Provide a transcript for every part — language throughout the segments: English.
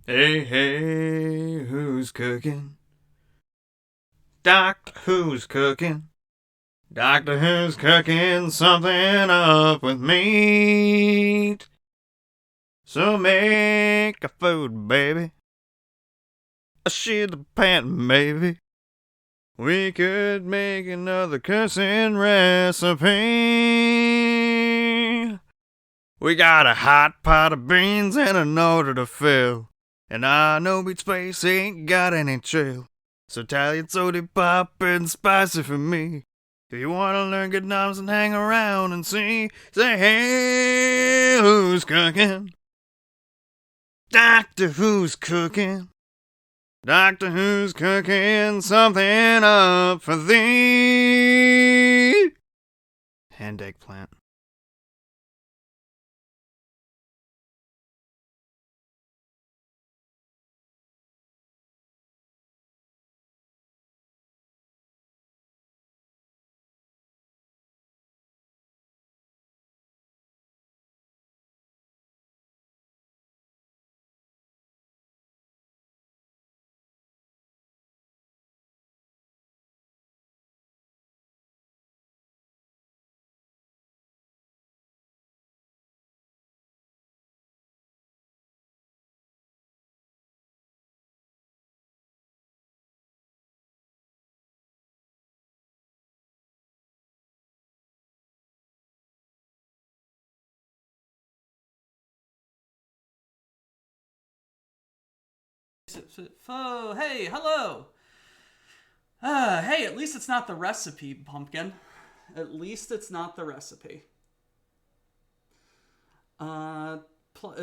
Hey, hey, who's cooking? Doctor Who's cooking? Doctor Who's cooking something up with meat. So make a food, baby. A shit the pan, maybe. We could make another cussing recipe. We got a hot pot of beans and an order to fill. And I know Beach Space ain't got any chill. So Italian soda pop and spicy for me. If you wanna learn good noms and hang around and see, say hey, who's cooking? Doctor Who's cooking? Doctor Who's cooking something up for thee? And eggplant. Oh, hey, hello. Hey, at least it's not the recipe, pumpkin. At least it's not the recipe.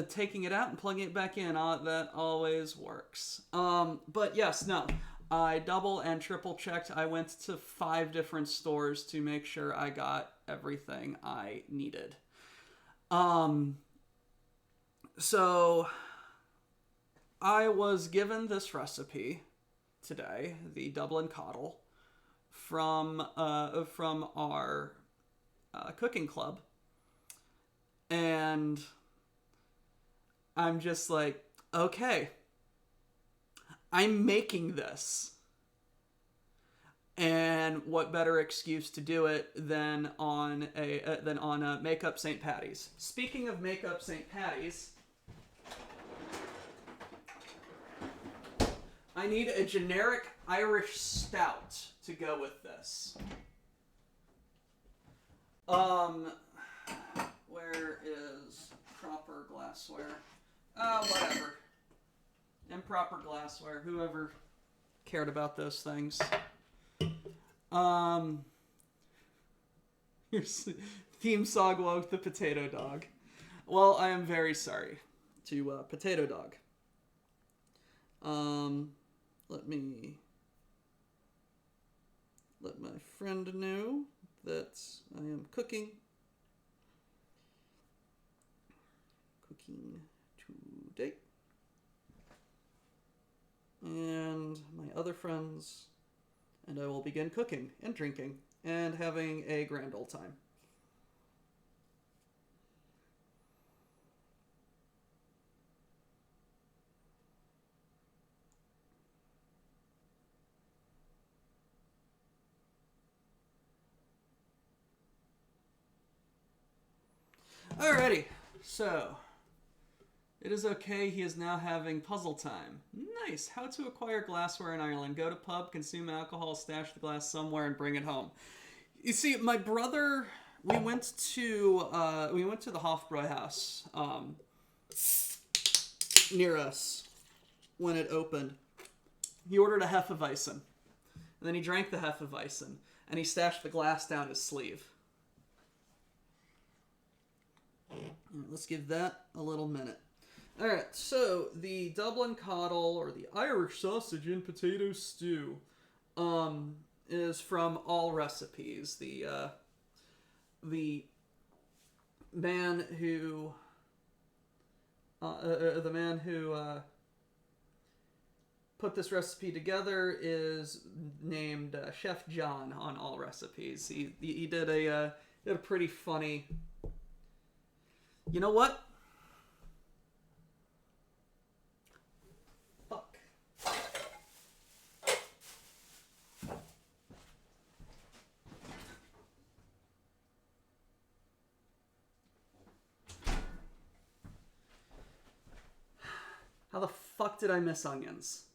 Taking it out and plugging it back in, that always works. But yes, no. I double and triple checked. I went to 5 different stores to make sure I got everything I needed. Um, so I was given this recipe today, the Dublin Coddle, from our cooking club, and I'm just like, okay, I'm making this, and what better excuse to do it than on a Make Up St. Paddies. Speaking of Make Up St. Paddies, I need a generic Irish stout to go with this. Where is proper glassware? Whatever. Improper glassware. Whoever cared about those things. Here's theme song with the potato dog. Well, I am very sorry to Potato Dog. Let my friend know that I am cooking today. And my other friends, and I will begin cooking and drinking and having a grand old time. Alrighty, so it is okay. He is now having puzzle time. Nice. How to acquire glassware in Ireland. Go to pub, consume alcohol, stash the glass somewhere, and bring it home. You see, my brother, we went to the Hofbräu house near us when it opened. He ordered a Hefeweizen, and then he drank the Hefeweizen, and he stashed the glass down his sleeve. Let's give that a little minute. Alright, so the Dublin Coddle, or the Irish sausage and potato stew, is from All Recipes. The man who put this recipe together is named Chef John on All Recipes. He did a pretty funny. You know what? fuck did I miss onions?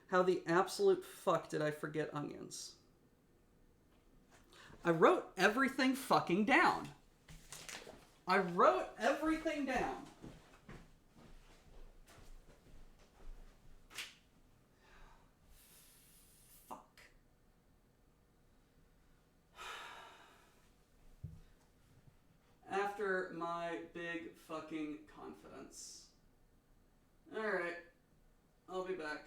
How the absolute fuck did I forget onions? I wrote everything fucking down. I wrote everything down. Fuck. After my big fucking confidence. Alright. I'll be back.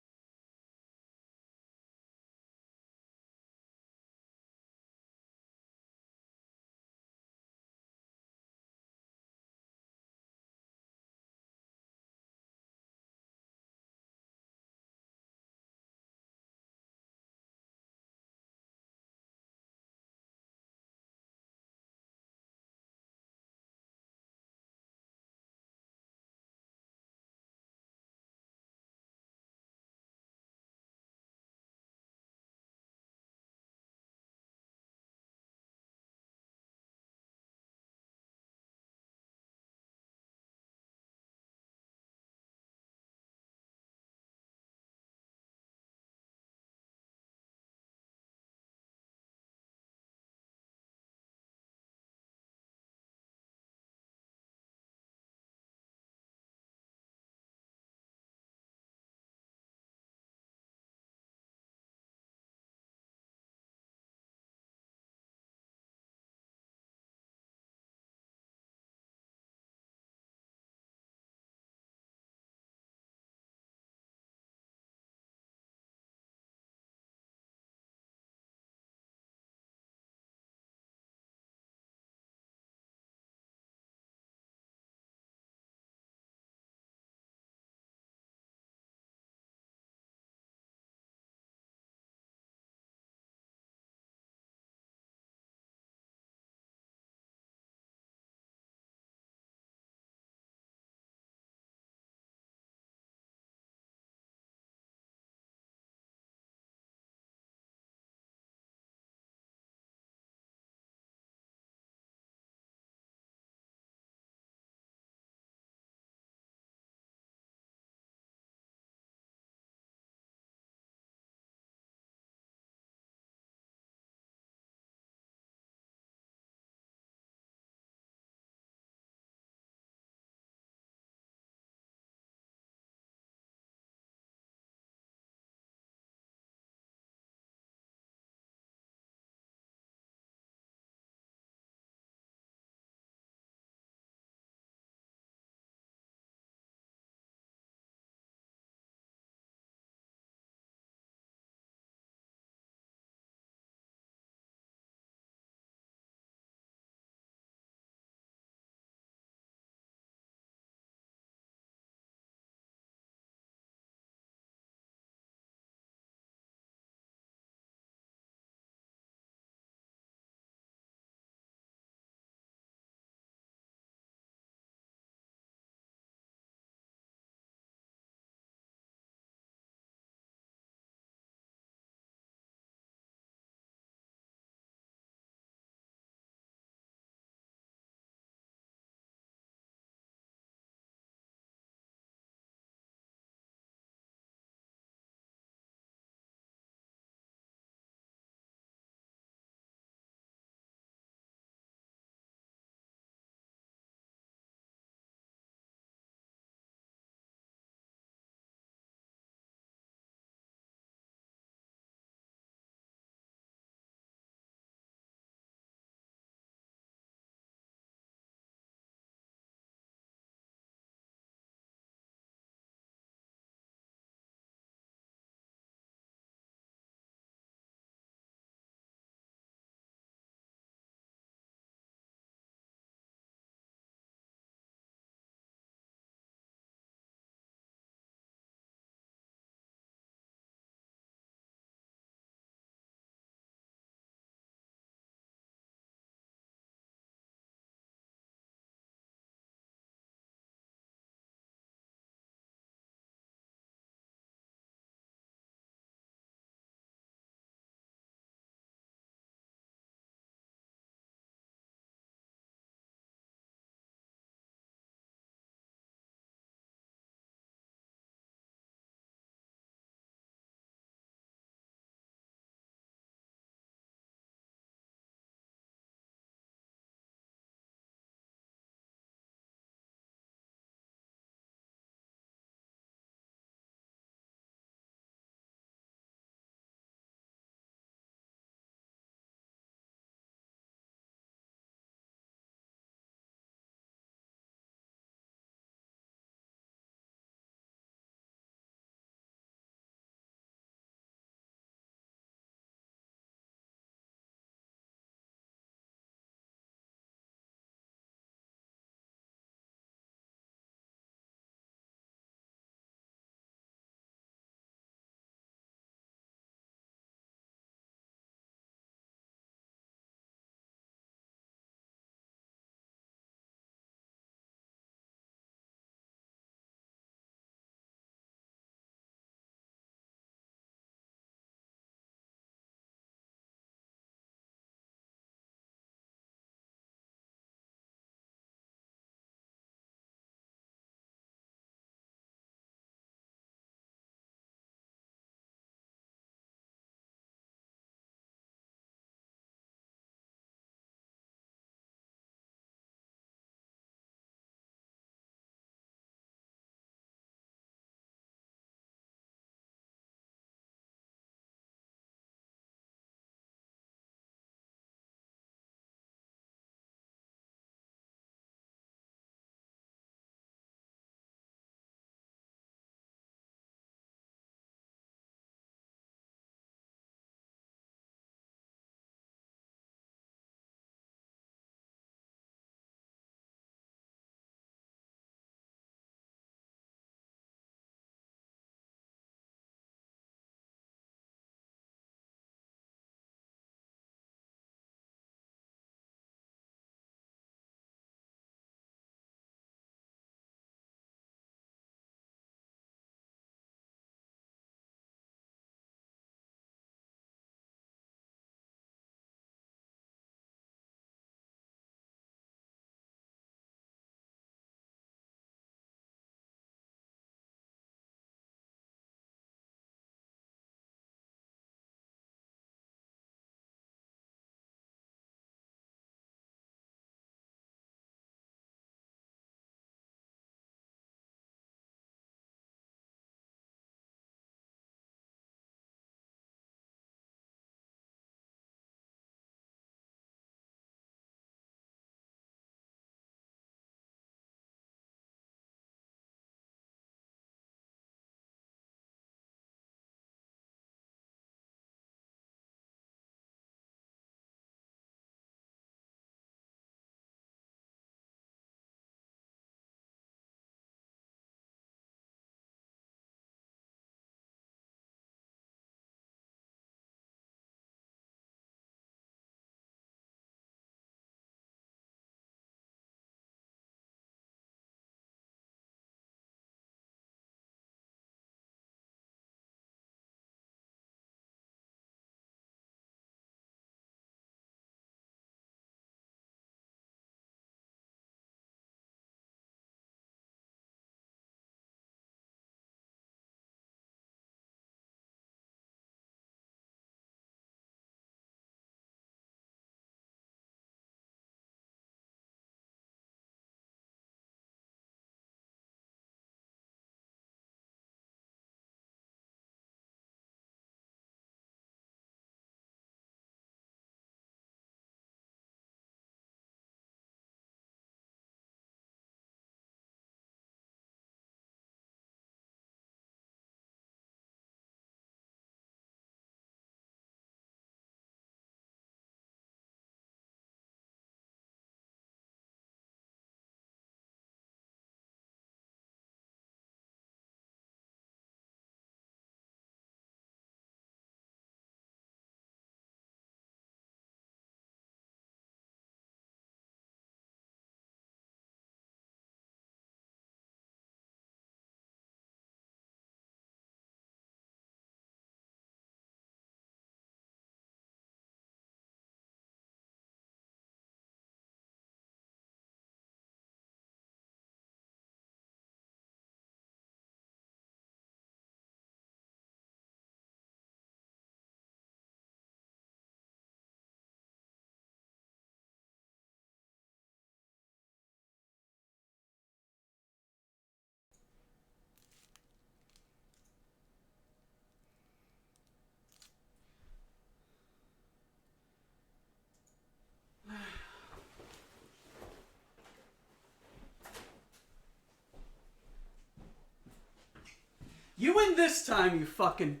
You win this time, you fucking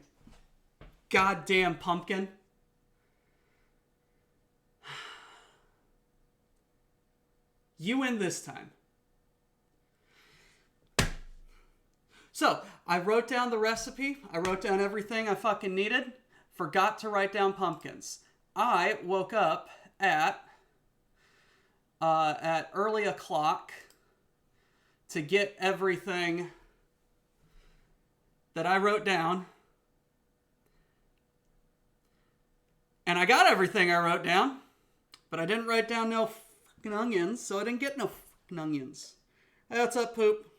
goddamn pumpkin. You win this time. So, I wrote down the recipe. I wrote down everything I fucking needed. Forgot to write down pumpkins. I woke up at early o'clock to get everything that I wrote down. And I got everything I wrote down, but I didn't write down no fucking onions, so I didn't get no fucking onions. Hey, what's up, Poop?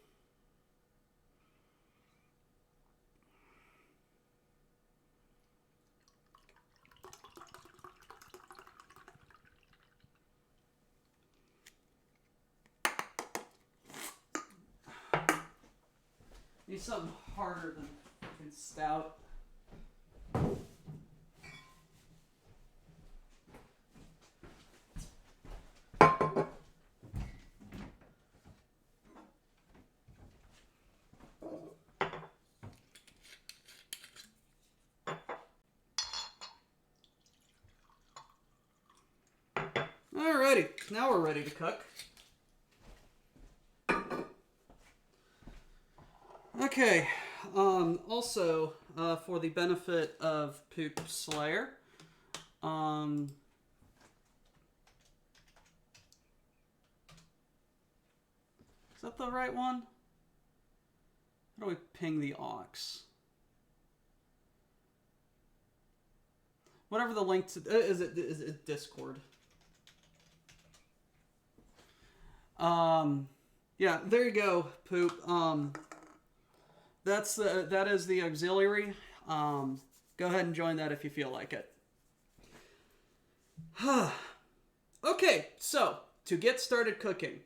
Need something harder than fucking stout. Alrighty, now we're ready to cook. Okay, also, for the benefit of Poop Slayer, is that the right one? How do we ping the aux? Whatever the link to, is it Discord? Yeah, there you go, Poop. That is the auxiliary. Go ahead and join that if you feel like it. Okay, so to get started cooking,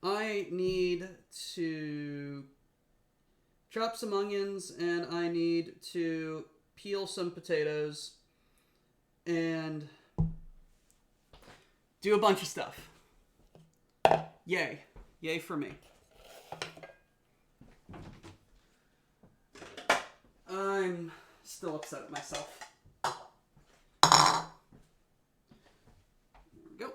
I need to chop some onions and I need to peel some potatoes and do a bunch of stuff. Yay. Yay for me. I'm still upset at myself. There we go.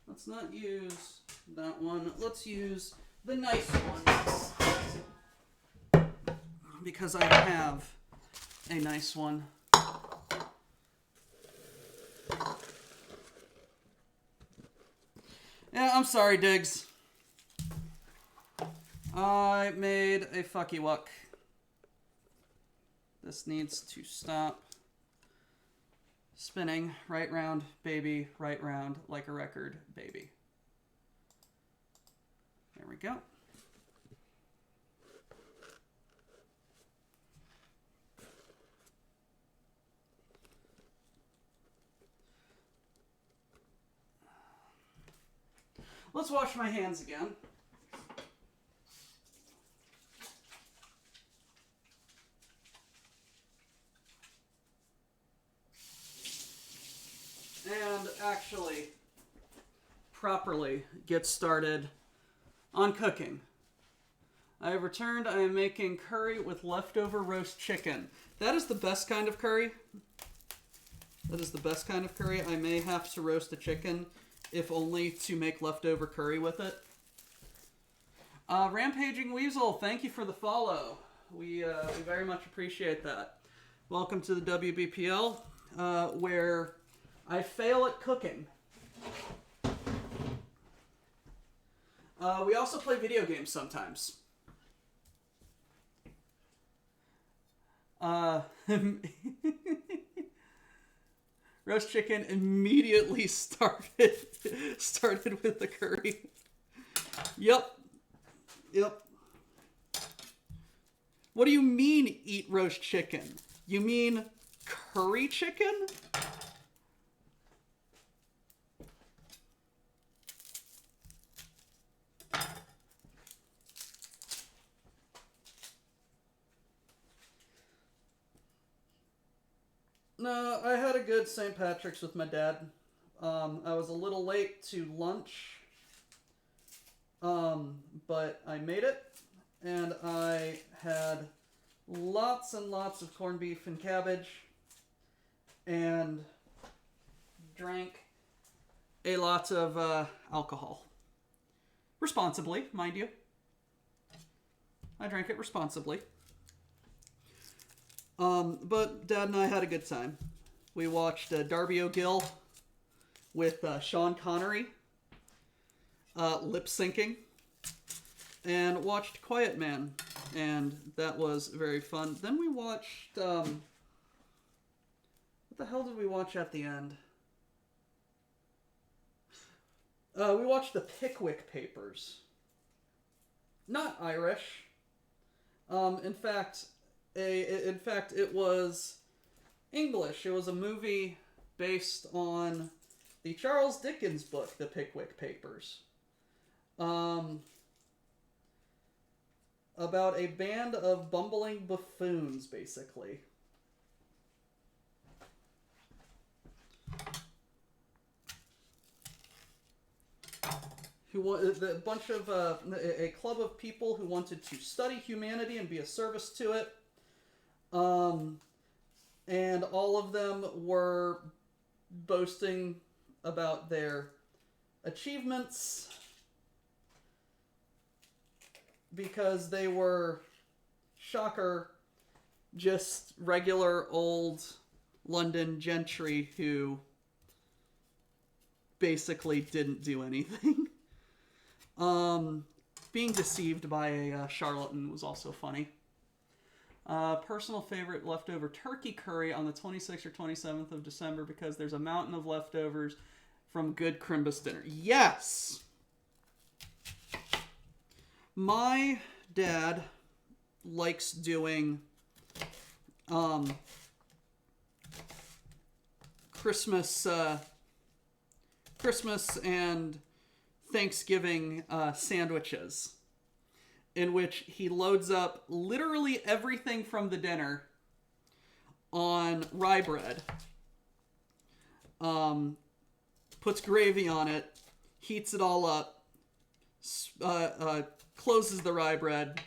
Let's not use that one. Let's use the nice ones. Because I have a nice one. Yeah, I'm sorry, Diggs. I made a fucky wuck. This needs to stop spinning. Right round, baby. Right round, like a record, baby. There we go. Let's wash my hands again. And actually properly get started on cooking. I have returned. I am making curry with leftover roast chicken. That is the best kind of curry. That is the best kind of curry. I may have to roast a chicken, if only to make leftover curry with it. Rampaging Weasel, thank you for the follow. We very much appreciate that. Welcome to the WBPL, where I fail at cooking. We also play video games sometimes. Roast chicken immediately started with the curry. Yep. What do you mean eat roast chicken? You mean curry chicken? No, I had a good St. Patrick's with my dad. I was a little late to lunch. But I made it, and I had lots and lots of corned beef and cabbage, and drank a lot of alcohol. Responsibly, mind you. I drank it responsibly. But Dad and I had a good time. We watched Darby O'Gill with Sean Connery lip syncing, and watched Quiet Man, and that was very fun. Then we watched what the hell did we watch at the end? We watched the Pickwick Papers. Not Irish. In fact, it was English. It was a movie based on the Charles Dickens book, The Pickwick Papers. About a band of bumbling buffoons, basically. A bunch of a club of people who wanted to study humanity and be of service to it, and all of them were boasting about their achievements because they were, shocker, just regular old London gentry who basically didn't do anything. Being deceived by a charlatan was also funny. Personal favorite leftover turkey curry on the 26th or 27th of December because there's a mountain of leftovers from good Crimbus dinner. Yes! My dad likes doing Christmas and Thanksgiving sandwiches, in which he loads up literally everything from the dinner on rye bread, puts gravy on it, heats it all up, closes the rye bread,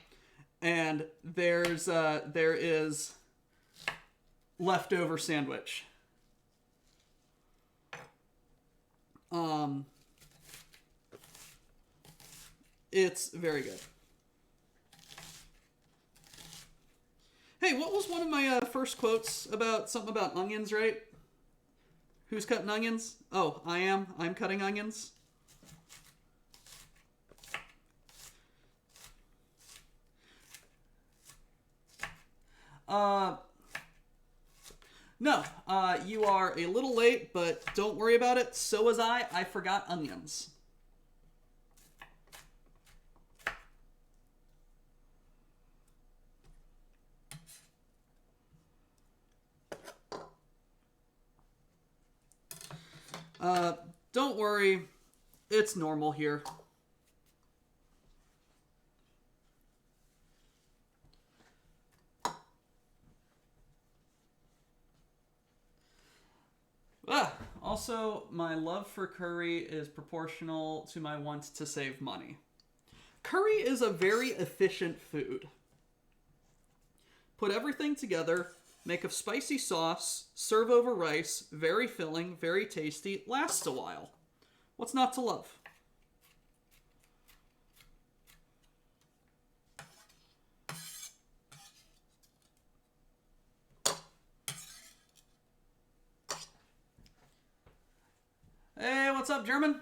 and there is leftover sandwich. It's very good. Hey, what was one of my first quotes about something about onions, right? Who's cutting onions? Oh, I am. I'm cutting onions. No, you are a little late, but don't worry about it. So was I. I forgot onions. Don't worry. It's normal here. Also, my love for curry is proportional to my want to save money. Curry is a very efficient food. Put everything together, make a spicy sauce, serve over rice, very filling, very tasty, lasts a while. What's not to love? Hey, what's up, German?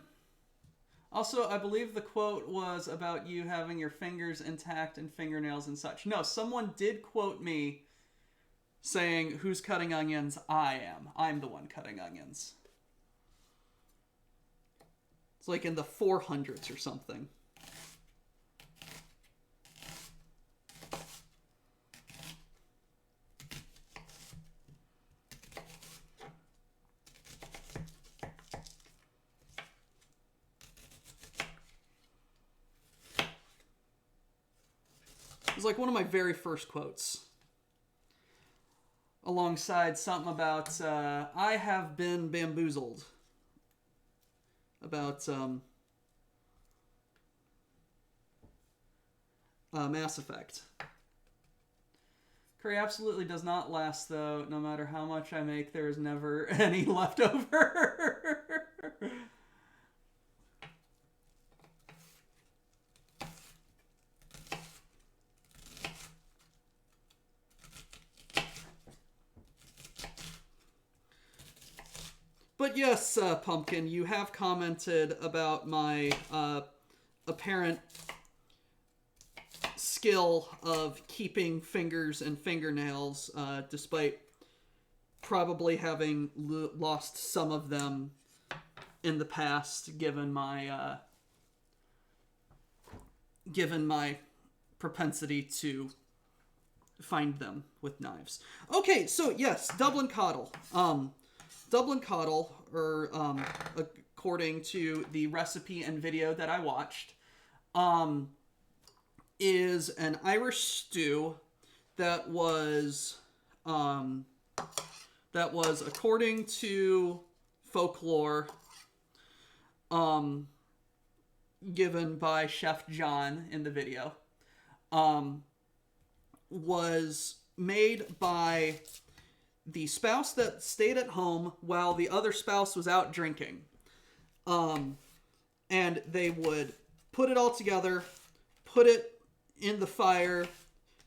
Also, I believe the quote was about you having your fingers intact and fingernails and such. No, someone did quote me saying, who's cutting onions? I am. I'm the one cutting onions. It's like in the 400s or something. It was like one of my very first quotes. Alongside something about, I have been bamboozled. About, Mass Effect. Curry absolutely does not last, though. No matter how much I make, there is never any left over. But yes, Pumpkin, you have commented about my apparent skill of keeping fingers and fingernails, despite probably having lost some of them in the past, given my propensity to find them with knives. Okay, so yes, Dublin Coddle. Dublin Coddle, or according to the recipe and video that I watched, is an Irish stew that was according to folklore, given by Chef John in the video, was made by the spouse that stayed at home while the other spouse was out drinking. And they would put it all together, put it in the fire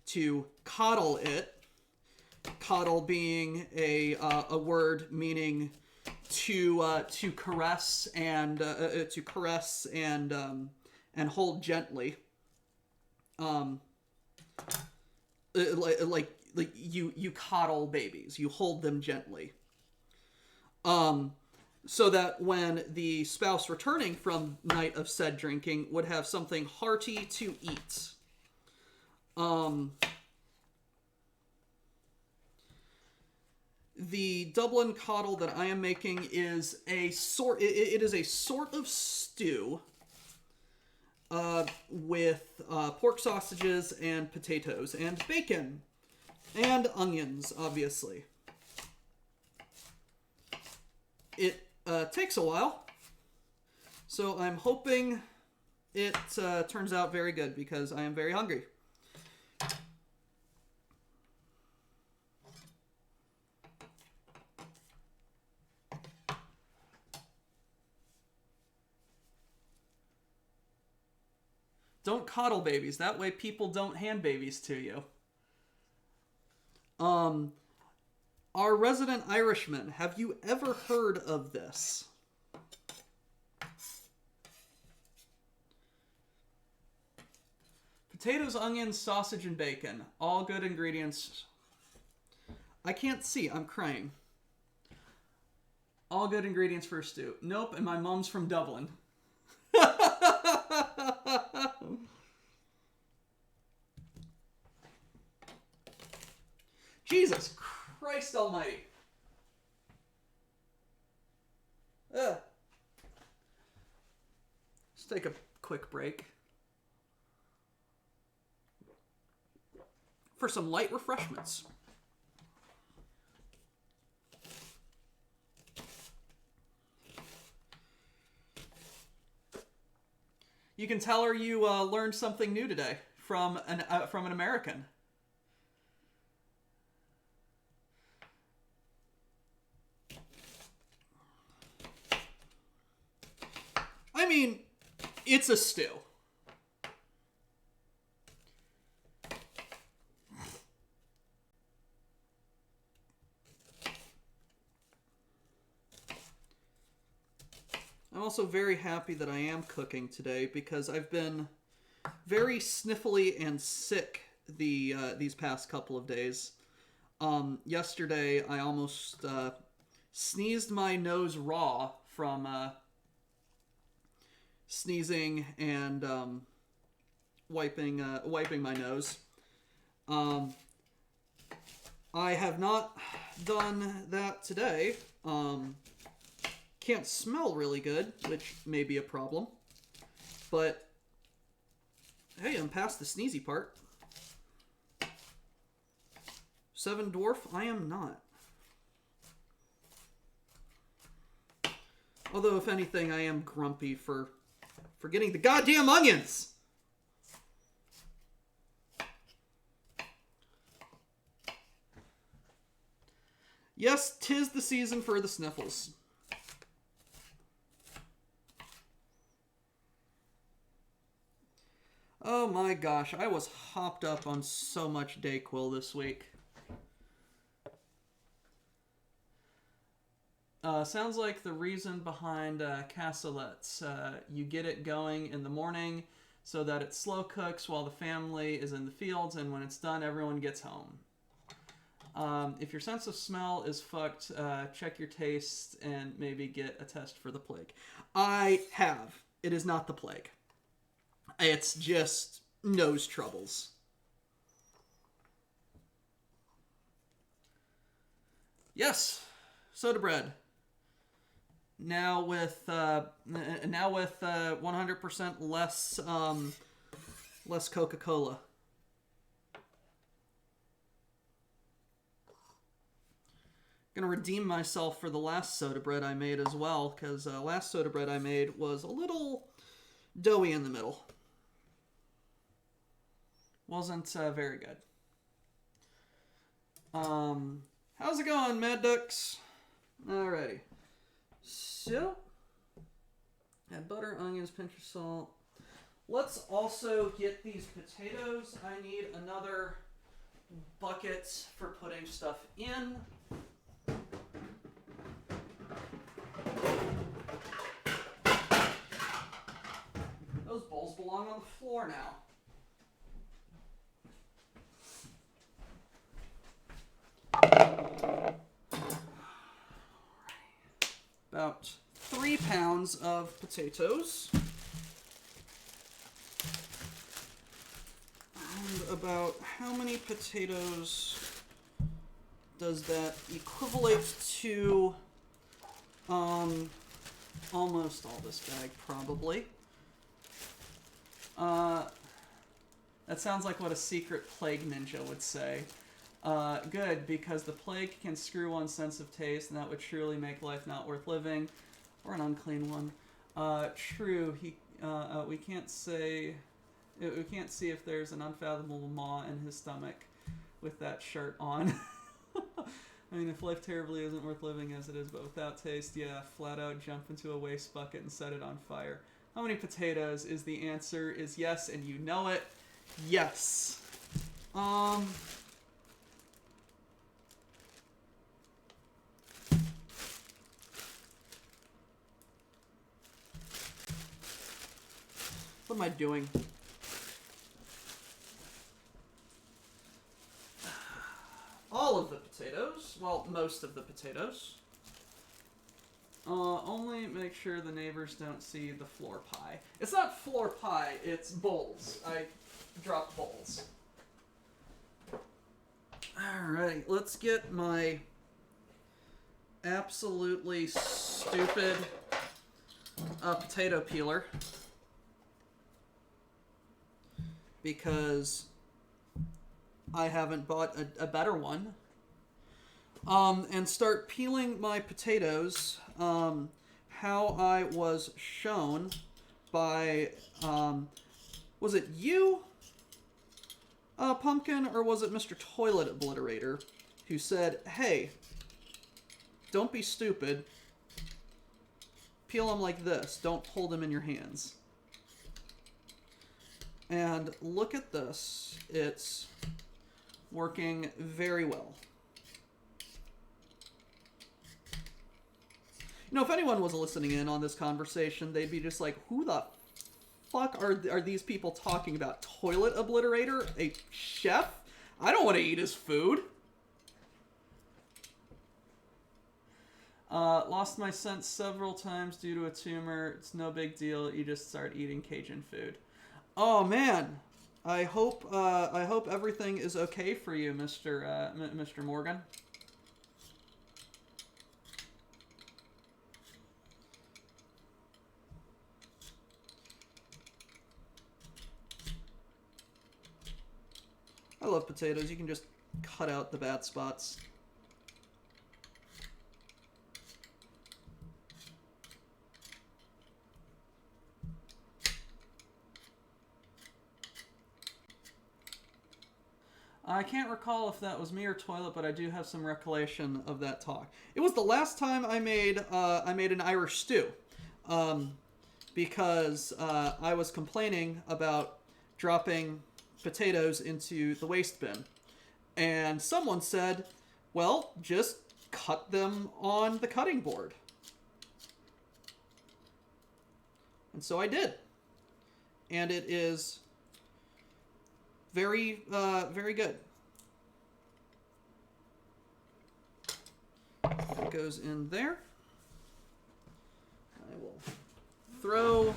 to coddle it. Coddle being a word meaning to caress and hold gently. Like you coddle babies, you hold them gently. So that when the spouse returning from night of said drinking would have something hearty to eat. The Dublin Coddle that I am making is a sort of stew with pork sausages and potatoes and bacon and onions, obviously. It takes a while, so I'm hoping it turns out very good because I am very hungry. Don't coddle babies. That way people don't hand babies to you. Our resident Irishman, have you ever heard of this? Potatoes, onions, sausage, and bacon. All good ingredients. I can't see. I'm crying. All good ingredients for a stew. Nope, and my mom's from Dublin. Jesus Christ almighty. Let's take a quick break for some light refreshments. You can tell her you learned something new today from an American. I mean, it's a stew. I'm also very happy that I am cooking today because I've been very sniffly and sick these past couple of days. Yesterday, I almost sneezed my nose raw from sneezing and wiping my nose. I have not done that today. Can't smell really good, which may be a problem. But hey, I'm past the sneezy part. 7 dwarf, I am not. Although, if anything, I am grumpy for getting the goddamn onions. Yes, 'tis the season for the sniffles. Oh my gosh, I was hopped up on so much Dayquil this week. Sounds like the reason behind cassolettes. You get it going in the morning so that it slow cooks while the family is in the fields, and when it's done, everyone gets home. If your sense of smell is fucked, check your taste and maybe get a test for the plague. I have. It is not the plague. It's just nose troubles. Yes, soda bread. Now with 100% less Coca-Cola. Gonna redeem myself for the last soda bread I made as well, because last soda bread I made was a little doughy in the middle. Wasn't very good. How's it going, Mad Ducks? Alrighty. So, add butter, onions, pinch of salt. Let's also get these potatoes. I need another bucket for putting stuff in. Those bowls belong on the floor now. About 3 pounds of potatoes. And about how many potatoes does that equivalent to? Almost all this bag, probably. That sounds like what a secret plague ninja would say. Good, because the plague can screw one's sense of taste, and that would surely make life not worth living, or an unclean one. True. We can't say. We can't see if there's an unfathomable maw in his stomach with that shirt on. I mean, if life terribly isn't worth living as it is, but without taste, yeah, flat out jump into a waste bucket and set it on fire. How many potatoes is the answer? Is yes, and you know it. Yes. What am I doing? All of the potatoes. Well, most of the potatoes. Only make sure the neighbors don't see the floor pie. It's not floor pie, it's bowls. I dropped bowls. Alright, let's get my absolutely stupid potato peeler. Because I haven't bought a better one. And start peeling my potatoes how I was shown by, was it you, Pumpkin, or was it Mr. Toilet Obliterator, who said, hey, don't be stupid, peel them like this, don't hold them in your hands. And look at this, it's working very well. You know, if anyone was listening in on this conversation, they'd be just like, who the fuck are these people talking about? Toilet Obliterator? A chef? I don't want to eat his food. Lost my sense several times due to a tumor. It's no big deal. You just start eating Cajun food. Oh, man. I hope everything is okay for you, Mr. Morgan. I love potatoes. You can just cut out the bad spots. I can't recall if that was me or Toilet, but I do have some recollection of that talk. It was the last time I made an Irish stew, because I was complaining about dropping potatoes into the waste bin, and someone said, "Well, just cut them on the cutting board." And so I did, and it is very, very good. It goes in there. I will throw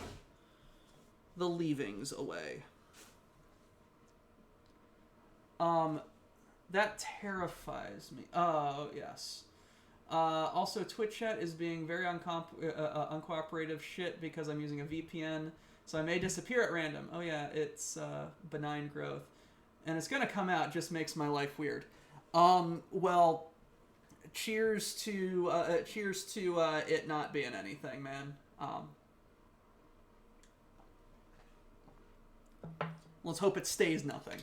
the leavings away. That terrifies me. Oh, yes. Also, Twitch chat is being very uncooperative shit because I'm using a VPN, so I may disappear at random. Oh yeah, it's benign growth, and it's gonna come out. Just makes my life weird. Well, cheers to it not being anything, man. Let's hope it stays nothing.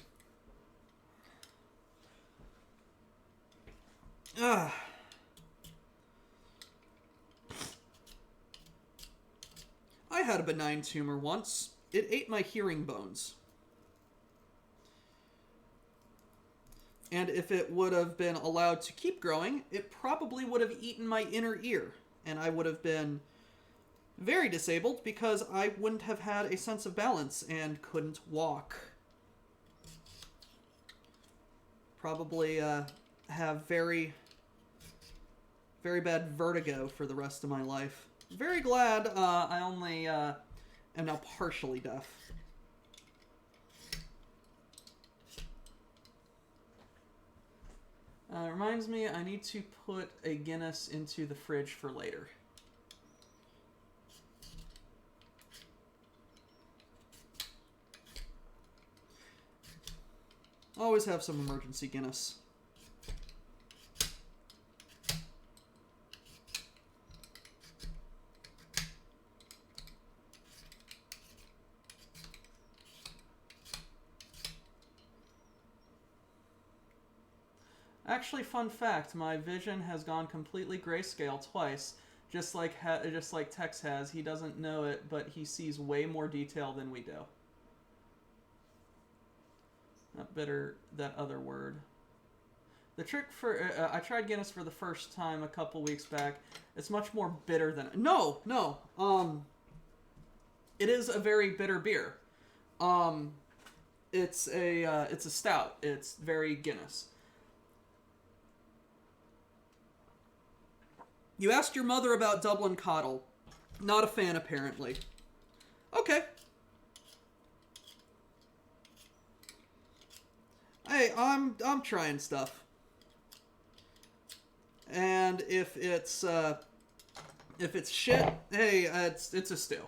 Ugh. I had a benign tumor once. It ate my hearing bones. And if it would have been allowed to keep growing, it probably would have eaten my inner ear. And I would have been very disabled because I wouldn't have had a sense of balance and couldn't walk. Probably have very, very bad vertigo for the rest of my life. Very glad I only am now partially deaf. Reminds me, I need to put a Guinness into the fridge for later. Always have some emergency Guinness. Actually, fun fact, my vision has gone completely grayscale twice, just like Tex has. He doesn't know it, but he sees way more detail than we do. Not bitter, that other word. The trick for... I tried Guinness for the first time a couple weeks back. It's much more bitter than... No! It is a very bitter beer. It's a stout. It's very Guinness. You asked your mother about Dublin Coddle. Not a fan, apparently. Okay. Hey, I'm trying stuff. And if it's shit, hey, it's a stew.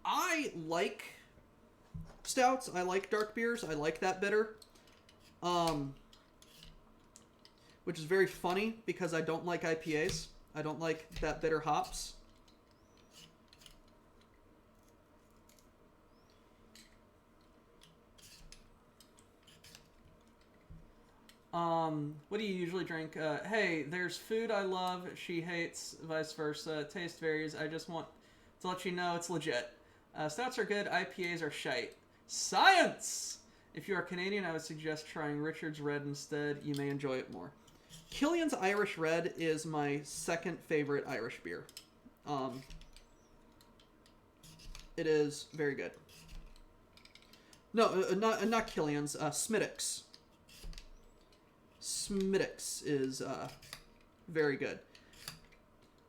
I like stouts. I like dark beers. I like that bitter. Which is very funny because I don't like IPAs. I don't like that bitter hops. What do you usually drink? Hey, there's food I love, she hates, vice versa. Taste varies. I just want to let you know it's legit. Stouts are good, IPAs are shite. Science! If you are Canadian, I would suggest trying Richard's Red instead. You may enjoy it more. Killian's Irish Red is my second favorite Irish beer. It is very good. No, not Killian's. Smithwick's. Smithwick's is very good.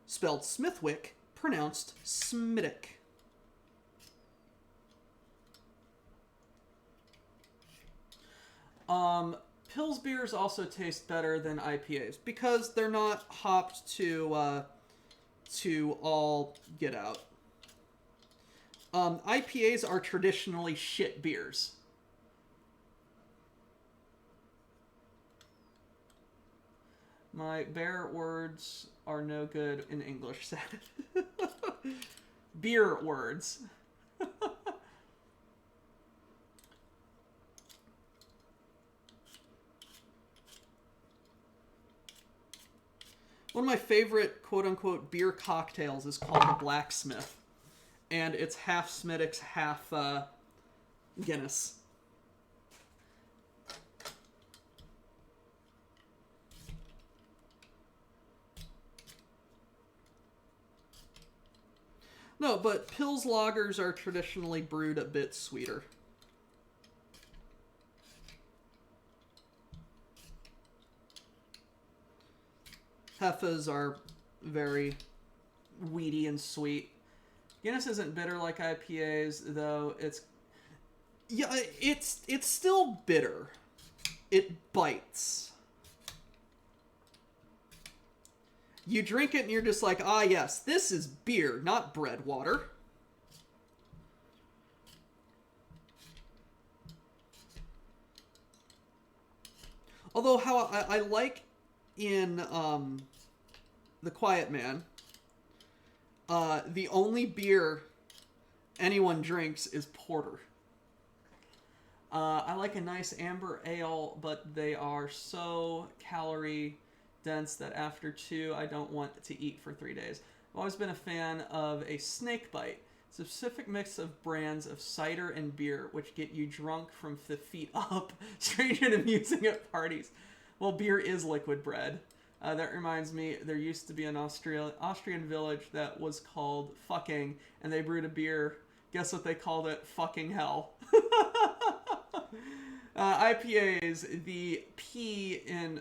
Spelled Smithwick, pronounced Smithwick. Pils beers also taste better than IPAs because they're not hopped to all get out. IPAs are traditionally shit beers. My bear words are no good in English. Beer words. One of my favorite quote-unquote beer cocktails is called the Blacksmith. And it's half Smittix, half Guinness. No, but Pils lagers are traditionally brewed a bit sweeter. Hefes are very weedy and sweet. Guinness isn't bitter like IPAs, though it's still bitter. It bites. You drink it and you're just like, ah yes, this is beer, not bread water. Although how I like in The Quiet Man, the only beer anyone drinks is porter. I like a nice amber ale, but they are so calorie dense that after 2, I don't want to eat for 3 days. I've always been a fan of a snake bite. It's a specific mix of brands of cider and beer, which get you drunk from the feet up, strange and amusing at parties. Well, beer is liquid bread. That reminds me, there used to be an Austrian village that was called Fucking, and they brewed a beer. Guess what they called it? Fucking hell. IPAs, the P in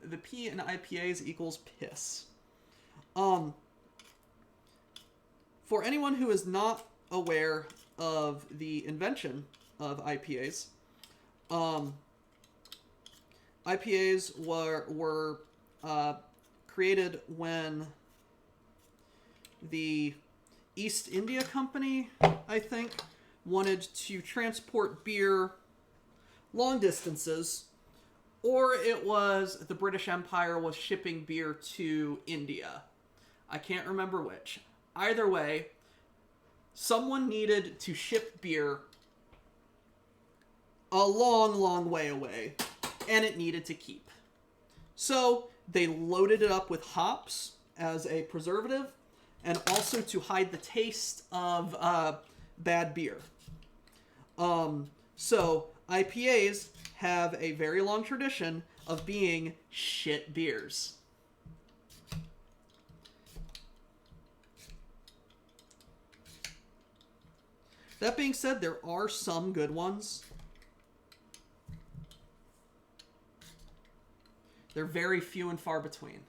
IPAs equals piss. For anyone who is not aware of the invention of IPAs, IPAs were created when the East India Company, I think, wanted to transport beer long distances, or it was the British Empire was shipping beer to India. I can't remember which. Either way, someone needed to ship beer a long, long way away, and it needed to keep. So they loaded it up with hops as a preservative, and also to hide the taste of bad beer. So IPAs have a very long tradition of being shit beers. That being said, there are some good ones. They're very few and far between.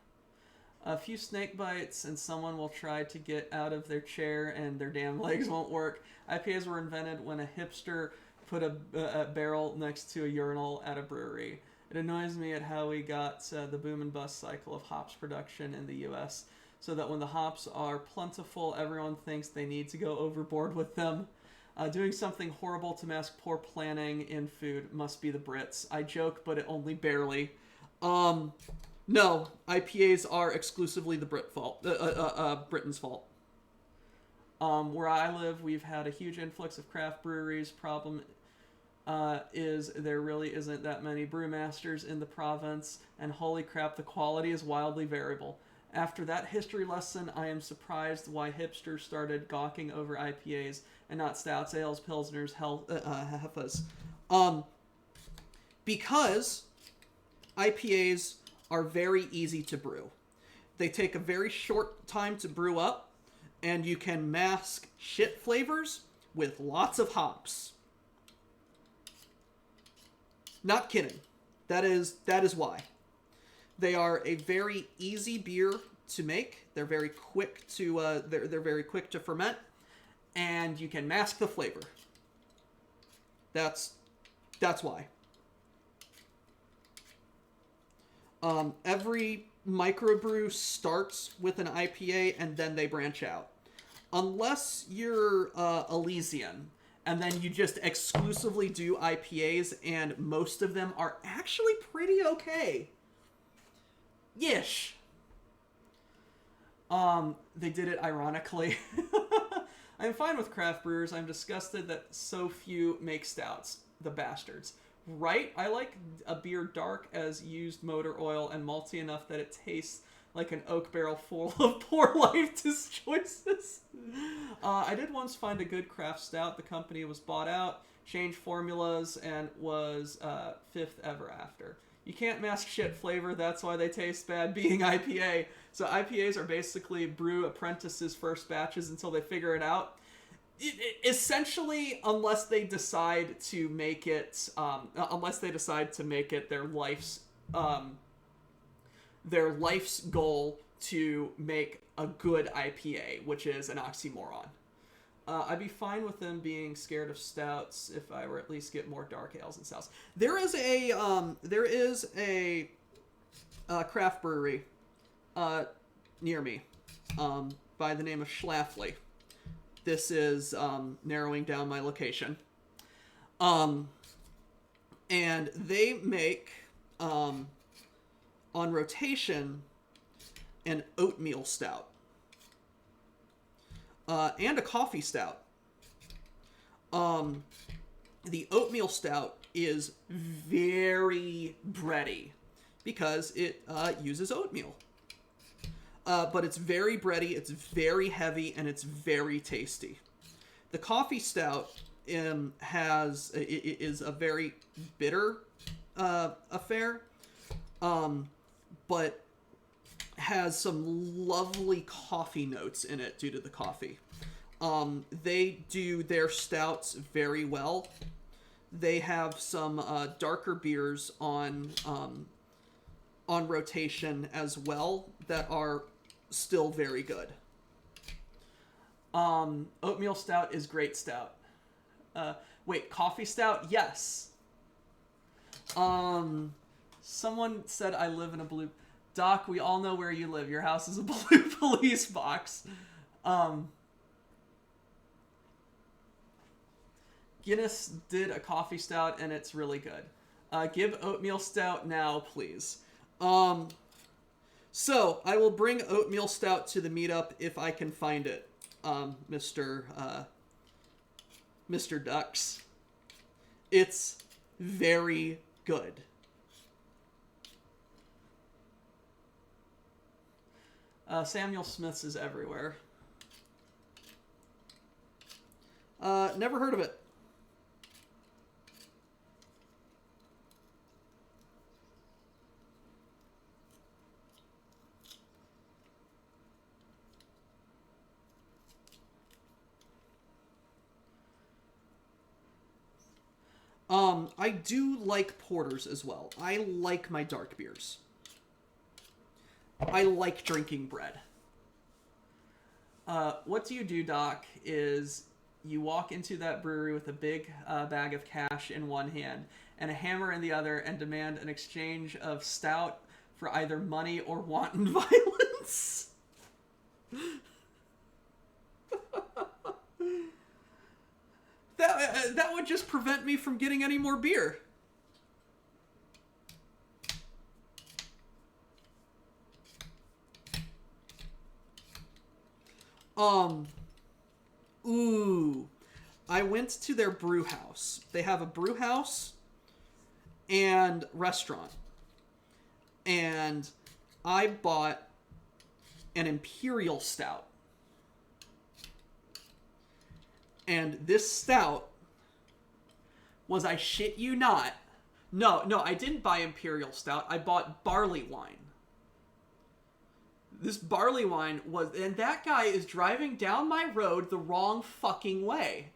A few snake bites and someone will try to get out of their chair and their damn legs won't work. IPAs were invented when a hipster put a barrel next to a urinal at a brewery. It annoys me at how we got the boom and bust cycle of hops production in the U.S. so that when the hops are plentiful, everyone thinks they need to go overboard with them. Doing something horrible to mask poor planning in food must be the Brits. I joke, but it only barely. No, IPAs are exclusively the Britain's fault. Where I live, we've had a huge influx of craft breweries. Problem is there really isn't that many brewmasters in the province, and holy crap, the quality is wildly variable. After that history lesson, I am surprised why hipsters started gawking over IPAs and not stouts, ales, pilsners, hefes. Because IPAs are very easy to brew. They take a very short time to brew up, and you can mask shit flavors with lots of hops. Not kidding. That is why. They are a very easy beer to make. They're very quick to they're very quick to ferment, and you can mask the flavor. That's why. Every microbrew starts with an IPA and then they branch out. Unless you're Elysian, and then you just exclusively do IPAs, and most of them are actually pretty okay. Yish. They did it ironically. I'm fine with craft brewers. I'm disgusted that so few make stouts. The bastards. right. I like a beer dark as used motor oil and malty enough that it tastes like an oak barrel full of poor life choices. I did once find a good craft stout. The company was bought out, changed formulas, and was fifth ever after. You can't mask shit flavor, that's why they taste bad, being IPA. So IPAs are basically brew apprentices' first batches until they figure it out. Essentially, unless they decide to make it their life's goal to make a good IPA, which is an oxymoron. I'd be fine with them being scared of stouts if I were at least get more dark ales and stouts. There is a craft brewery near me by the name of Schlafly. This is narrowing down my location. And they make on rotation an oatmeal stout. And a coffee stout. The oatmeal stout is very bready because it uses oatmeal. But it's very bready, it's very heavy, and it's very tasty. The coffee stout is a very bitter affair, but has some lovely coffee notes in it due to the coffee. They do their stouts very well. They have some darker beers on rotation as well that are still very good. Oatmeal stout is great stout. Wait, coffee stout? Yes. Someone said I live in a blue... Doc, we all know where you live. Your house is a blue police box. Guinness did a coffee stout, and it's really good. Give oatmeal stout now, please. So, I will bring oatmeal stout to the meetup if I can find it, Mr. Ducks. It's very good. Samuel Smith's is everywhere. Never heard of it. I do like porters as well. I like my dark beers. I like drinking bread. What do you do, Doc, is you walk into that brewery with a big bag of cash in one hand and a hammer in the other and demand an exchange of stout for either money or wanton violence. That would just prevent me from getting any more beer. Ooh. I went to their brew house. They have a brew house and restaurant. And I bought an imperial stout. And this stout was, I shit you not. No, I didn't buy imperial stout. I bought barley wine. This barley wine was... And that guy is driving down my road the wrong fucking way.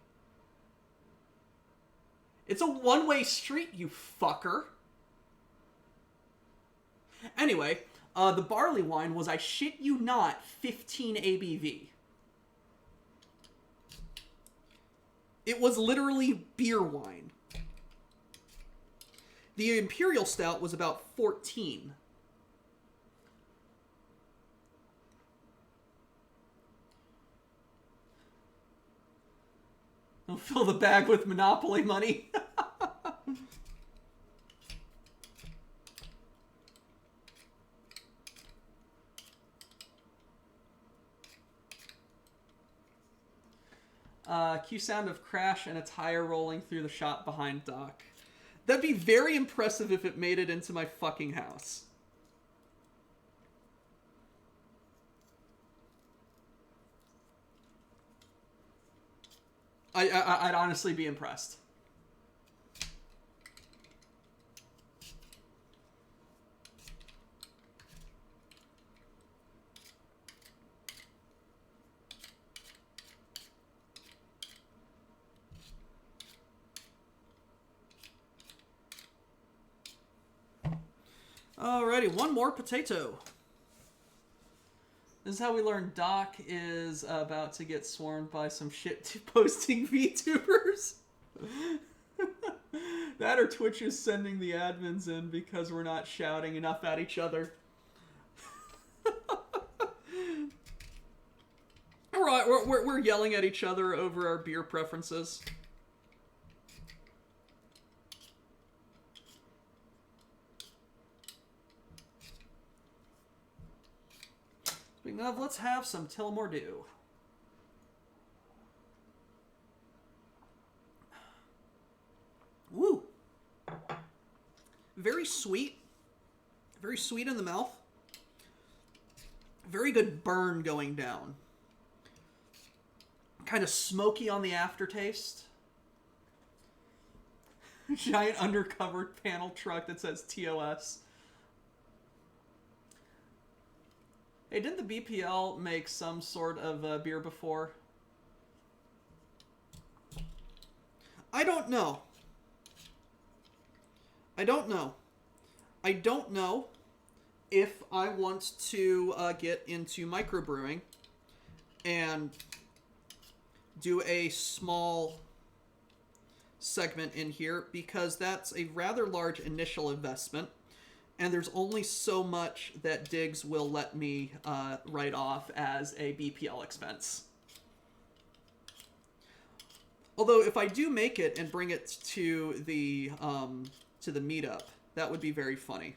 It's a one-way street, you fucker. Anyway, the barley wine was, I shit you not, 15 ABV. It was literally beer wine. The imperial stout was about 14. I'll fill the bag with Monopoly money. Cue sound of crash and a tire rolling through the shop behind Doc. That'd be very impressive if it made it into my fucking house. I'd honestly be impressed. Alrighty, one more potato. This is how we learn Doc is about to get swarmed by some shit-posting VTubers. That or Twitch is sending the admins in because we're not shouting enough at each other. Alright, we're yelling at each other over our beer preferences. Speaking of, let's have some Tullamore Dew. Woo! Very sweet. Very sweet in the mouth. Very good burn going down. Kind of smoky on the aftertaste. Giant undercover panel truck that says TOS. Hey, didn't the BPL make some sort of beer before? I don't know. I don't know if I want to get into microbrewing and do a small segment in here, because that's a rather large initial investment. And there's only so much that Diggs will let me write off as a BPL expense. Although, if I do make it and bring it to the meetup, that would be very funny.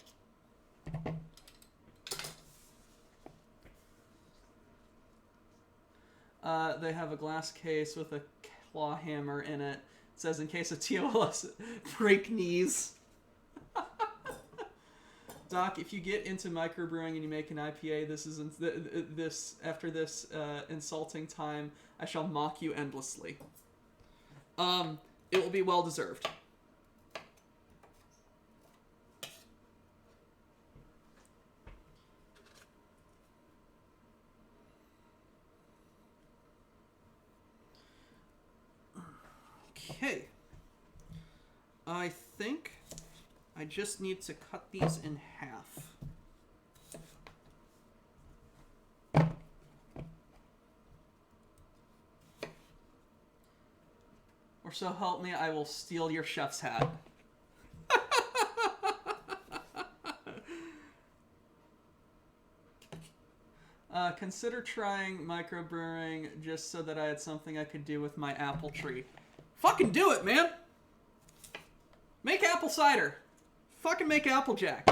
They have a glass case with a claw hammer in it. It says, in case of TOS, break knees. Doc, if you get into microbrewing and you make an IPA, after this insulting time, I shall mock you endlessly. It will be well deserved. Okay. I think I just need to cut these in half. Or so help me, I will steal your chef's hat. Consider trying microbrewing just so that I had something I could do with my apple tree. Fucking do it, man! Make apple cider. Fucking make Applejack.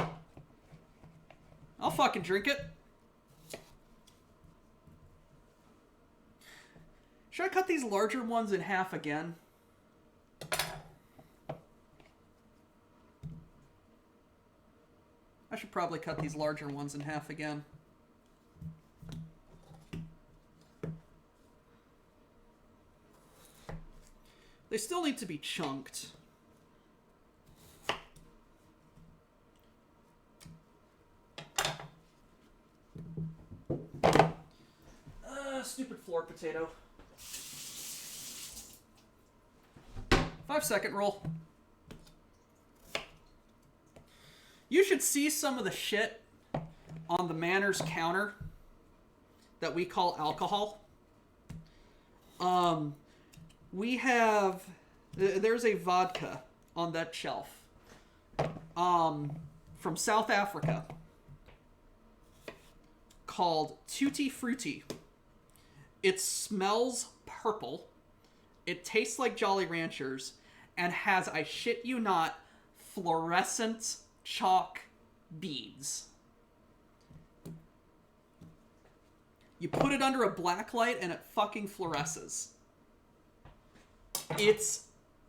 I'll fucking drink it. Should I cut these larger ones in half again? I should probably cut these larger ones in half again. They still need to be chunked. Stupid floor potato. 5-second roll. You should see some of the shit on the Manners counter that we call alcohol. We have... There's a vodka on that shelf. From South Africa. Called Tutti Frutti. It smells purple. It tastes like Jolly Ranchers. And has, I shit you not, fluorescent chalk beads. You put it under a black light and it fucking fluoresces. It's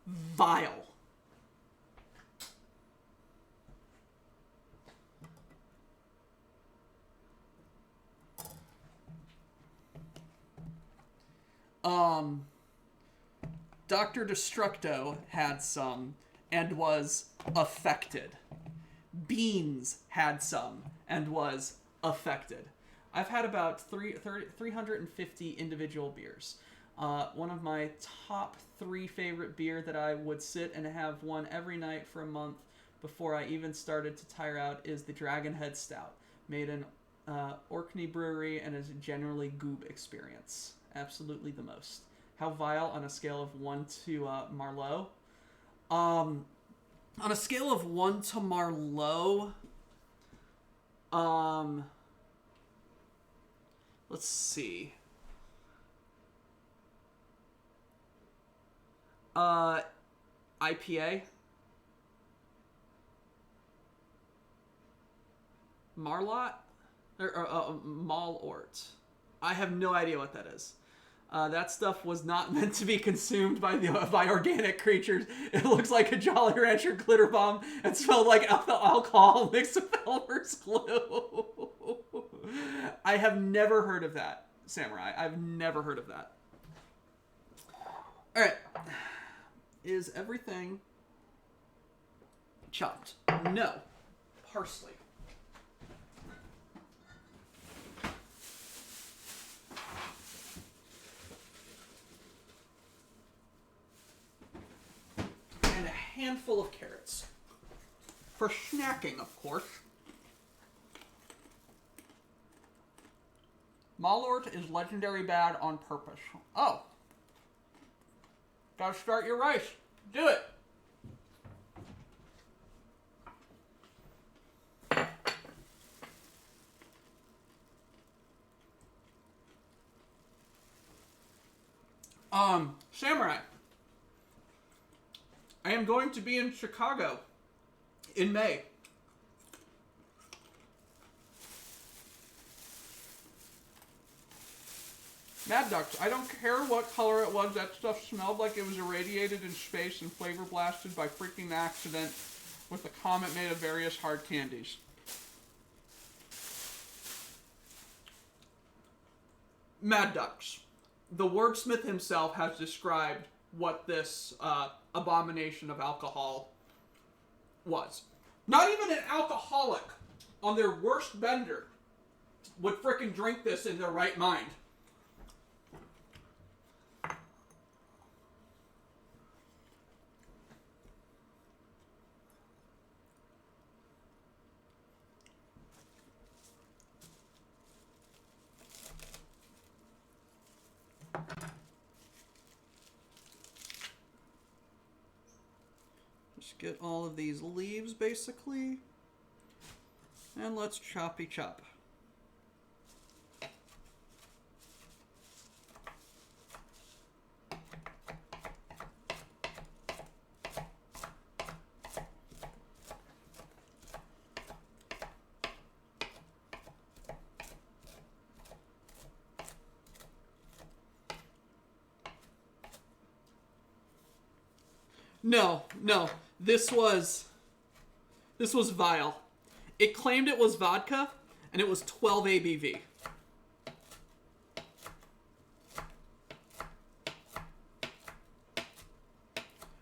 vile. Dr. Destructo had some and was affected. Beans had some and was affected. I've had about 350 individual beers. One of my top 3 favorite beer that I would sit and have one every night for a month before I even started to tire out is the Dragonhead Stout, made in Orkney Brewery, and is a generally goob experience. Absolutely the most. How vile on a scale of 1 to Marlowe? On a scale of 1 to Marlowe, let's see. IPA. Marlot? Or Malort. I have no idea what that is. That stuff was not meant to be consumed by organic creatures. It looks like a Jolly Rancher glitter bomb and smelled like alcohol mixed with Elmer's glue. I have never heard of that, Samurai. I've never heard of that. Alright. Is everything chopped? No. Parsley. And a handful of carrots. For snacking, of course. Malort is legendary bad on purpose. Oh. Gotta start your rice. Do it. Samurai. I am going to be in Chicago in May. Mad Ducks. I don't care what color it was. That stuff smelled like it was irradiated in space and flavor blasted by freaking accident with a comet made of various hard candies. Mad Ducks. The wordsmith himself has described what this abomination of alcohol was. Not even an alcoholic on their worst bender would frickin' drink this in their right mind. Just get all of these leaves, basically. And let's choppy chop. No. This was vile. It claimed it was vodka, and it was 12 ABV.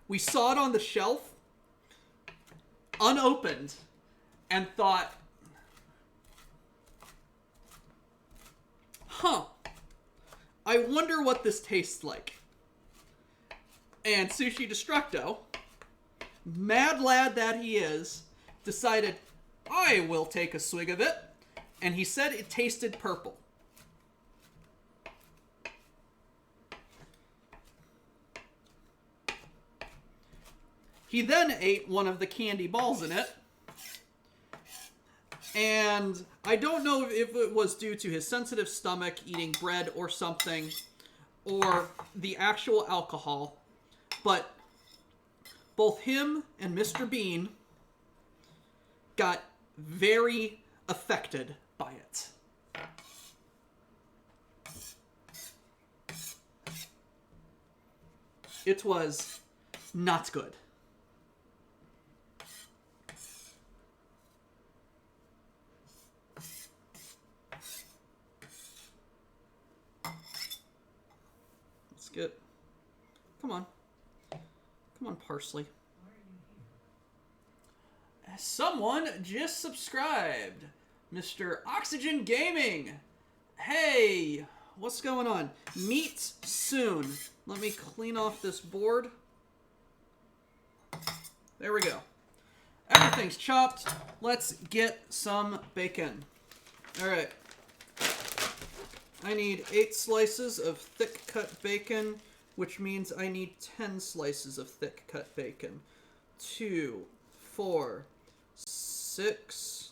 We saw it on the shelf, unopened, and thought, I wonder what this tastes like. And Sushi Destructo, mad lad that he is, decided, I will take a swig of it. And he said it tasted purple. He then ate one of the candy balls in it. And I don't know if it was due to his sensitive stomach eating bread or something, or the actual alcohol, but both him and Mr. Bean got very affected by it. It was not good. get... Come on. Come on, parsley. Someone just subscribed. Mr. Oxygen Gaming. Hey, what's going on? Meet soon. Let me clean off this board. There we go. Everything's chopped. Let's get some bacon. All right. I need 8 slices of thick cut bacon, which means I need 10 slices of thick cut bacon. 2, 4, 6,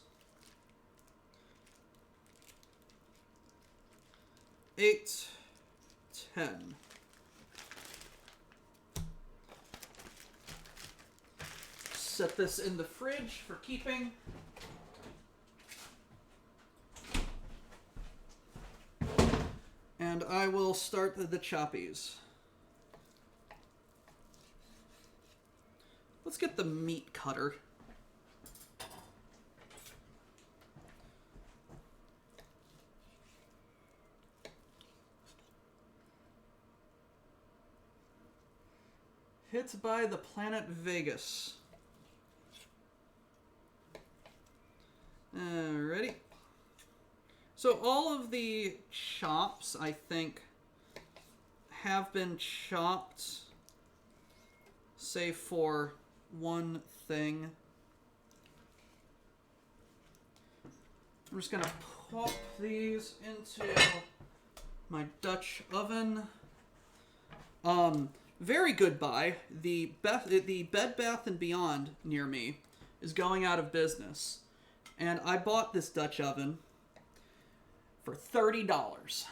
8, 10. Set this in the fridge for keeping. And I will start the choppies. Let's get the meat cutter. Hit by the planet Vegas. Alrighty. So all of the chops, I think, have been chopped, save for one thing. I'm just going to pop these into my Dutch oven. Very good buy. The Bed Bath & Beyond near me is going out of business. And I bought this Dutch oven for $30.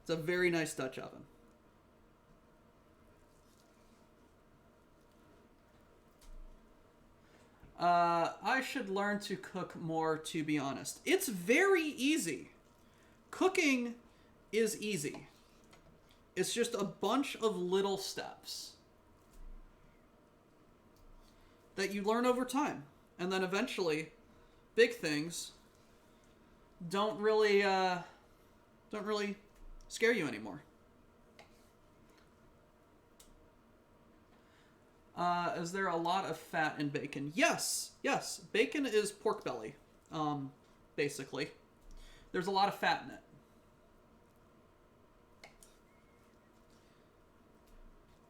It's a very nice Dutch oven. I should learn to cook more, to be honest. It's very easy. Cooking is easy. It's just a bunch of little steps that you learn over time. And then eventually, big things don't really scare you anymore. Is there a lot of fat in bacon? Yes. Bacon is pork belly, basically. There's a lot of fat in it.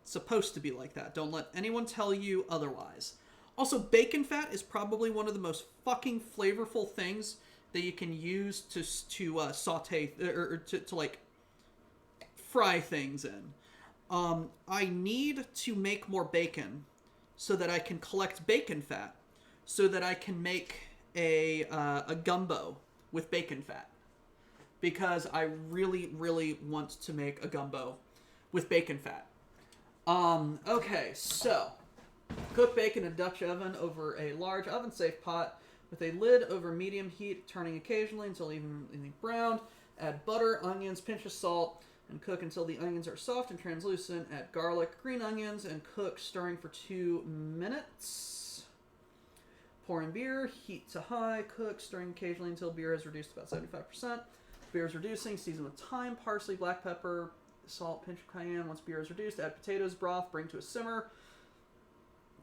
It's supposed to be like that. Don't let anyone tell you otherwise. Also, bacon fat is probably one of the most fucking flavorful things that you can use to saute or to like fry things in. I need to make more bacon so that I can collect bacon fat, so that I can make a gumbo with bacon fat, because I really, really want to make a gumbo with bacon fat. Okay, so cook bacon in a Dutch oven over a large oven-safe pot with a lid over medium heat, turning occasionally until evenly browned. Add butter, onions, pinch of salt, and cook until the onions are soft and translucent. Add garlic, green onions, and cook, stirring for 2 minutes. Pour in beer, heat to high, cook, stirring occasionally until beer has reduced to about 75%. Beer is reducing, season with thyme, parsley, black pepper, salt, pinch of cayenne. Once beer is reduced, add potatoes, broth, bring to a simmer.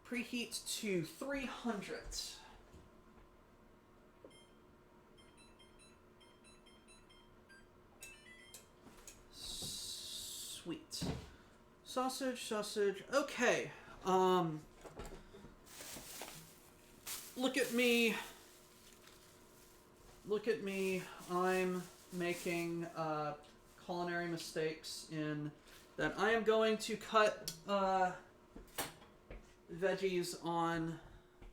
Preheat to 300. Sweet. Sausage. Okay. Look at me. I'm making culinary mistakes in that I am going to cut veggies on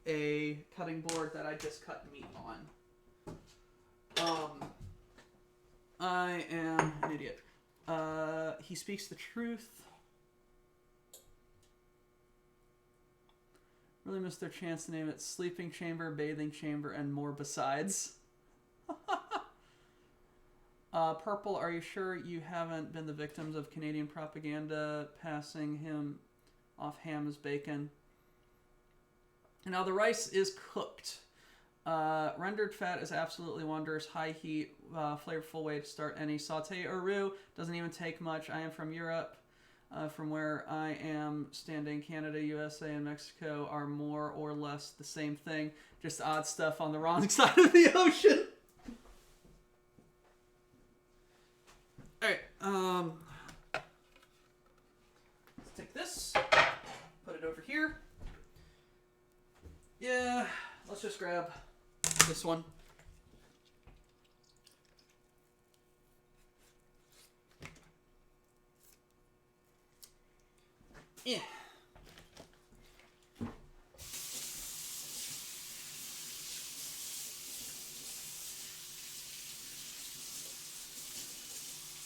a cutting board that I just cut meat on. I am an idiot. He speaks the truth. Really missed their chance to name it sleeping chamber, bathing chamber, and more besides. Purple, are you sure you haven't been the victims of Canadian propaganda passing him off ham as bacon? Now the rice is cooked. Rendered fat is absolutely wondrous. High heat, flavorful way to start any saute or roux. Doesn't even take much. I am from Europe. From where I am standing, Canada, USA, and Mexico are more or less the same thing. Just odd stuff on the wrong side of the ocean. Alright, let's take this, put it over here. Yeah, let's just grab this one. Yeah.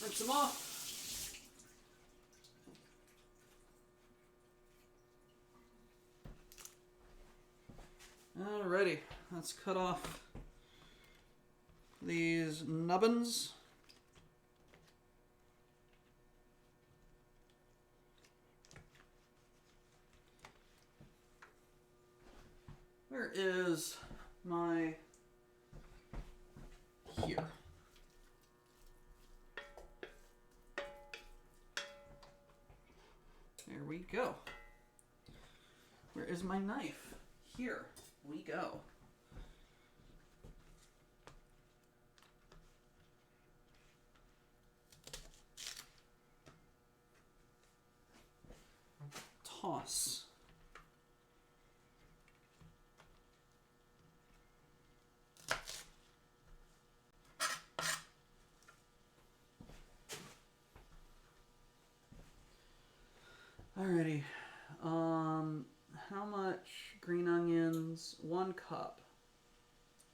Rinse them off. Alrighty, let's cut off these nubbins. Where is my... Here. There we go. Where is my knife? Here we go. Toss. Alrighty. How much green onions? 1 cup.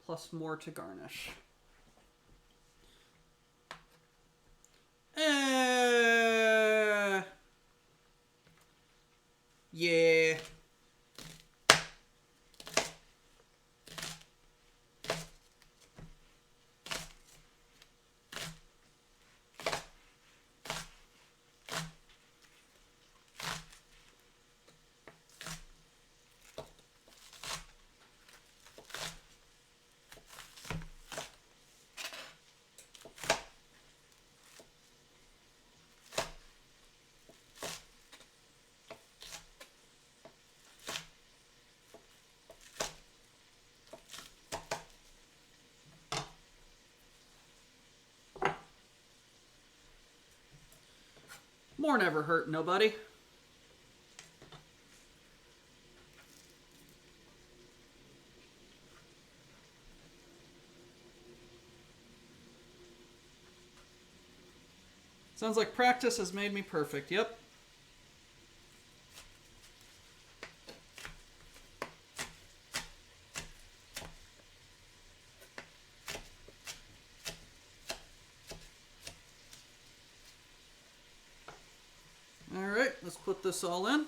Plus more to garnish. Yeah. More never hurt nobody. Sounds like practice has made me perfect. Yep. Alright, let's put this all in.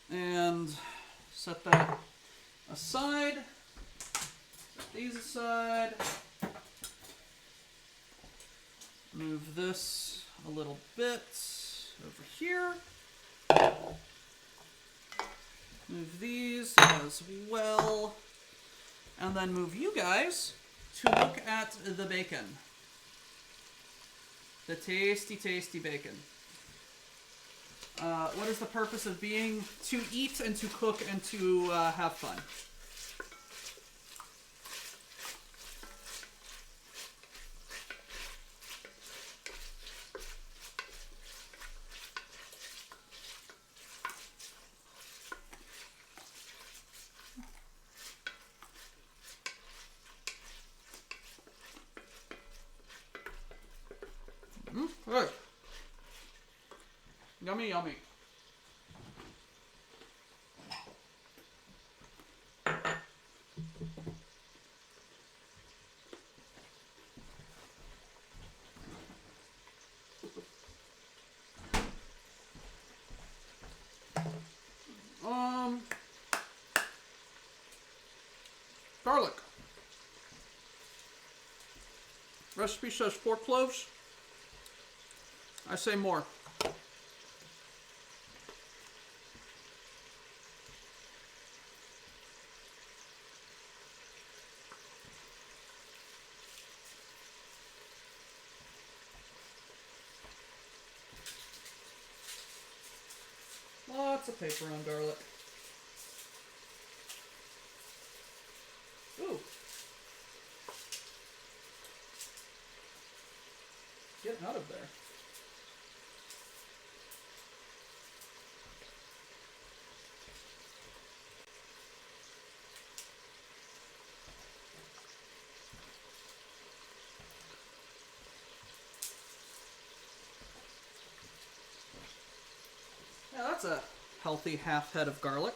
And set that aside. Set these aside. Move this a little bit over here. Move these as well. And then move you guys to look at the bacon. The tasty, tasty bacon. What is the purpose of being? To eat and to cook and to have fun. Hey. Yummy, yummy. Garlic. Recipe says 4 cloves. I say more. Lots of paper on garlic. Ooh. Get out of there. Yeah, that's a healthy half head of garlic.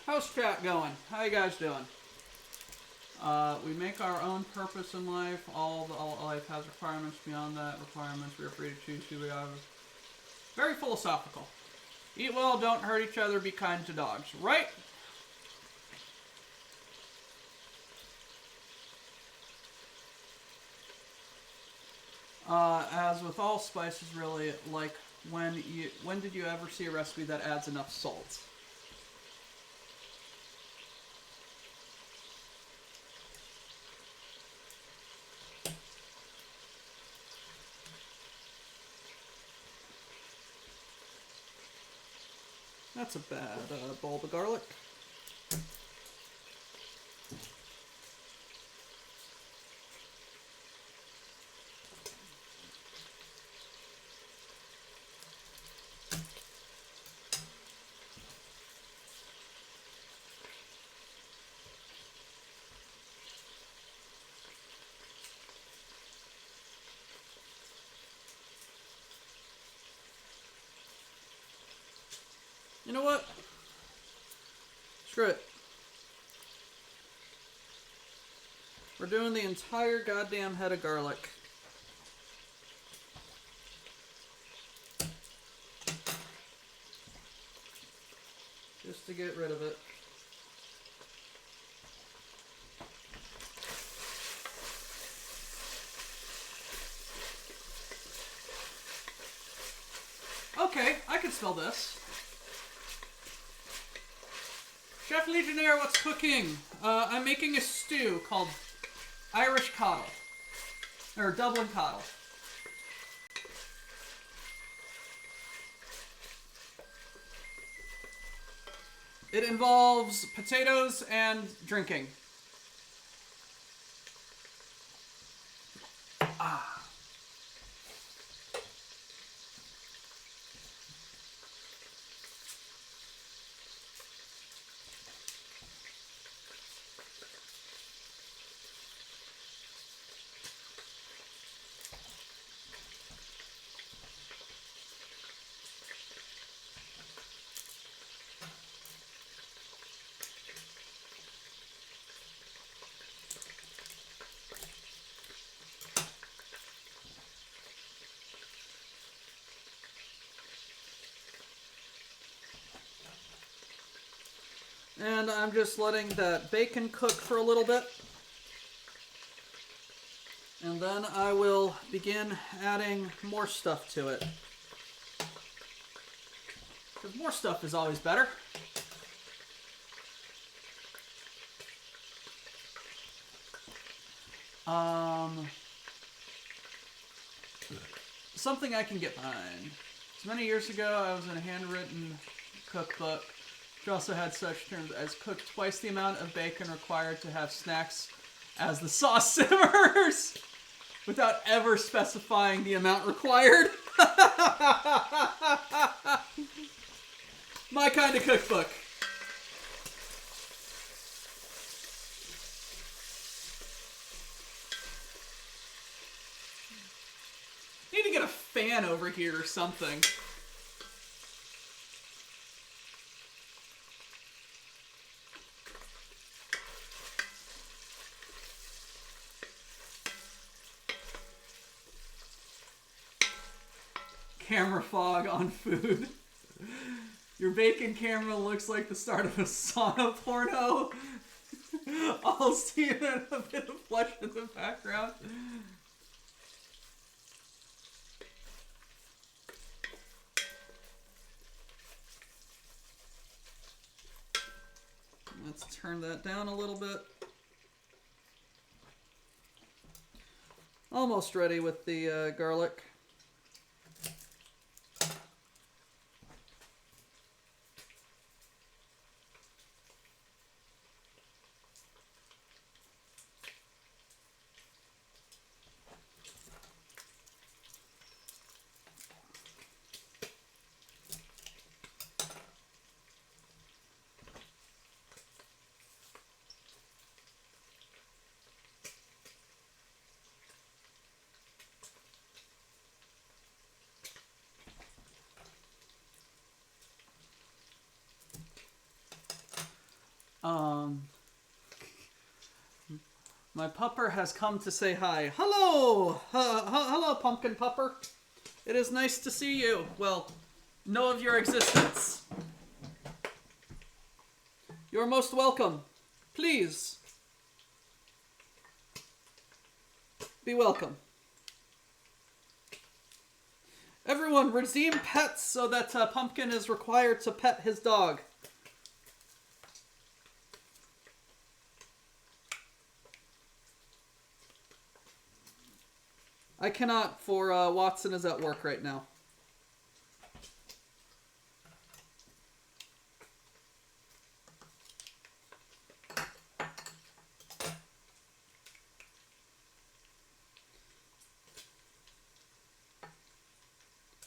How's chat going? How you guys doing? We make our own purpose in life. All life has requirements. Beyond that requirements, we are free to choose who we are. Very philosophical. Eat well, don't hurt each other, be kind to dogs. Right? As with all spices, really, like when did you ever see a recipe that adds enough salt? That's a bad bulb of garlic. You know what? Screw it. We're doing the entire goddamn head of garlic. Just to get rid of it. Okay, I can smell this. Chef Legionnaire, what's cooking? I'm making a stew called Irish Coddle. Or Dublin Coddle. It involves potatoes and drinking. Ah. And I'm just letting that bacon cook for a little bit. And then I will begin adding more stuff to it. Because more stuff is always better. Something I can get behind. So many years ago, I was in a handwritten cookbook, which also had such terms as cook twice the amount of bacon required to have snacks as the sauce simmers, without ever specifying the amount required. My kind of cookbook. Need to get a fan over here or something. camera fog on food. Your bacon camera looks like the start of a sauna porno. All steam and a bit of flesh in the background. Let's turn that down a little bit. Almost ready with the garlic. My pupper has come to say hi. Hello! Hello, pumpkin pupper. It is nice to see you. Well, know of your existence. You're most welcome. Please. Be welcome. Everyone, redeem pets so that Pumpkin is required to pet his dog. I cannot, for Watson is at work right now.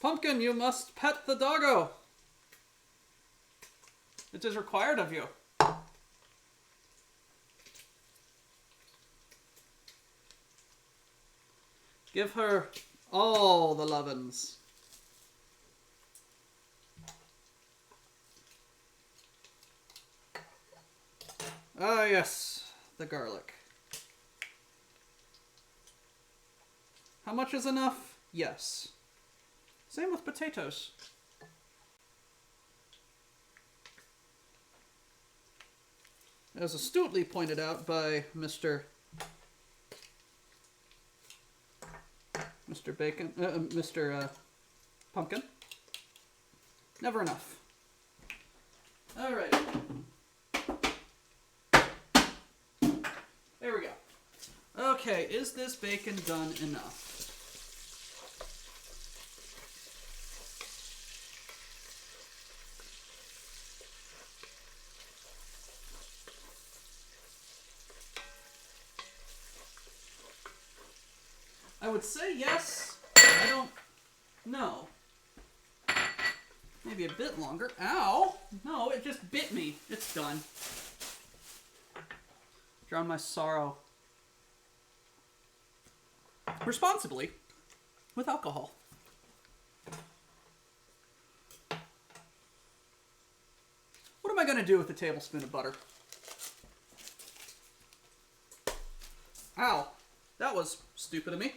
Pumpkin, you must pet the doggo. It is required of you. Give her all the lovin's. Ah, yes, the garlic. How much is enough? Yes. Same with potatoes. As astutely pointed out by Mr. Bacon, Mr. Pumpkin. Never enough. All right. There we go. Okay, is this bacon done enough? I would say yes. I don't know. Maybe a bit longer. Ow! No, it just bit me. It's done. Drown my sorrow. Responsibly. With alcohol. What am I going to do with a tablespoon of butter? Ow. That was stupid of me.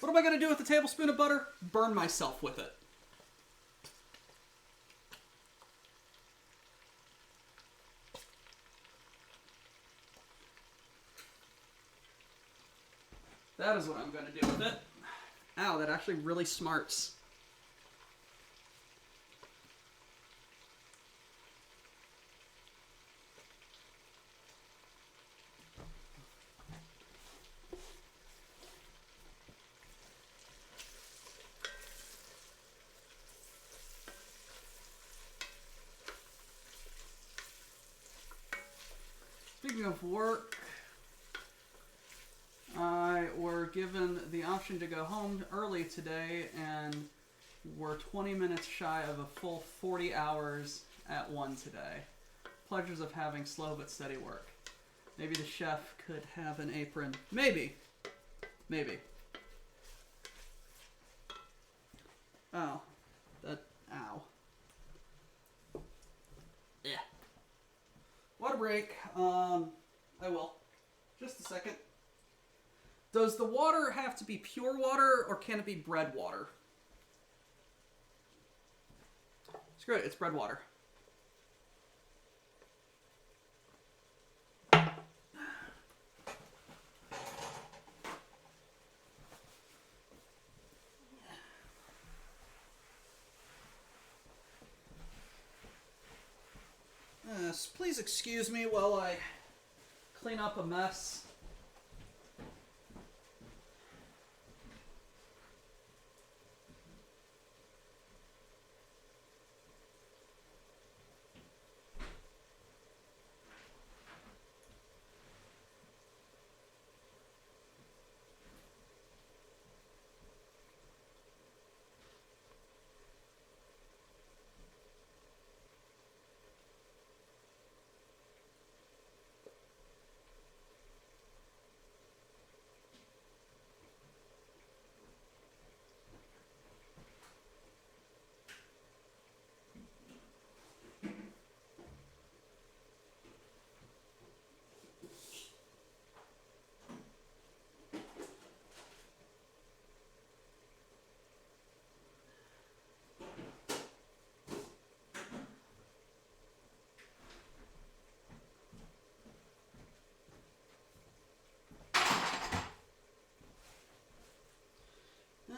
What am I going to do with a tablespoon of butter? Burn myself with it. That is what I'm going to do with it. Ow, that actually really smarts. Speaking of work, I were given the option to go home early today, and we're 20 minutes shy of a full 40 hours at 1 today. Pleasures of having slow but steady work. Maybe the chef could have an apron. Maybe. Maybe. Oh. Ow. Yeah. a break. I will. Just a second. Does the water have to be pure water, or can it be bread water? Screw it, it's bread water. Please excuse me while I clean up a mess.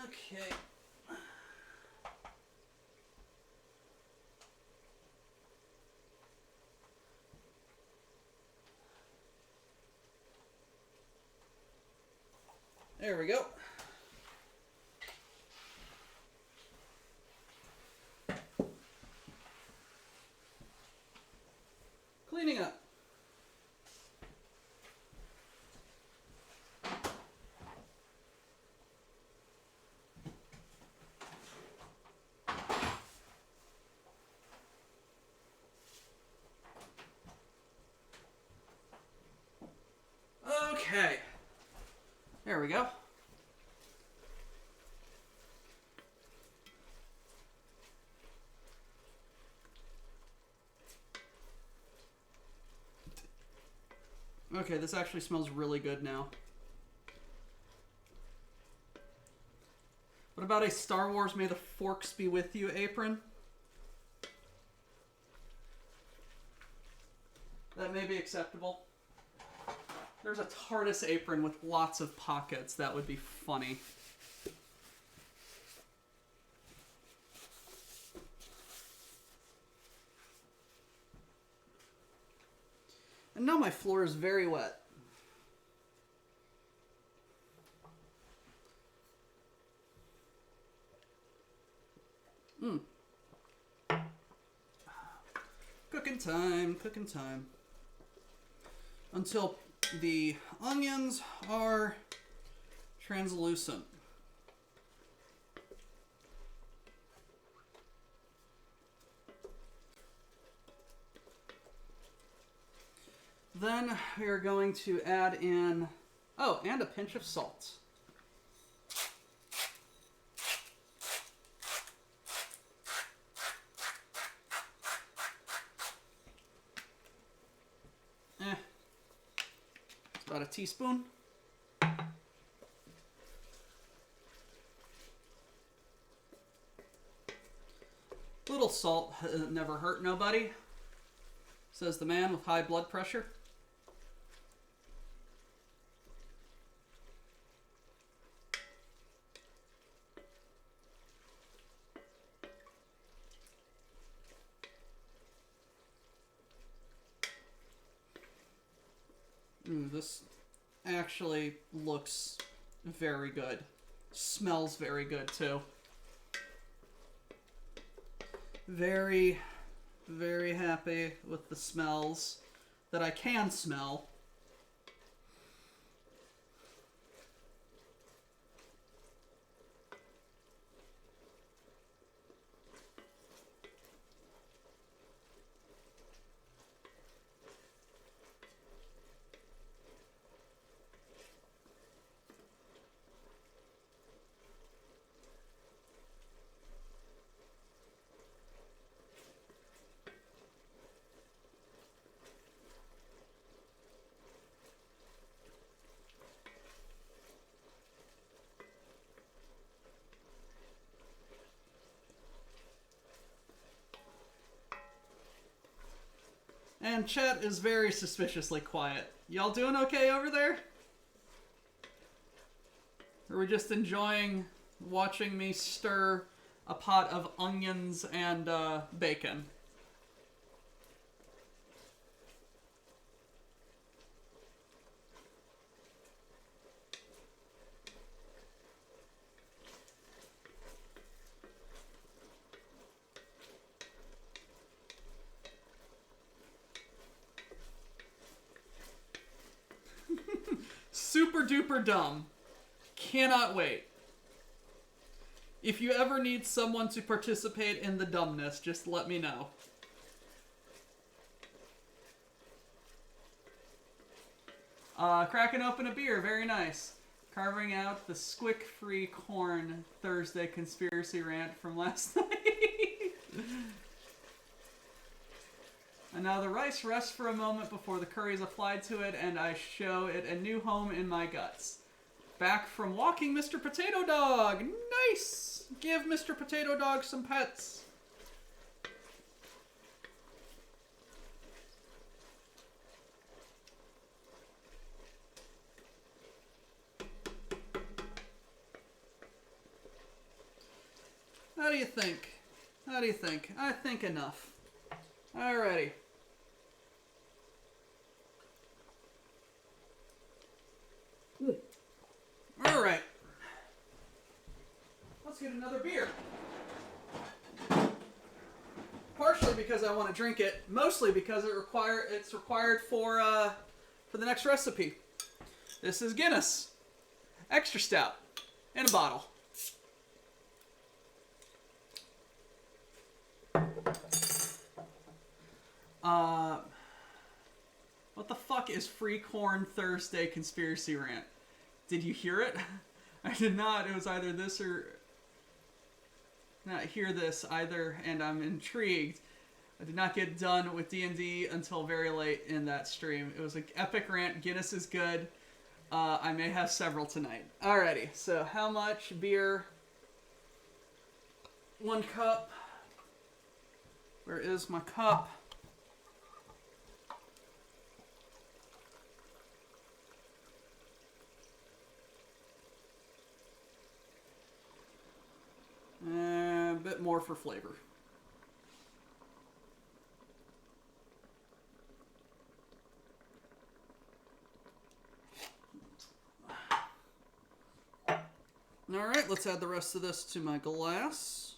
Okay. There we go. Cleaning up. Okay. There we go. Okay, this actually smells really good now. What about a Star Wars May the Forks Be With You apron? That may be acceptable. There's a TARDIS apron with lots of pockets. That would be funny. And now my floor is very wet. Cooking time, cooking time. Until the onions are translucent. Then we are going to add in, oh, and a pinch of salt. It's about a teaspoon. Little salt never hurt nobody, says the man with high blood pressure. This actually looks very good. Smells very good too. Very, very happy with the smells that I can smell. And chat is very suspiciously quiet. Y'all doing okay over there? Or are we just enjoying watching me stir a pot of onions and bacon? Super duper dumb. Cannot wait. If you ever need someone to participate in the dumbness, just let me know. Cracking open a beer, very nice. Carving out the squick-free corn Thursday conspiracy rant from last night. And now the rice rests for a moment before the curry is applied to it, and I show it a new home in my guts. Back from walking Mr. Potato Dog. Nice! Give Mr. Potato Dog some pets. How do you think? How do you think? I think enough. Alrighty. Alright. Let's get another beer. Partially because I want to drink it, mostly because it's required for the next recipe. This is Guinness. Extra stout. In a bottle. What the fuck is Free Corn Thursday conspiracy rant? Did you hear it? I did not. It was either this or not hear this either, and I'm intrigued. I did not get done with D&D until very late in that stream. It was an epic rant. Guinness is good. I may have several tonight. Alrighty, so how much beer? 1 cup. Where is my cup? A bit more for flavor. Alright, let's add the rest of this to my glass.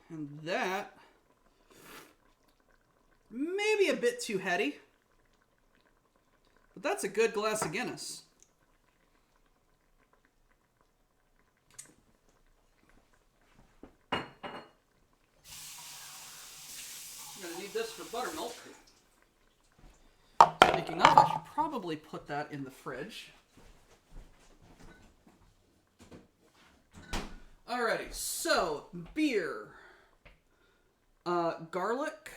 And that may be a bit too heady. But that's a good glass of Guinness. I'm gonna need this for buttermilk. Speaking of, I should probably put that in the fridge. Alrighty, so beer, garlic.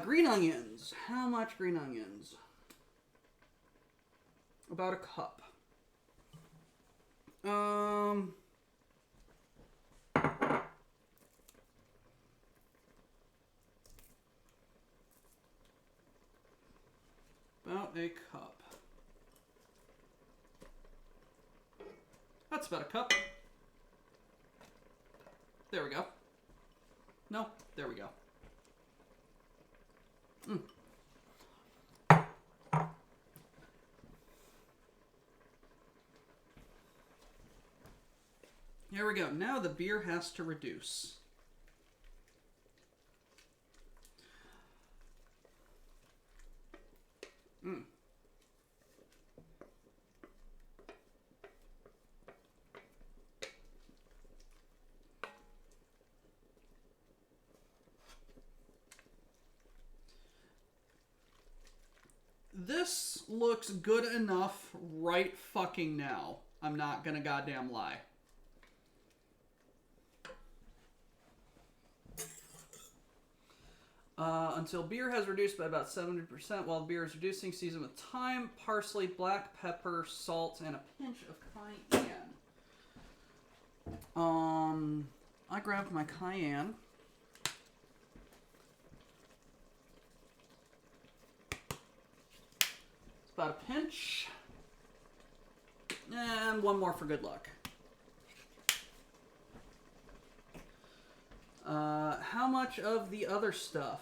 Green onions. How much green onions? About a cup. About a cup. That's about a cup. There we go. No, there we go. Here we go. Now the beer has to reduce. This looks good enough right fucking now. I'm not gonna goddamn lie. until beer has reduced by about 70%. While the beer is reducing, season with thyme, parsley, black pepper, salt, and a pinch of cayenne. I grabbed my cayenne. It's about a pinch. And one more for good luck. How much of the other stuff?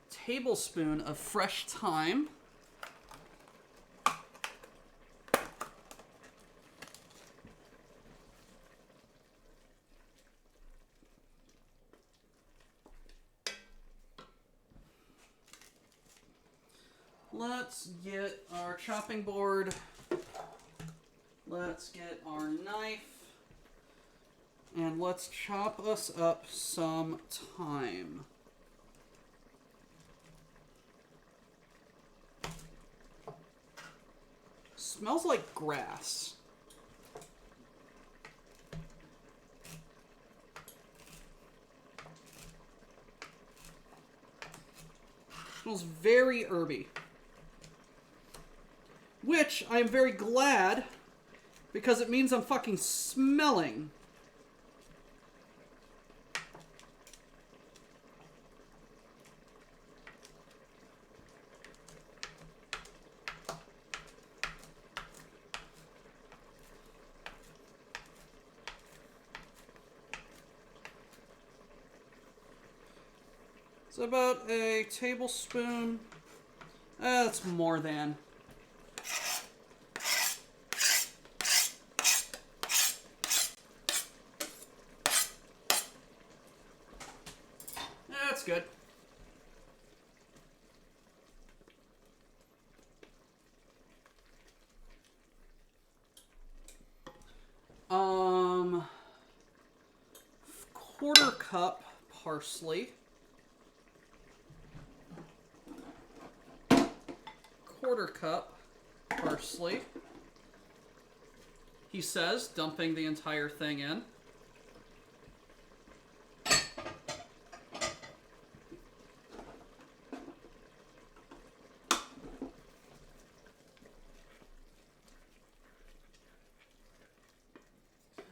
Tablespoon of fresh thyme. Let's get our chopping board. Let's get our knife. And let's chop us up some thyme. Smells like grass. Smells very herby. Which I am very glad, because it means I'm fucking smelling. It's about a tablespoon. That's more than. That's good. Quarter cup parsley. Quarter cup parsley. He says, dumping the entire thing in.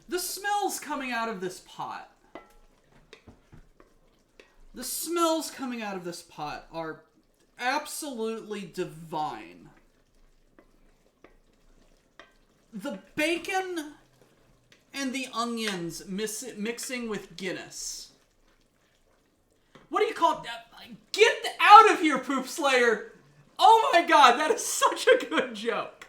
The smells coming out of this pot. The smells coming out of this pot are absolutely divine. The bacon and the onions mixing with Guinness. What do you call that? Get out of here, Poop Slayer! Oh my god, that is such a good joke.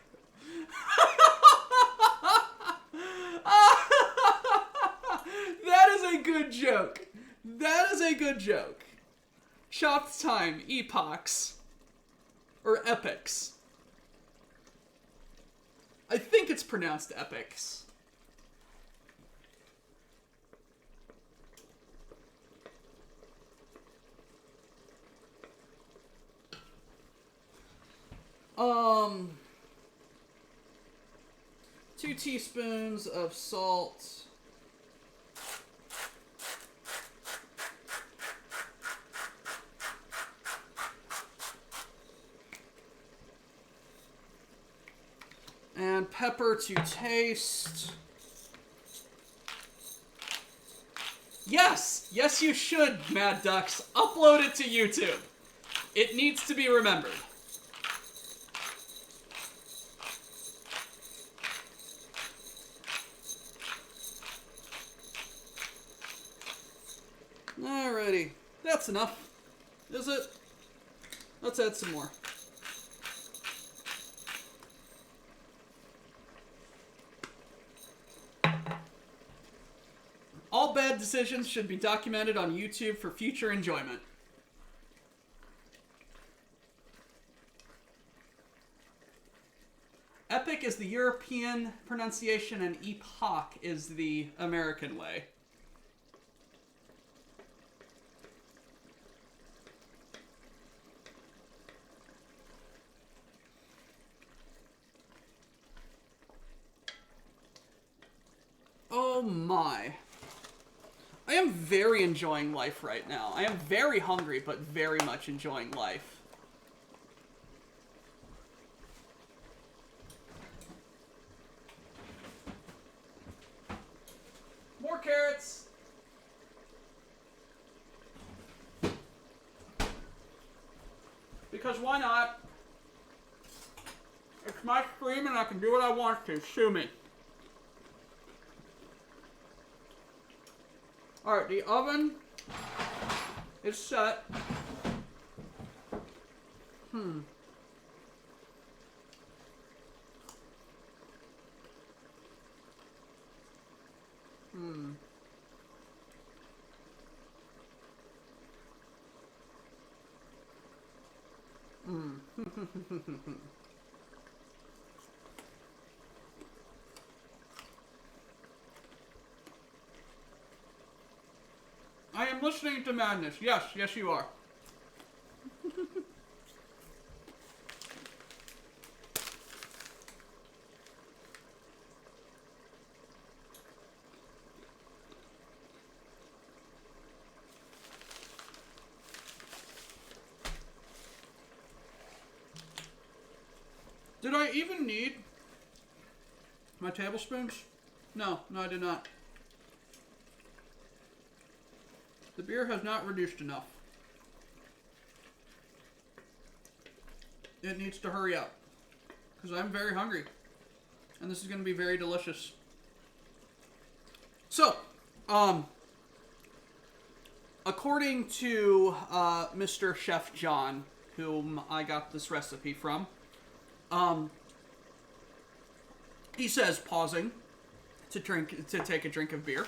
That is a good joke. That is a good joke. Chopped thyme, epochs. Or epics. I think it's pronounced epics. Two teaspoons of salt. And pepper to taste. Yes! Yes, you should, Mad Ducks. Upload it to YouTube. It needs to be remembered. Alrighty. That's enough. Is it? Let's add some more. All bad decisions should be documented on YouTube for future enjoyment. Epic is the European pronunciation and epoch is the American way. Oh my. I am very enjoying life right now. I am very hungry, but very much enjoying life. More carrots! Because why not? It's my stream and I can do what I want to. Sue me. Alright, the oven is set. I am listening to madness. Yes, yes you are. Did I even need my tablespoons? No, I did not. The beer has not reduced enough. It needs to hurry up. Because I'm very hungry. And this is going to be very delicious. So, according to Mr. Chef John, whom I got this recipe from, he says, pausing to take a drink of beer.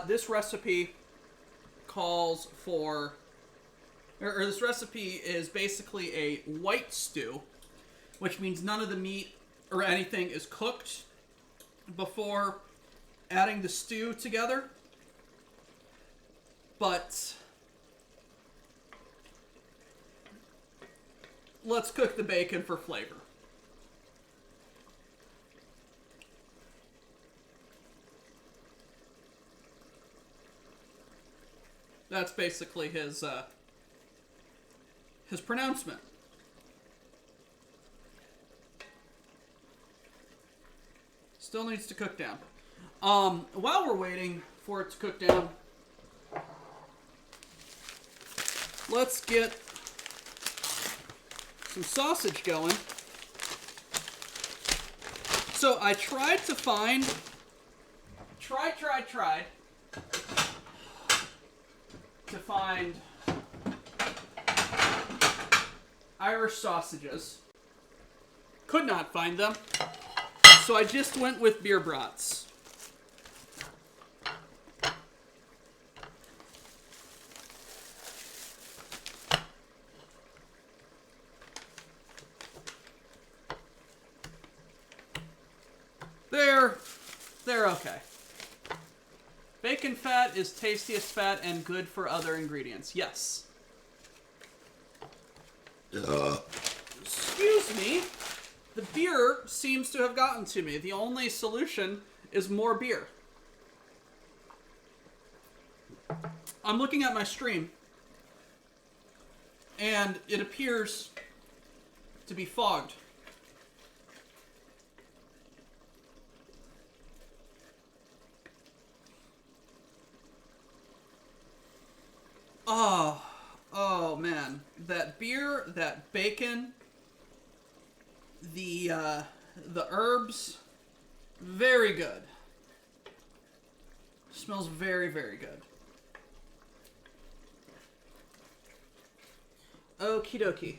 This recipe calls for, or this recipe is basically a white stew, which means none of the meat or anything is cooked before adding the stew together. But let's cook the bacon for flavor. That's basically his pronouncement. Still needs to cook down. While we're waiting for it to cook down, let's get some sausage going. So I tried to find, tried to find Irish sausages. Could not find them. So I just went with beer brats. They're okay. Bacon fat is tastiest fat and good for other ingredients. Yes. Excuse me. The beer seems to have gotten to me. The only solution is more beer. I'm looking at my stream, and it appears to be fogged. Oh man, that beer, that bacon, the herbs, very good. Smells very, very good. Okie dokie.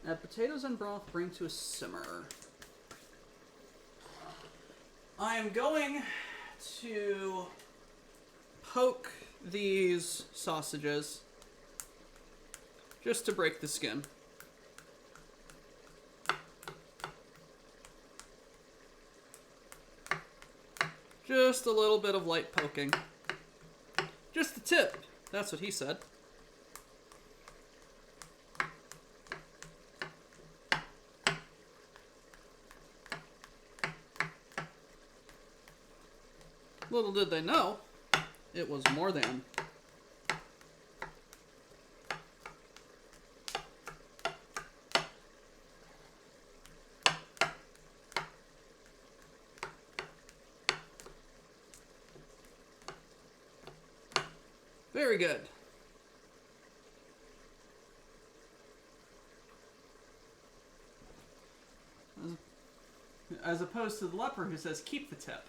Add potatoes and broth, bring to a simmer. I am going to poke these sausages just to break the skin. Just a little bit of light poking. Just the tip. That's what he said. Little did they know, it was more than. Very good. As opposed to the leper who says, keep the tip.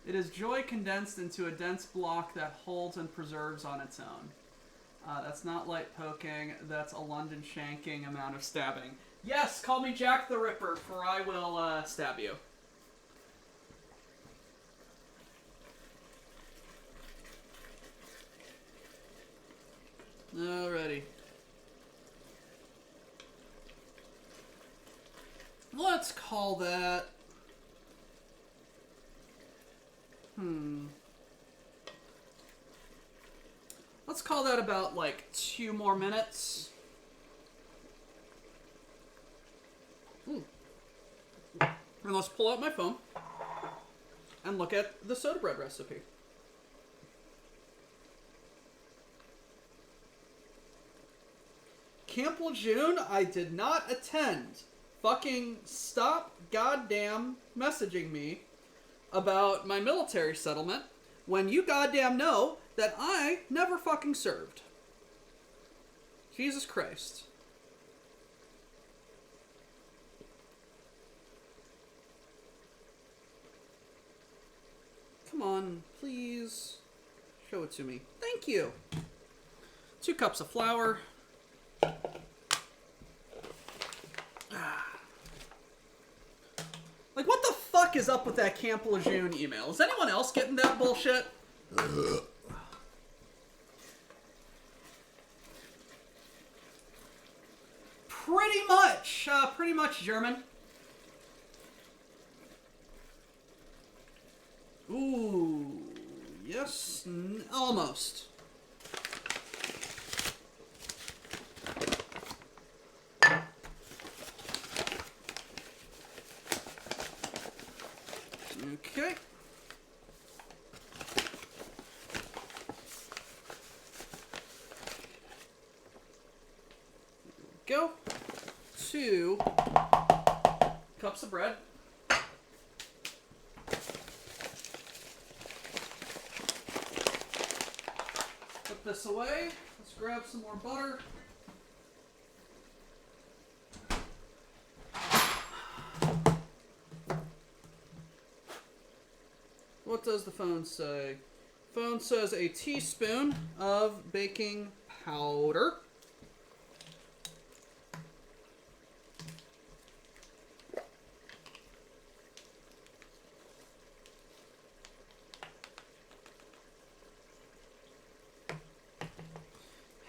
It is joy condensed into a dense block that holds and preserves on its own. That's not light poking. That's a London shanking amount of stabbing. Yes, call me Jack the Ripper, for I will stab you. Alrighty. Let's call that... Let's call that about, like, 2 more minutes. And let's pull out my phone and look at the soda bread recipe. Camp Lejeune, I did not attend. Fucking stop goddamn messaging me about my military settlement when you goddamn know that I never fucking served. Jesus Christ. Come on, please. Show it to me. Thank you. 2 cups of flour. Like, what the fuck is up with that Camp Lejeune email? Is anyone else getting that bullshit? Pretty much German. Ooh, yes, almost. Okay. Go. 2 cups of bread. Put this away. Let's grab some more butter. What does the phone say? Phone says a teaspoon of baking powder.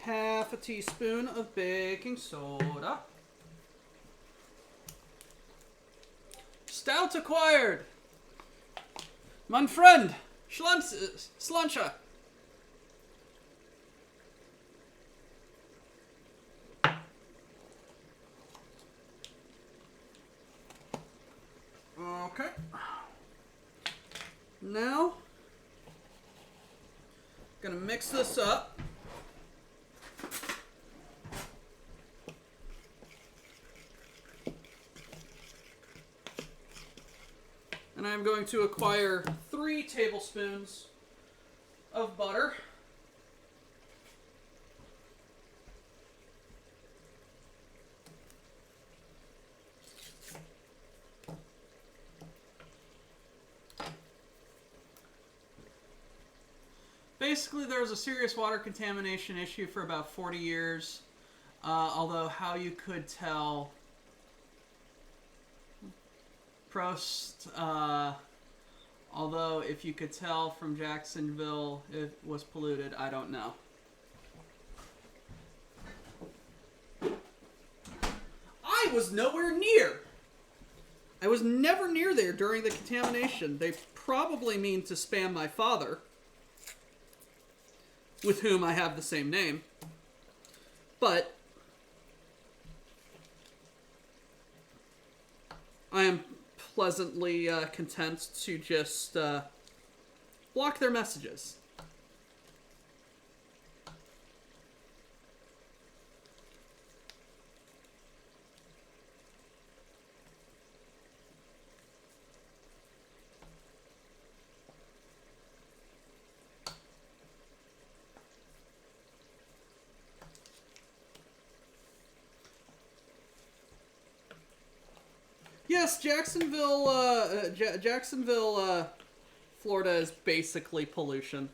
Half a teaspoon of baking soda. Stout acquired. Mein friend, Slancha. Okay. Now, gonna mix this up. And I'm going to acquire 3 tablespoons of butter. Basically, there was a serious water contamination issue for about 40 years. Although how you could tell... Prost, although if you could tell from Jacksonville it was polluted, I don't know. I was nowhere near. I was never near there during the contamination. They probably mean to spam my father, with whom I have the same name. But I am pleasantly content to just block their messages. Yes, Jacksonville, Florida is basically pollution.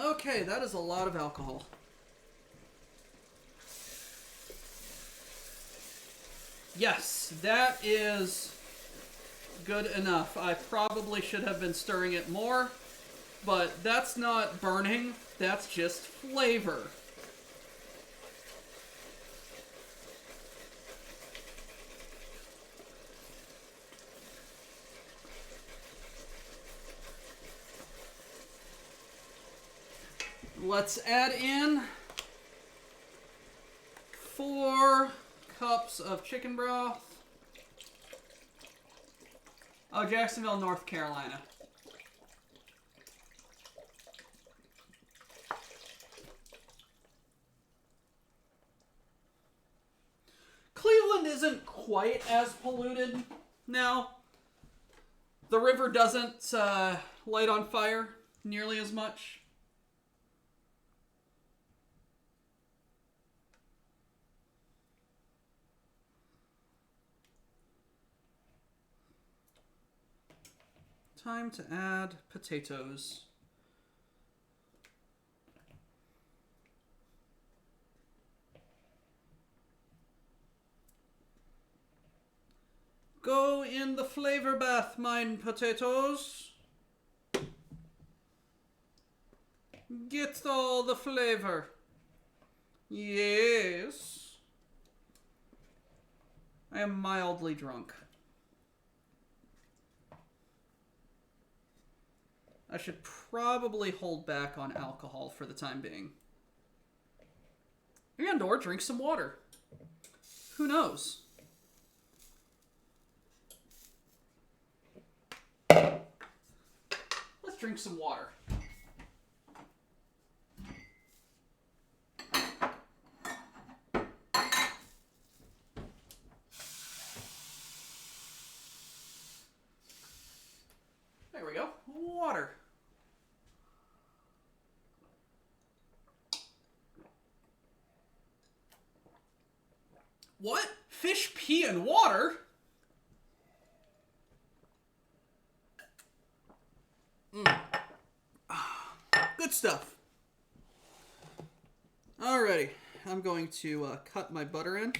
Okay, that is a lot of alcohol. Yes, that is good enough. I probably should have been stirring it more, but that's not burning. That's just flavor. Let's add in 4 cups of chicken broth. Oh, Jacksonville, North Carolina. Cleveland isn't quite as polluted now. The river doesn't light on fire nearly as much. Time to add potatoes. Go in the flavor bath, mine potatoes. Get all the flavor. Yes. I am mildly drunk. I should probably hold back on alcohol for the time being. And or drink some water. Who knows? Let's drink some water. There we go. Water. What? Fish pee in water? Good stuff. Alrighty. I'm going to cut my butter in.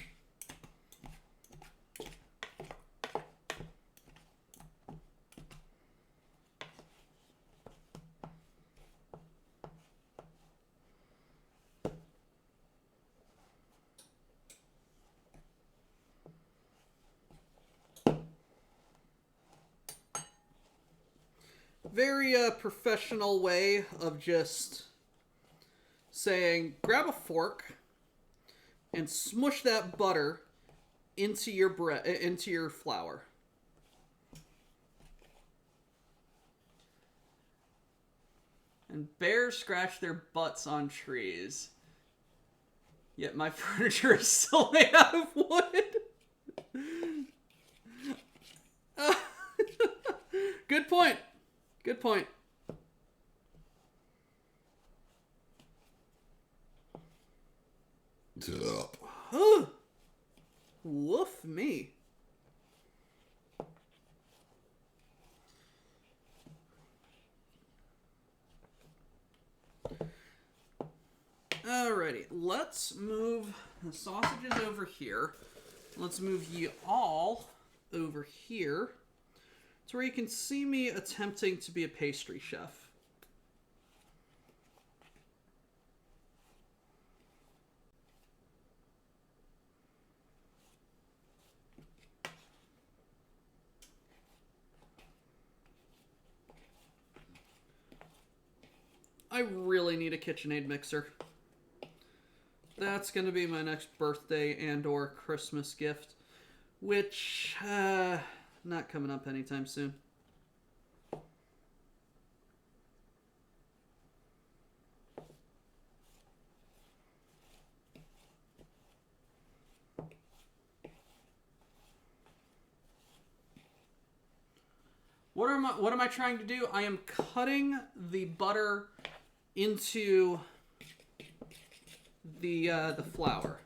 Very professional way of just saying, grab a fork and smush that butter into your bread, into your flour. And bears scratch their butts on trees. Yet my furniture is still made out of wood. Good point. Good point. Woof me. Alrighty, let's move the sausages over here. Let's move you all over here to where you can see me attempting to be a pastry chef. I really need a KitchenAid mixer. That's going to be my next birthday and or Christmas gift, which not coming up anytime soon. What am I trying to do? I am cutting the butter into the flour.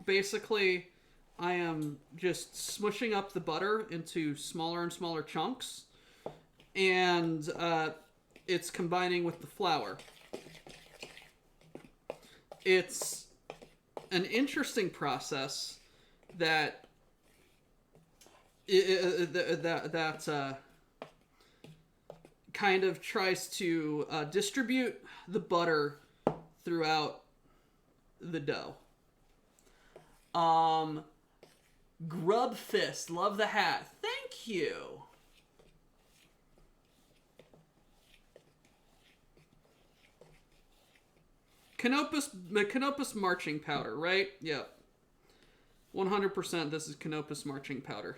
Basically, I am just smushing up the butter into smaller and smaller chunks, and it's combining with the flour. It's an interesting process that kind of tries to distribute the butter throughout the dough. Grub Fist, love the hat. Thank you. Canopus marching powder, right? Yep. 100% this is Canopus marching powder.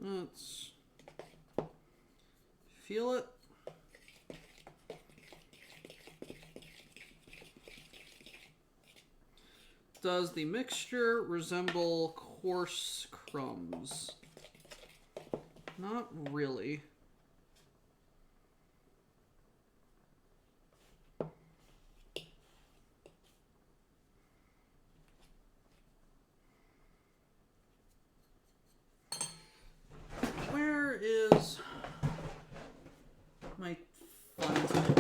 Let's feel it. Does the mixture resemble coarse crumbs? Not really. Where is my fun tool?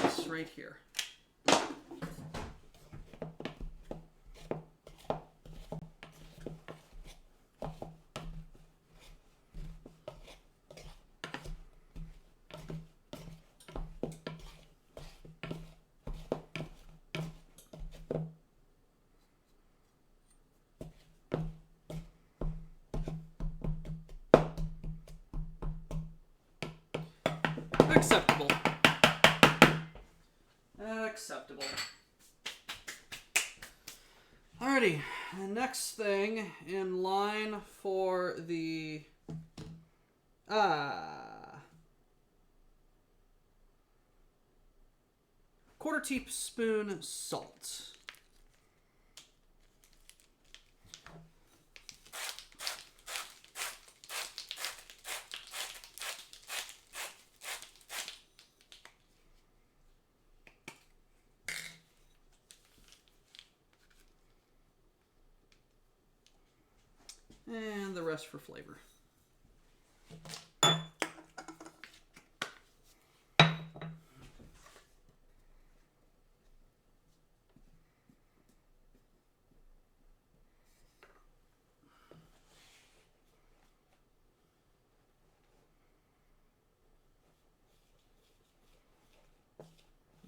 It's right here. Acceptable. Acceptable. Alrighty, the next thing in line for the quarter teaspoon salt. And the rest for flavor.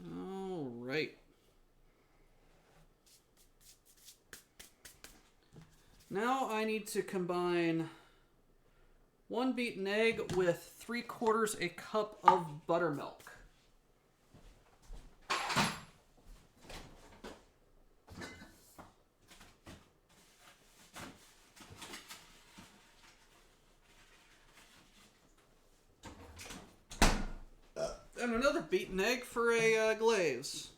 All right. Now I need to combine 1 beaten egg with 3/4 a cup of buttermilk. And another beaten egg for a glaze.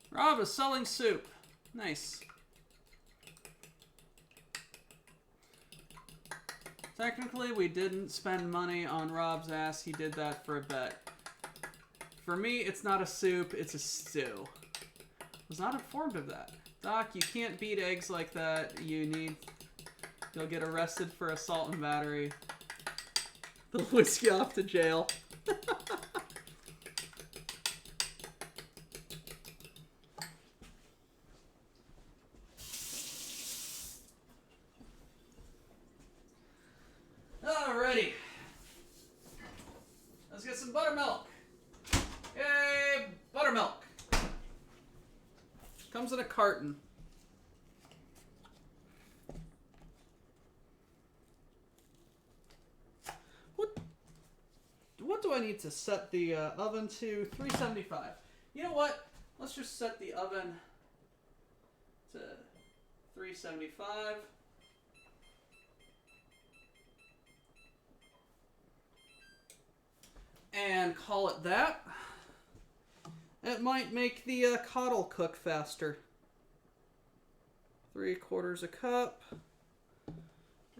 Rob is selling soup. Nice. Technically, we didn't spend money on Rob's ass. He did that for a bet. For me, it's not a soup, it's a stew. I was not informed of that. Doc, you can't beat eggs like that. You'll get arrested for assault and battery. They'll whisk you off to jail. Alrighty. Let's get some buttermilk. Yay, buttermilk. Comes in a carton. What do I need to set the oven to? 375. You know what? Let's just set the oven to 375. And call it that. It might make the Coddle cook faster. 3/4 a cup.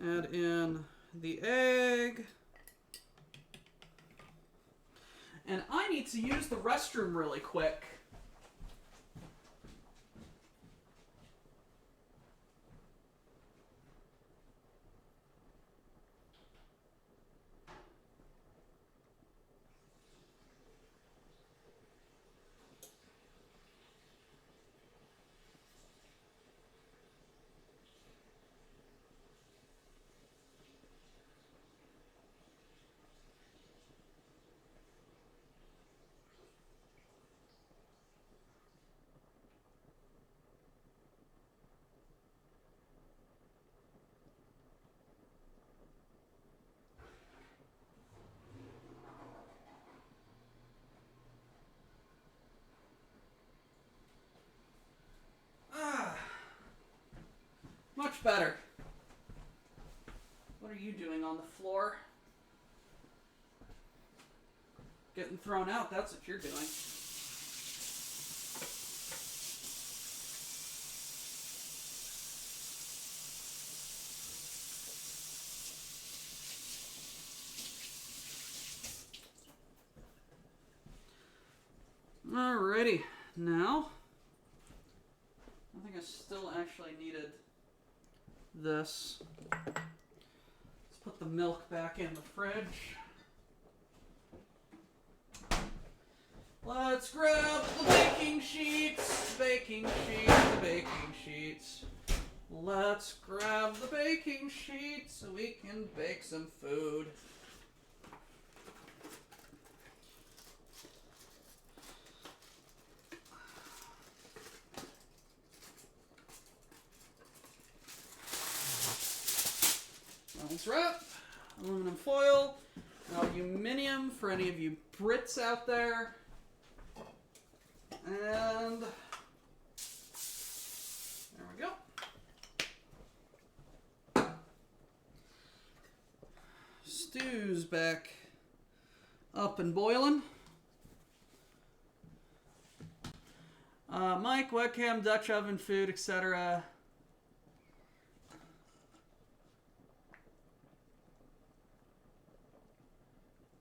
Add in the egg. And I need to use the restroom really quick. Much better. What are you doing on the floor? Getting thrown out, that's what you're doing. Alrighty, now I think I still actually needed this. Let's put the milk back in the fridge. Let's grab the baking sheets, baking sheets. Let's grab the baking sheets so we can bake some food. Let's wrap. Aluminum foil. Aluminium for any of you Brits out there. And there we go. Stew's back up and boiling. Mic, webcam, Dutch oven, food, etc.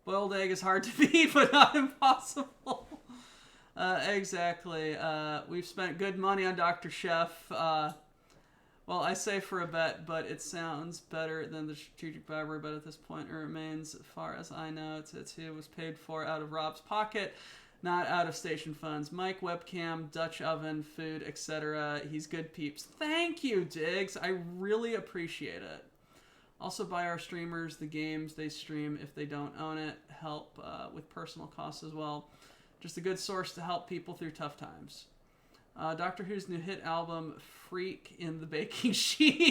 Boiled egg is hard to beat, but not impossible. Exactly. We've spent good money on Dr. Chef. Well, I say for a bet, but it sounds better than the strategic bribery. But at this point, it remains, as far as I know, it was paid for out of Rob's pocket, not out of station funds. Mic, webcam, Dutch oven, food, etc. He's good peeps. Thank you, Diggs. I really appreciate it. Also, buy our streamers the games they stream if they don't own it. Help with personal costs as well. Just a good source to help people through tough times. Doctor Who's new hit album, Freak in the Baking Sheets.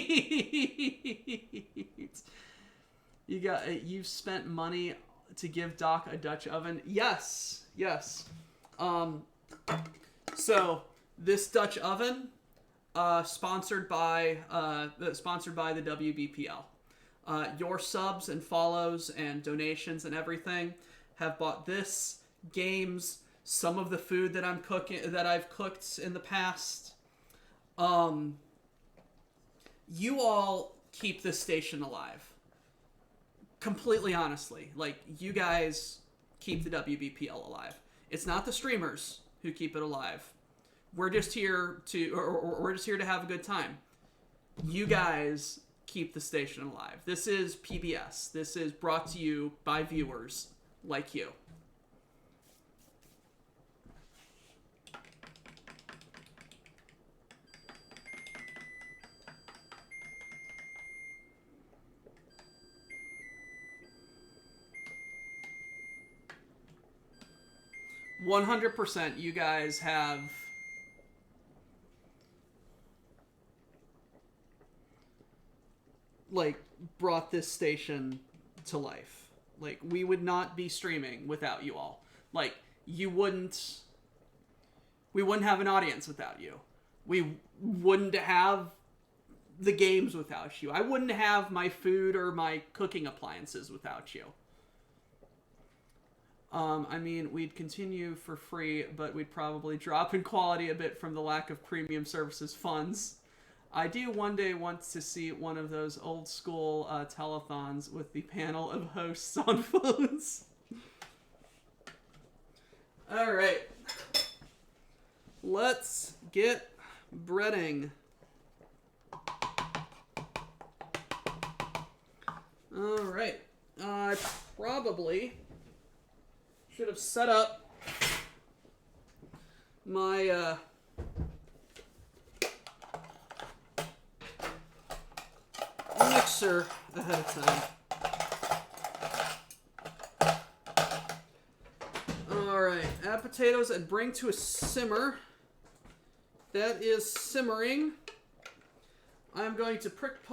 You've spent money to give Doc a Dutch oven? Yes. So this Dutch oven, sponsored by the WBPL. Your subs and follows and donations and everything have bought this, games, some of the food that I've cooked in the past. You all keep this station alive. Completely honestly. Like, you guys keep the WBPL alive. It's not the streamers who keep it alive. We're just here to, or we're just here to have a good time. You guys keep the station alive. This is PBS. This is brought to you by viewers like you. %, you guys have like brought this station to life. Like, we would not be streaming without you all. Like, we wouldn't have an audience without you. We wouldn't have the games without you. I wouldn't have my food or my cooking appliances without you. I mean, we'd continue for free, but we'd probably drop in quality a bit from the lack of premium services funds. I do one day want to see one of those old school telethons with the panel of hosts on phones. Alright. Let's get breading. Alright. I probably should have set up my mixer ahead of time. Alright, add potatoes and bring to a simmer. That is simmering. I'm going to prick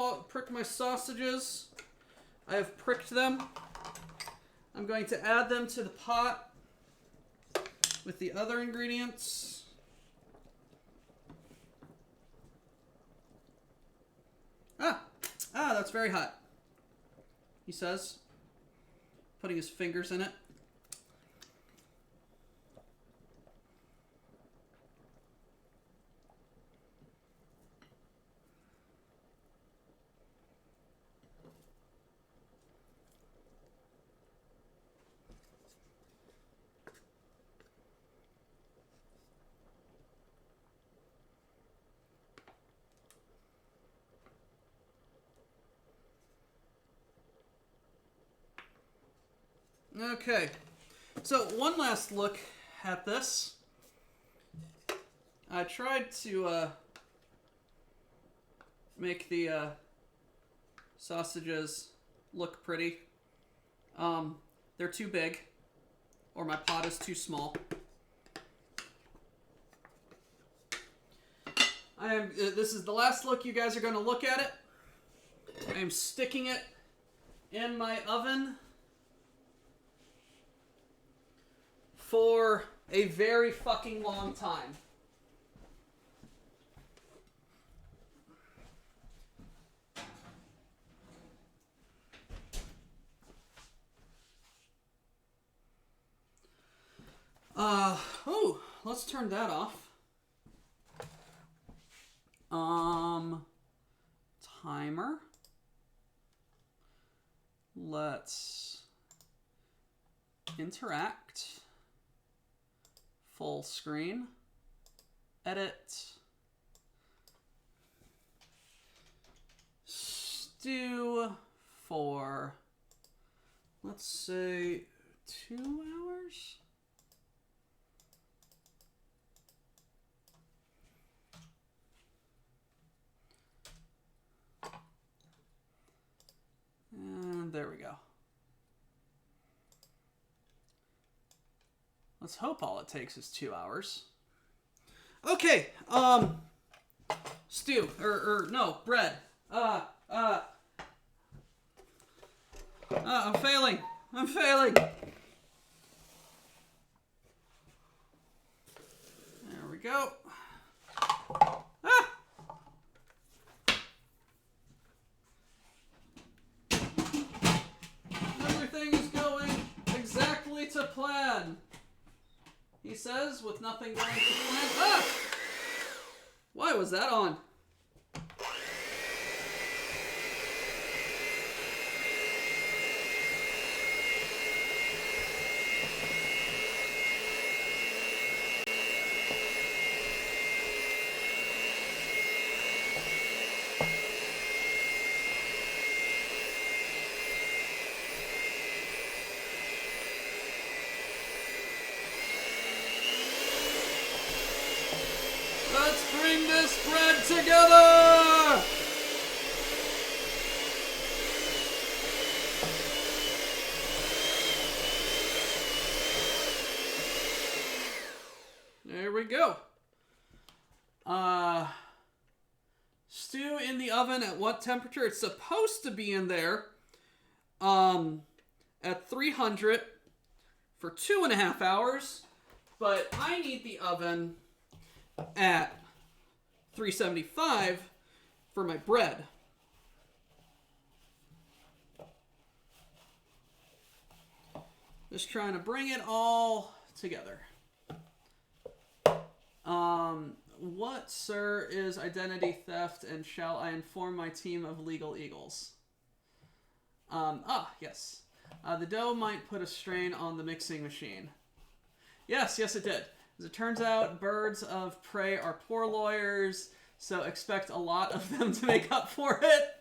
my sausages. I have pricked them. I'm going to add them to the pot with the other ingredients. That's very hot, he says, putting his fingers in it. Okay, so one last look at this. I tried to make the sausages look pretty. They're too big, or my pot is too small. This is the last look you guys are going to look at it. I am sticking it in my oven for a very fucking long time. Let's turn that off. Timer. Let's interact. Full screen. Edit. Stew for, let's say, 2 hours? And there we go. Let's hope all it takes is 2 hours. Okay, stew, no, bread. I'm failing. There we go. Everything is going exactly to plan, he says, with nothing going to plan. Why was that on? Let's bring this bread together! There we go. Stew in the oven at what temperature? It's supposed to be in there at 300 for 2.5 hours, but I need the oven at 375 for my bread. Just trying to bring it all together. What, sir, is identity theft, and shall I inform my team of legal eagles? Yes. The dough might put a strain on the mixing machine. Yes, it did. As it turns out, birds of prey are poor lawyers, so expect a lot of them to make up for it.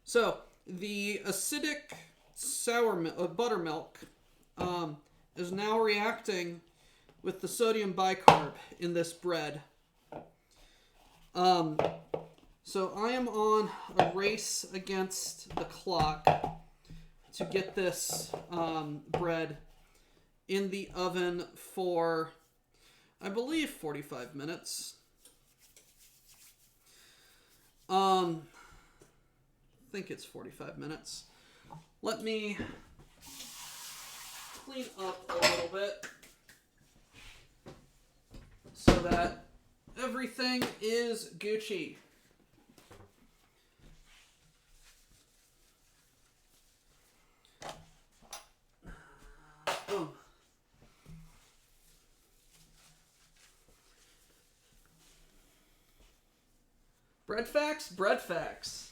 So, the acidic buttermilk is now reacting with the sodium bicarb in this bread. So I am on a race against the clock to get this bread in the oven for, I believe, 45 minutes. I think it's 45 minutes. Let me clean up a little bit so that everything is Gucci. Boom. Bread facts.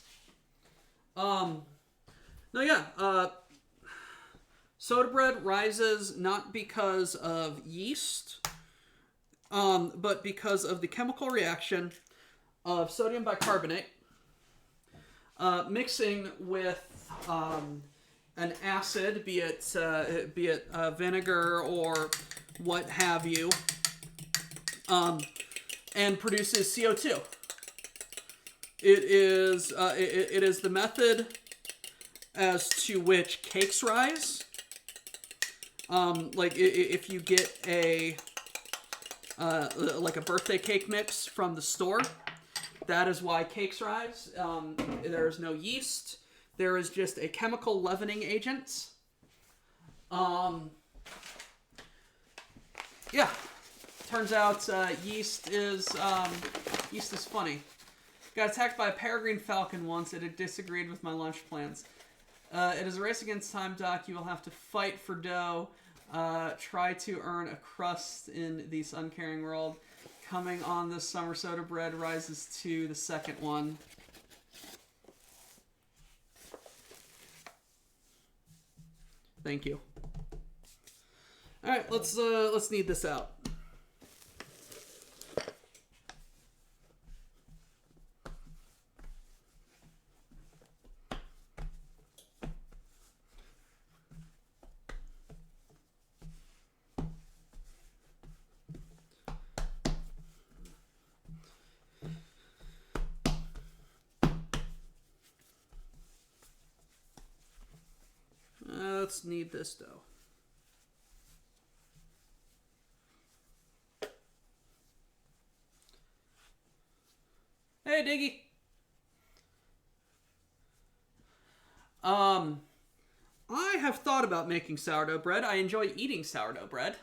Soda bread rises not because of yeast, but because of the chemical reaction of sodium bicarbonate mixing with an acid, be it vinegar or what have you, and produces CO2. It is the method as to which cakes rise. If you get a birthday cake mix from the store, that is why cakes rise. There is no yeast. There is just a chemical leavening agent. Turns out yeast is funny. Got attacked by a peregrine falcon once. It had disagreed with my lunch plans. It is a race against time, Doc. You will have to fight for dough. Try to earn a crust in this uncaring world. Coming on this summer, soda bread rises to the second one. Thank you. All right, let's knead this out. Let's knead this dough. Hey, Diggy. I have thought about making sourdough bread. I enjoy eating sourdough bread.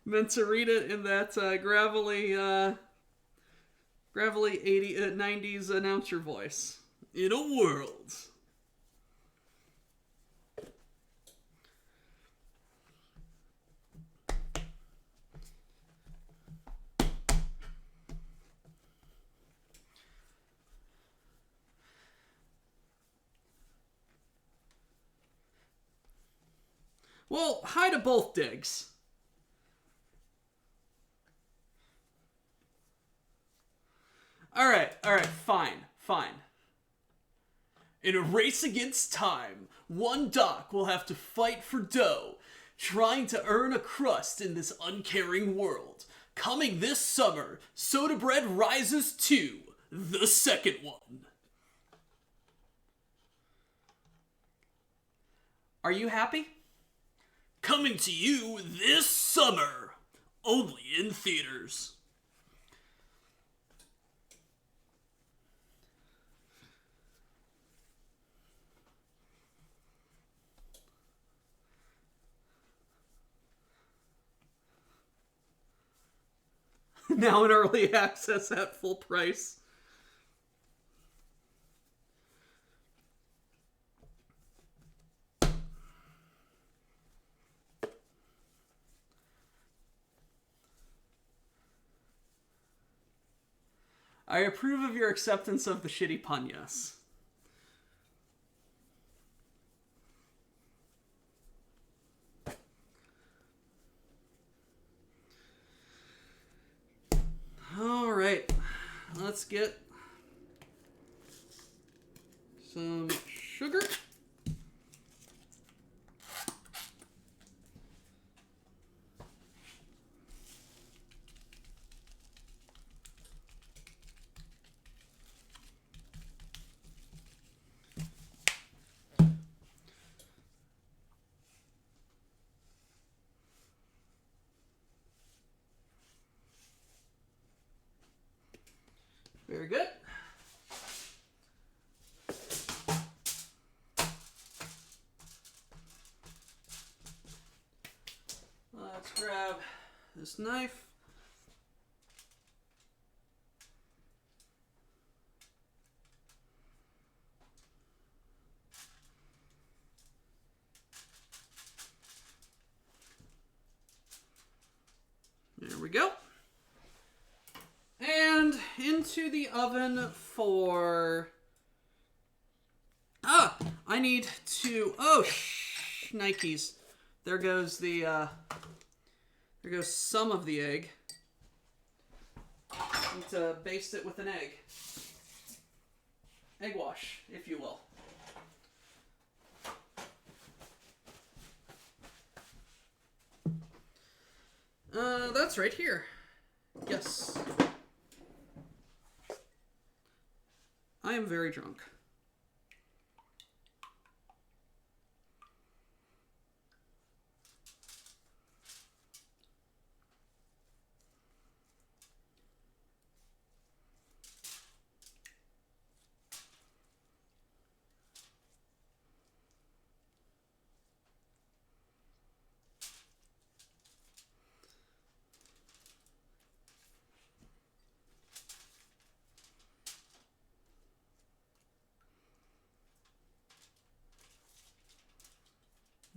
Meant to read it in that gravelly gravelly 90s announcer voice. In a world. Well, hi to both digs. Alright, fine. In a race against time, one Doc will have to fight for dough, trying to earn a crust in this uncaring world. Coming this summer, Soda Bread Rises 2, the second one. Are you happy? Coming to you this summer, only in theaters. Now in early access at full price. I approve of your acceptance of the shitty pun, yes. Alright, let's get some sugar. Very good. Let's grab this knife. There we go. And into the oven for... I need to... Nikes. There goes the, there goes some of the egg. I need to baste it with an egg. Egg wash, if you will. That's right here. Yes. I am very drunk.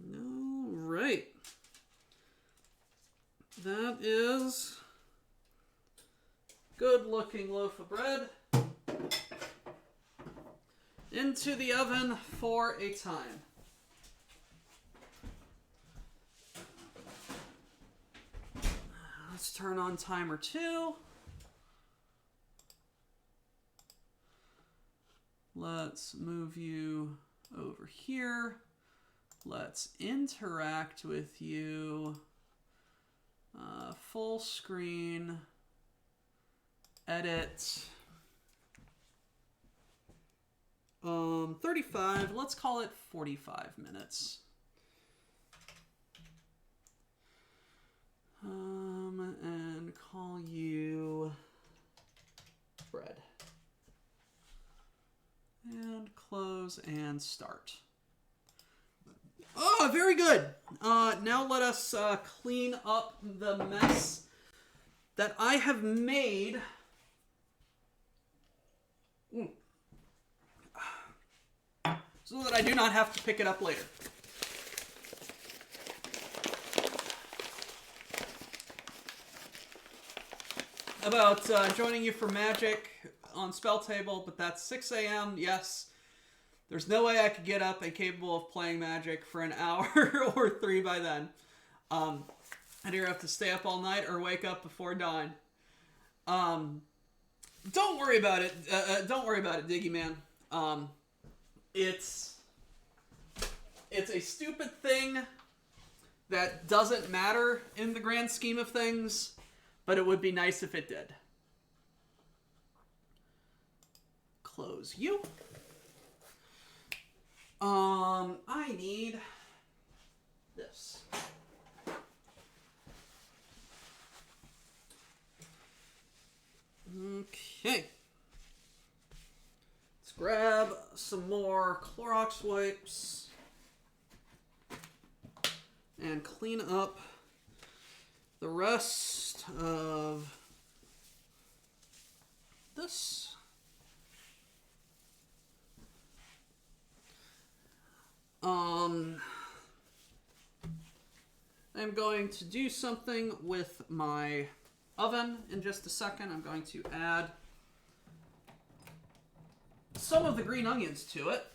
Alright. That is good looking loaf of bread. Into the oven for a time. Let's turn on timer 2. Let's move you over here. Let's interact with you. Full screen. Edit. 35. Let's call it 45 minutes. And call you bread. And close and start. Oh, very good. Now let us clean up the mess that I have made So that I do not have to pick it up later. About joining you for Magic on Spell Table, but that's 6 a.m. Yes. There's no way I could get up and capable of playing Magic for an hour or 3 by then. I'd either have to stay up all night or wake up before dawn. Don't worry about it. Don't worry about it, Diggy Man. It's a stupid thing that doesn't matter in the grand scheme of things, but it would be nice if it did. Close you. I need this. Okay. Let's grab some more Clorox wipes and clean up the rest of this. I'm going to do something with my oven in just a second. I'm going to add some of the green onions to it.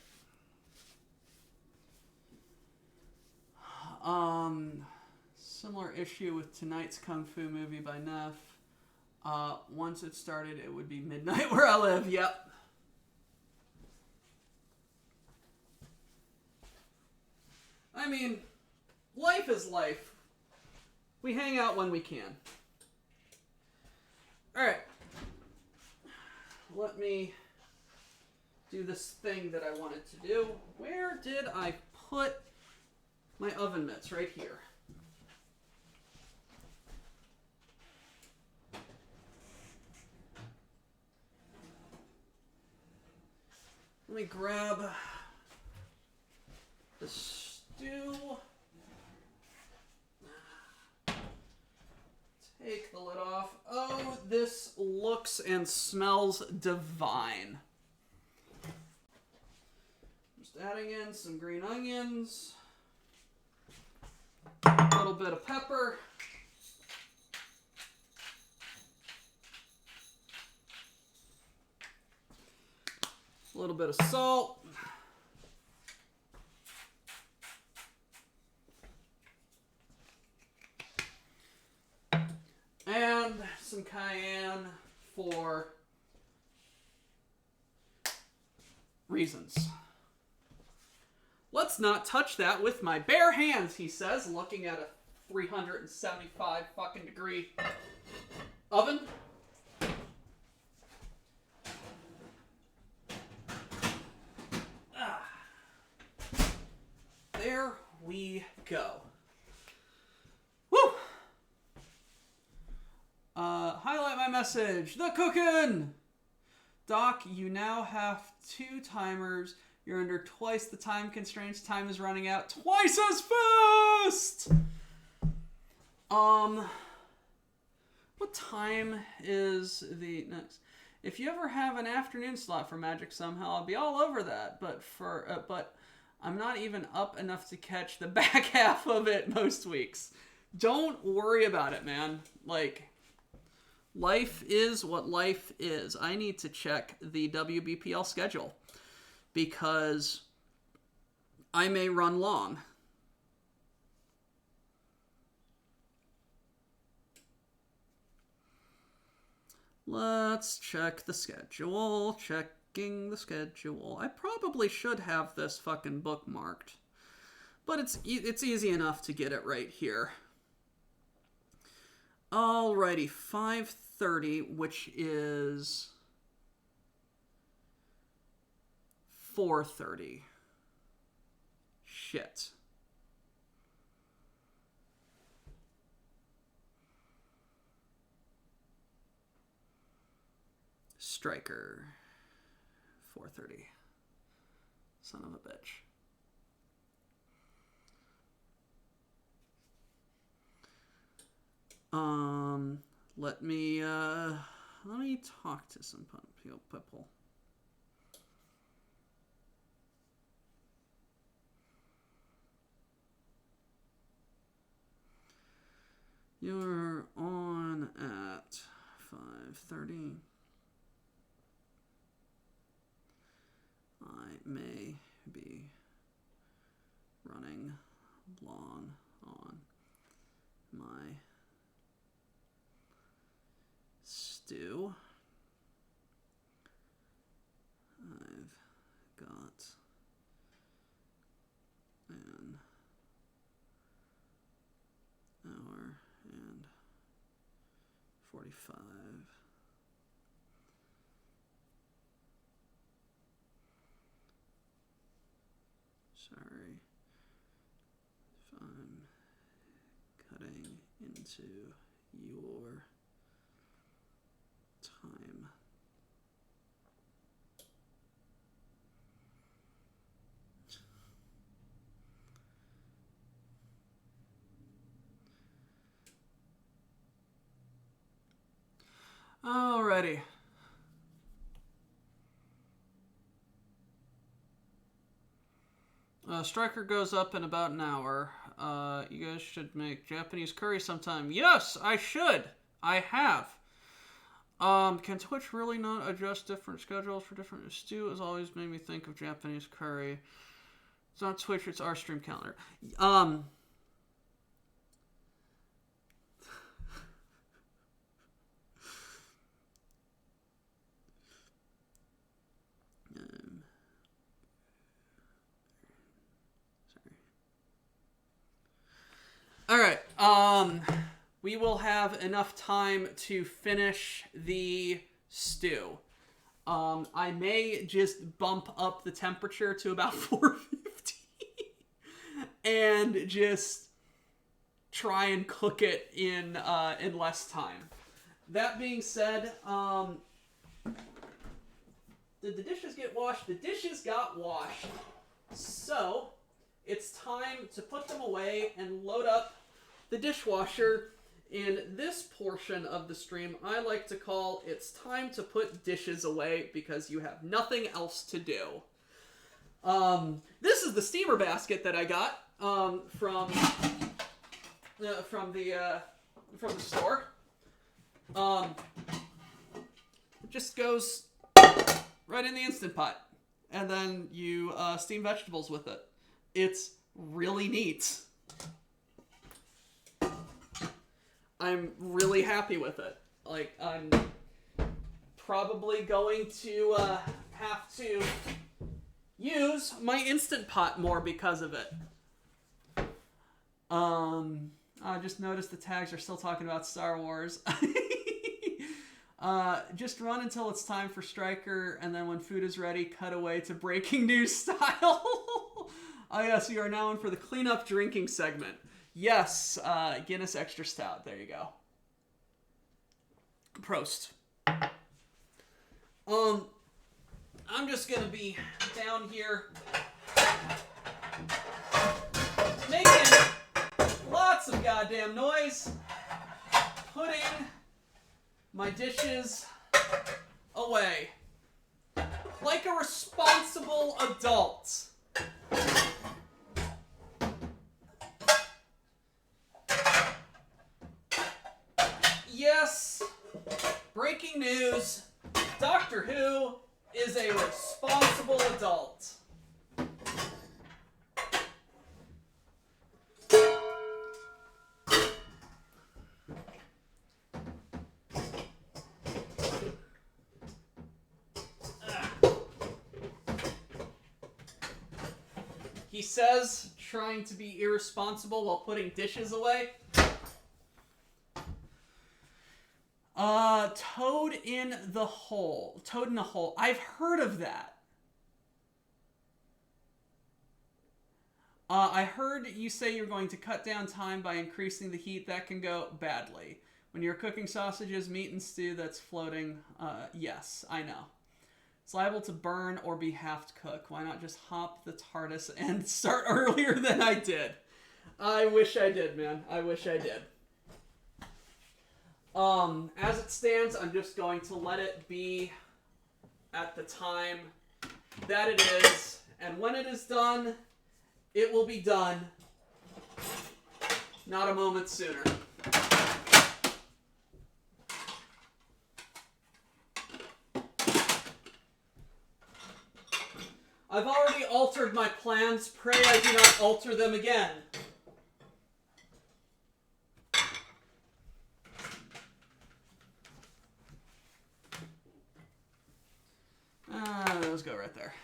Similar issue with tonight's Kung Fu movie by Neff. Once it started, it would be midnight where I live. Yep. I mean, life is life. We hang out when we can. Alright. Let me do this thing that I wanted to do. Where did I put my oven mitts? Right here. Let me grab the stew. Take the lid off. Oh, this looks and smells divine. Just adding in some green onions. A little bit of pepper. A little bit of salt. And some cayenne for reasons. Let's not touch that with my bare hands, he says, looking at a 375 fucking degree oven. There we go. Woo! Highlight my message. The cooking! Doc, you now have 2 timers. You're under twice the time constraints. Time is running out twice as fast! What time is the next? If you ever have an afternoon slot for Magic somehow, I'll be all over that. But I'm not even up enough to catch the back half of it most weeks. Don't worry about it, man. Like, life is what life is. I need to check the WBPL schedule because I may run long. Let's check the schedule. Checking the schedule. I probably should have this fucking bookmarked, but it's easy enough to get it right here. Alrighty, 5:30, which is 4:30. Shit. Striker. 4:30. Son of a bitch. Let me talk to some people. You're on at 5:30. I may be running long on my stew. I've got an hour and 45. Sorry if I'm cutting into your time. Alrighty. Striker goes up in about an hour. You guys should make Japanese curry sometime. Yes, I should. I have. Can Twitch really not adjust different schedules for different stew? Has always made me think of Japanese curry. It's not Twitch, it's our stream calendar. Alright, we will have enough time to finish the stew. I may just bump up the temperature to about 450 and just try and cook it in less time. That being said, did the dishes get washed? The dishes got washed. So, it's time to put them away and load up the dishwasher. In this portion of the stream, I like to call "It's time to put dishes away" because you have nothing else to do. This is the steamer basket that I got from the store. It just goes right in the Instant Pot, and then you steam vegetables with it. It's really neat. I'm really happy with it. Like, I'm probably going to have to use my Instant Pot more because of it. I just noticed the tags are still talking about Star Wars. Just run until it's time for Striker, and then when food is ready, cut away to breaking news style. Oh yes, you are now in for the cleanup drinking segment. Yes, Guinness Extra Stout. There you go. Prost. I'm just gonna be down here making lots of goddamn noise, putting my dishes away like a responsible adult. Yes, breaking news, Doctor Who is a responsible adult. He says, trying to be irresponsible while putting dishes away. Toad in the hole. Toad in the hole. I've heard of that. I heard you say you're going to cut down time by increasing the heat. That can go badly. When you're cooking sausages, meat, and stew that's floating, yes, I know. It's liable to burn or be half cooked. Why not just hop the TARDIS and start earlier than I did? I wish I did, man. I wish I did. As it stands, I'm just going to let it be at the time that it is. And when it is done, it will be done. Not a moment sooner. I've already altered my plans. Pray I do not alter them again. Those go right there.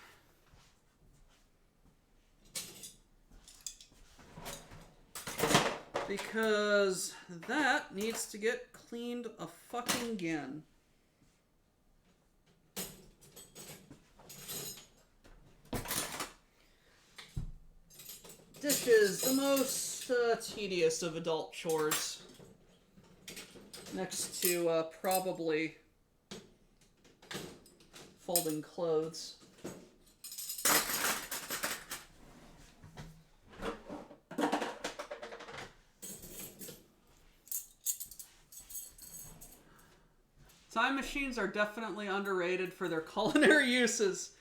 Because that needs to get cleaned a fucking again. Dishes, the most tedious of adult chores. Next to probably folding clothes. Time machines are definitely underrated for their culinary uses.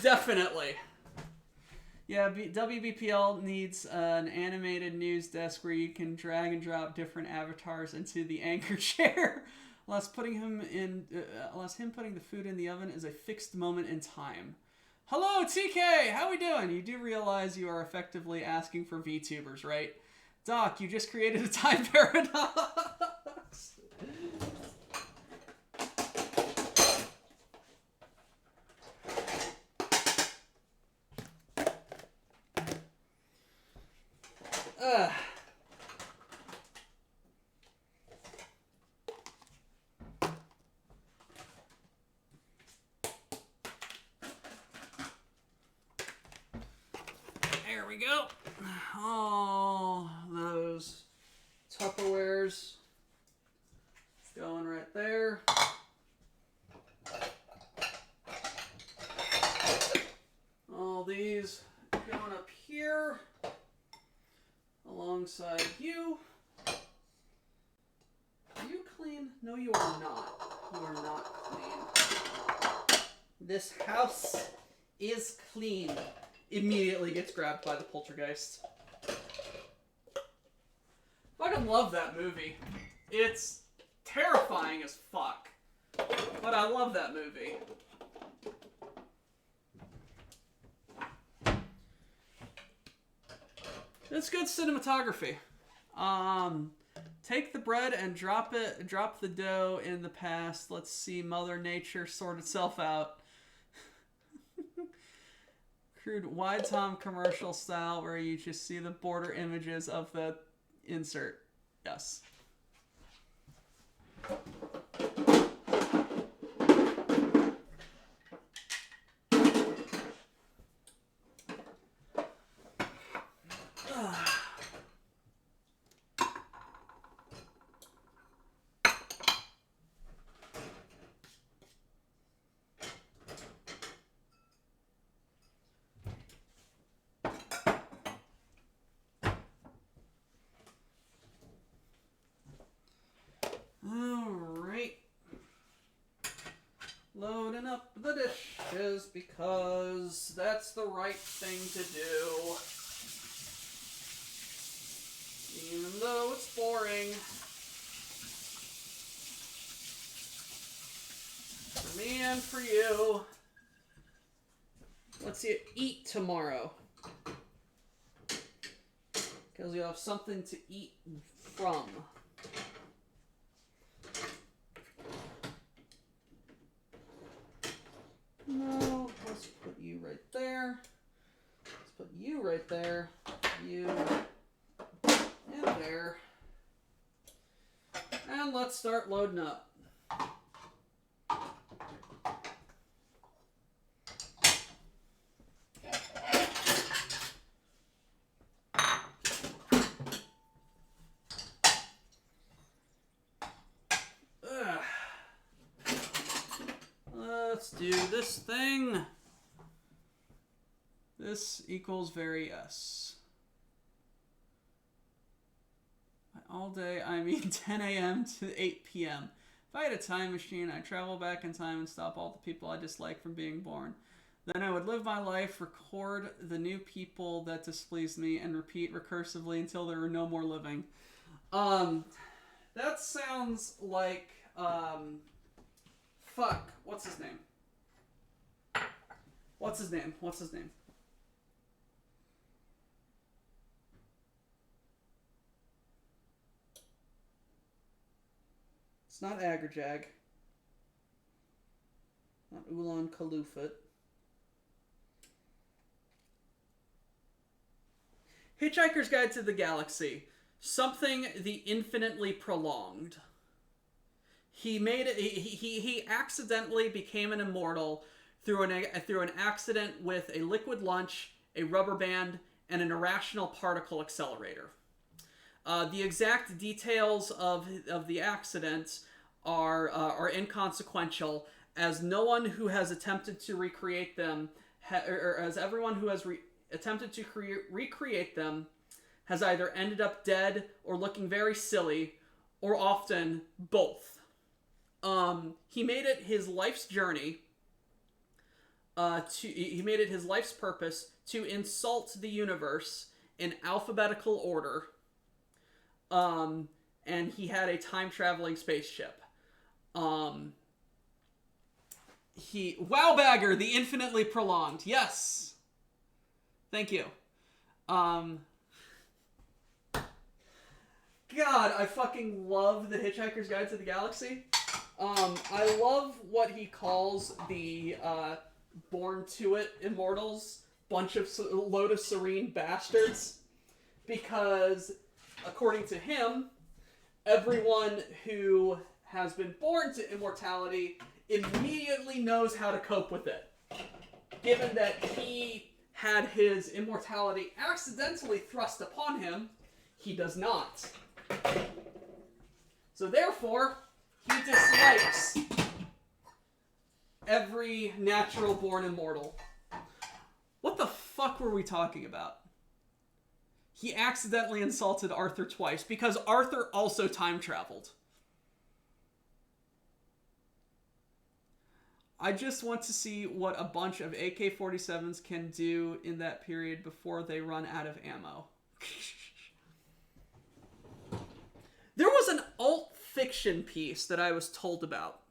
Definitely. Yeah, WBPL needs an animated news desk where you can drag and drop different avatars into the anchor chair. Unless him putting the food in the oven is a fixed moment in time. Hello, TK! How we doing? You do realize you are effectively asking for VTubers, right? Doc, you just created a time paradox. There we go. All those Tupperwares going right there. All these going up here alongside you. Are you clean? No, you are not. You are not clean. This house is clean. Immediately gets grabbed by the poltergeist. Fucking love that movie. It's terrifying as fuck. But I love that movie. It's good cinematography. Take the bread and drop the dough in the past. Let's see Mother Nature sort itself out. Crude wide tom commercial style where you just see the border images of the insert. Yes. Alright. Loading up the dishes because that's the right thing to do. Even though it's boring. For me and for you. Let's see it eat tomorrow. Because you have something to eat from. No, let's put you right there. Let's put you right there. You and there. And let's start loading up. Let's do this thing. This equals very S. By all day, I mean 10 a.m. to 8 p.m. If I had a time machine, I'd travel back in time and stop all the people I dislike from being born. Then I would live my life, record the new people that displeased me, and repeat recursively until there were no more living. That sounds like, fuck, what's his name? What's his name? What's his name? It's not Agrajag. Not Ulan Kalufut. Hitchhiker's Guide to the Galaxy. Something the infinitely prolonged. He made it. He accidentally became an immortal through an accident with a liquid lunch, a rubber band, and an irrational particle accelerator. The exact details of the accident are inconsequential, as no one who has attempted to recreate them, or as everyone who has attempted to recreate them, has either ended up dead or looking very silly, or often both. He made it his life's journey. He made it his life's purpose to insult the universe in alphabetical order. And he had a time-traveling spaceship. Wowbagger, the infinitely prolonged. Yes. Thank you. God, I fucking love the Hitchhiker's Guide to the Galaxy. I love what he calls the Born to It immortals, load of serene bastards, because according to him, everyone who has been born to immortality immediately knows how to cope with it. Given that he had his immortality accidentally thrust upon him, he does not. So therefore, he dislikes every natural born immortal. What the fuck were we talking about? He accidentally insulted Arthur twice because Arthur also time traveled. I just want to see what a bunch of AK-47s can do in that period before they run out of ammo. There was an alt fiction piece that I was told about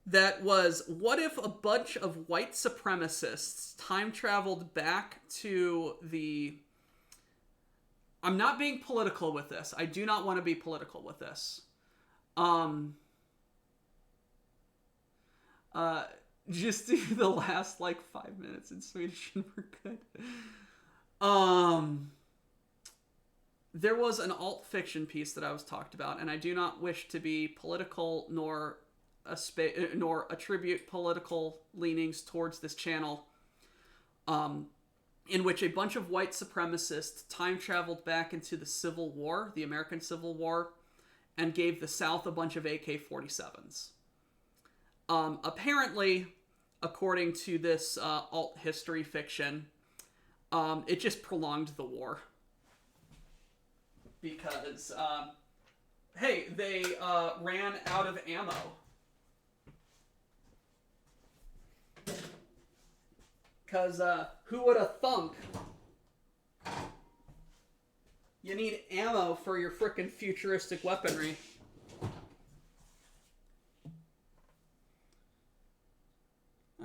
that was, what if a bunch of white supremacists time traveled back to the... I'm not being political with this. I do not want to be political with this. Just do the last 5 minutes in Swedish and we're good. There was an alt fiction piece that I was talked about, and I do not wish to be political nor attribute political leanings towards this channel, in which a bunch of white supremacists time traveled back into the Civil War, the American Civil War, and gave the South a bunch of AK-47s. Apparently, according to this alt history fiction, it just prolonged the war. Because, hey, they ran out of ammo. Because who would have thunk? You need ammo for your frickin' futuristic weaponry.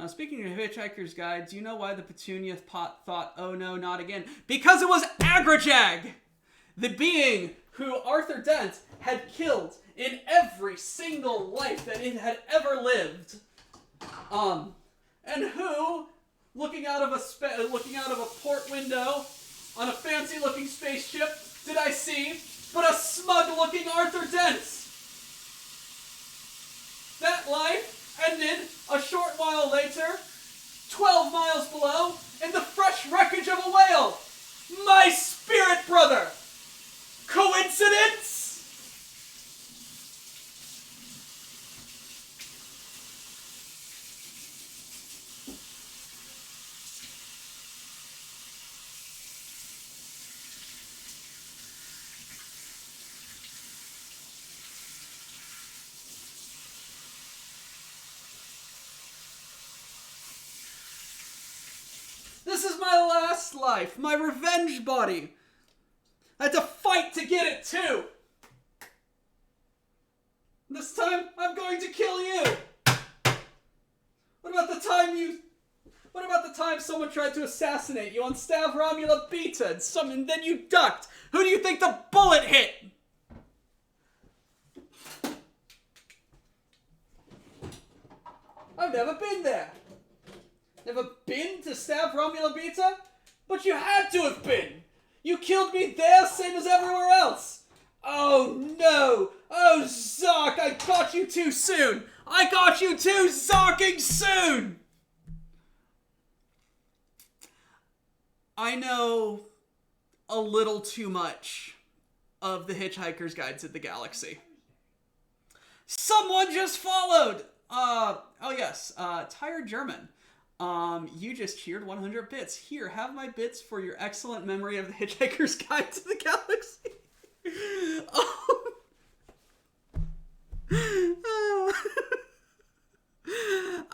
Speaking of Hitchhiker's Guide, do you know why the Petunia pot thought, oh no, not again? Because it was Agrajag! The being who Arthur Dent had killed in every single life that it had ever lived. And who, looking out of a port window on a fancy-looking spaceship, did I see but a smug-looking Arthur Dent? That life ended a short while later, 12 miles below, in the fresh wreckage of a whale. My spirit brother! Coincidence? This is my last life, my revenge body. I had to fight to get it too. This time, I'm going to kill you. What about the time the time someone tried to assassinate you on Stavromula Beta and then you ducked? Who do you think the bullet hit? I've never been there. Never been to Stavromula Beta? But you had to have been. You killed me there, same as everywhere else. Oh no! Oh Zark, I got you too soon! I got you too Zarking soon! I know a little too much of The Hitchhiker's Guide to the Galaxy. Someone just followed! Oh yes, Tired German. You just cheered 100 bits. Here, have my bits for your excellent memory of The Hitchhiker's Guide to the Galaxy.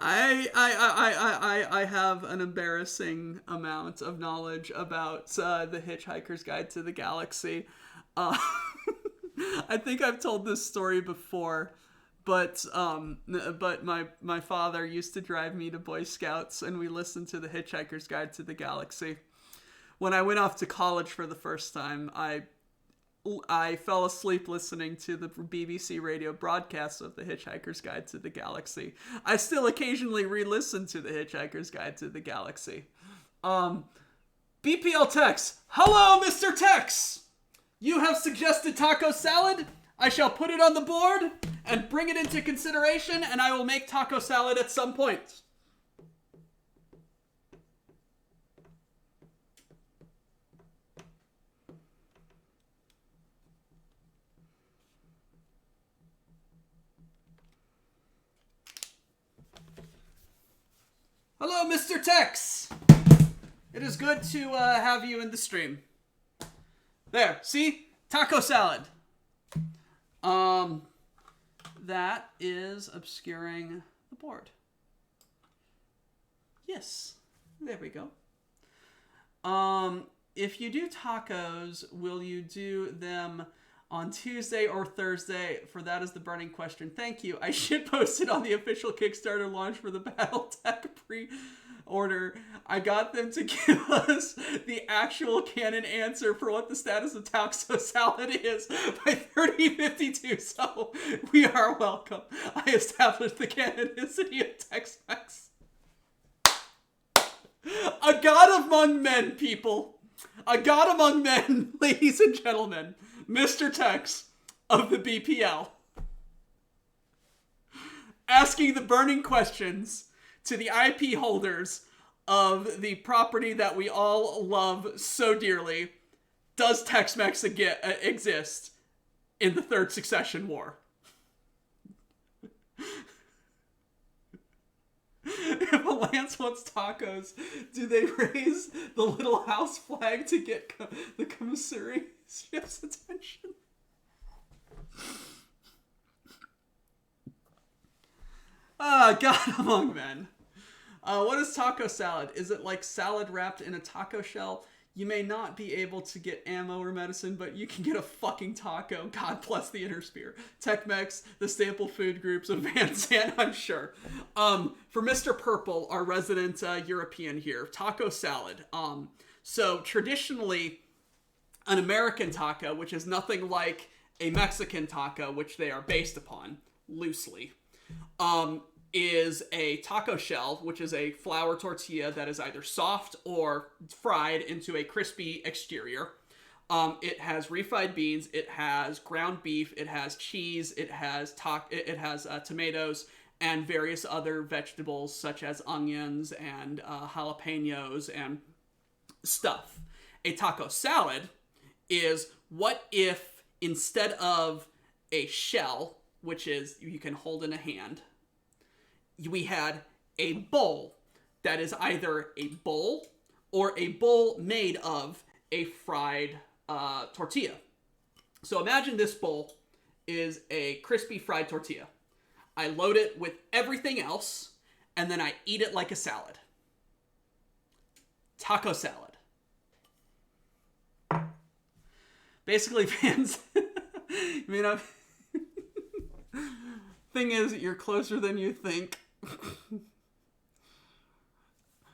I have an embarrassing amount of knowledge about The Hitchhiker's Guide to the Galaxy. I think I've told this story before, but my father used to drive me to Boy Scouts, and we listened to The Hitchhiker's Guide to the Galaxy. When I went off to college for the first time, I fell asleep listening to the BBC radio broadcast of The Hitchhiker's Guide to the Galaxy. I still occasionally re-listen to The Hitchhiker's Guide to the Galaxy. BPL Tex. Hello, Mr. Tex! You have suggested taco salad? I shall put it on the board and bring it into consideration, and I will make taco salad at some point. Hello, Mr. Tex! It is good to have you in the stream. There, see? Taco salad. That is obscuring the board. Yes, there we go. If you do tacos, will you do them on Tuesday or Thursday? For that is the burning question. Thank you. I should post it on the official Kickstarter launch for the Battletech pre-order. I got them to give us the actual canon answer for what the status of taco salad is by 3052, so we are welcome. I established the canonicity of Tex-Mex. A god among men, people. A god among men, ladies and gentlemen. Mr. Tex of the BPL. Asking the burning questions to the IP holders of the property that we all love so dearly. Does Tex-Mex exist in the Third Succession War? If a Lance wants tacos, do they raise the little house flag to get the commissary chef's attention? God among men. What is taco salad? Is it like salad wrapped in a taco shell? You may not be able to get ammo or medicine, but you can get a fucking taco. God bless the Interspear. Tex-Mex, the staple food groups of Van Sant, I'm sure. For Mr. Purple, our resident European here, taco salad. So traditionally, an American taco, which is nothing like a Mexican taco, which they are based upon, loosely, is a taco shell, which is a flour tortilla that is either soft or fried into a crispy exterior. It has refried beans, it has ground beef, it has cheese, it has tomatoes, and various other vegetables such as onions and jalapenos and stuff. A taco salad is what if instead of a shell, which is you can hold in a hand, we had a bowl that is either a bowl or a bowl made of a fried tortilla. So imagine this bowl is a crispy fried tortilla. I load it with everything else, and then I eat it like a salad. Taco salad. Basically, fans, thing is, you're closer than you think.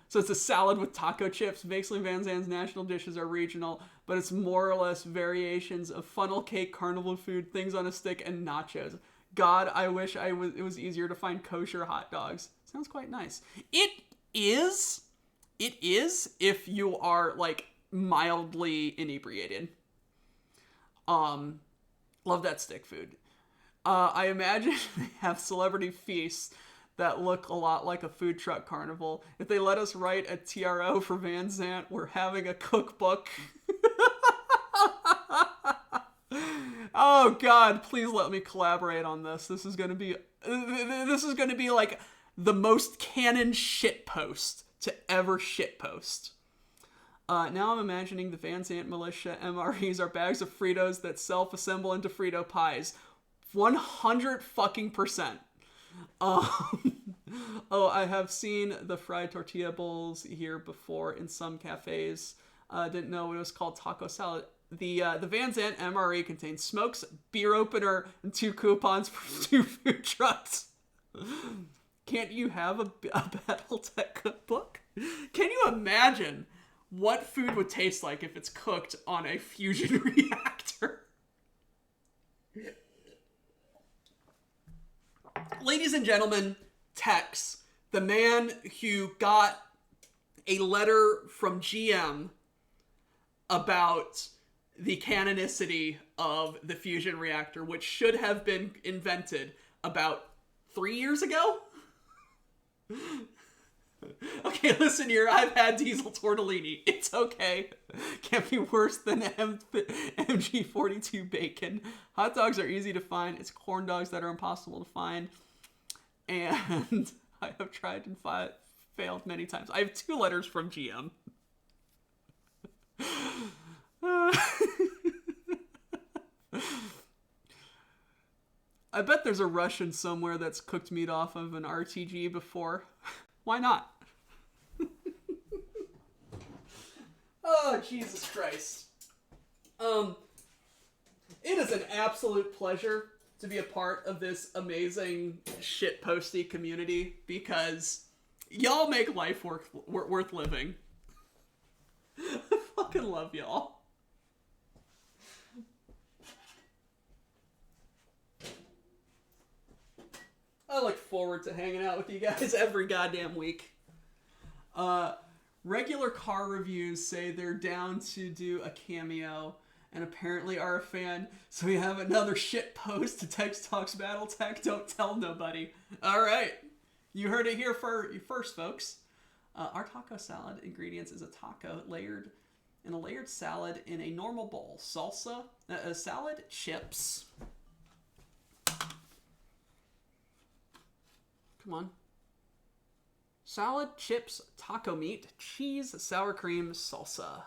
So it's a salad with taco chips. Basically, Van Zandt's national dishes are regional, but it's more or less variations of funnel cake, carnival food, things on a stick, and nachos. God, I wish it was easier to find kosher hot dogs. Sounds quite nice. It is if you are like mildly inebriated. Love that stick food. I imagine they have celebrity feasts that look a lot like a food truck carnival. If they let us write a TRO for Van Zandt, we're having a cookbook. Oh God, please let me collaborate on this. This is gonna be like the most canon shitpost to ever shitpost. Now I'm imagining the Van Zandt militia MREs are bags of Fritos that self-assemble into Frito pies. 100 fucking percent. Oh, I have seen the fried tortilla bowls here before in some cafes. Didn't know it was called taco salad. The Van Zandt MRE contains smokes, beer opener, and 2 coupons for 2 food trucks. Can't you have a Battletech cookbook? Can you imagine what food would taste like if it's cooked on a fusion reactor? Ladies and gentlemen, Tex, the man who got a letter from GM about the canonicity of the fusion reactor, which should have been invented about 3 years ago. Okay, listen here, I've had diesel tortellini. It's okay. Can't be worse than MG42 bacon. Hot dogs are easy to find. It's corn dogs that are impossible to find. And I have tried and failed many times. I have 2 letters from GM. I bet there's a Russian somewhere that's cooked meat off of an RTG before. Why not? Oh, Jesus Christ. It is an absolute pleasure to be a part of this amazing shitposty community because y'all make life worth living. I fucking love y'all. I look forward to hanging out with you guys every goddamn week. Regular car reviews say they're down to do a cameo and apparently are a fan, so we have another shit post to Tex Talks Battletech. Don't tell nobody. Alright, you heard it here first, folks. Our taco salad ingredients is a taco layered in a layered salad in a normal bowl. Salsa, salad, chips. Come on. Salad, chips, taco meat, cheese, sour cream, salsa.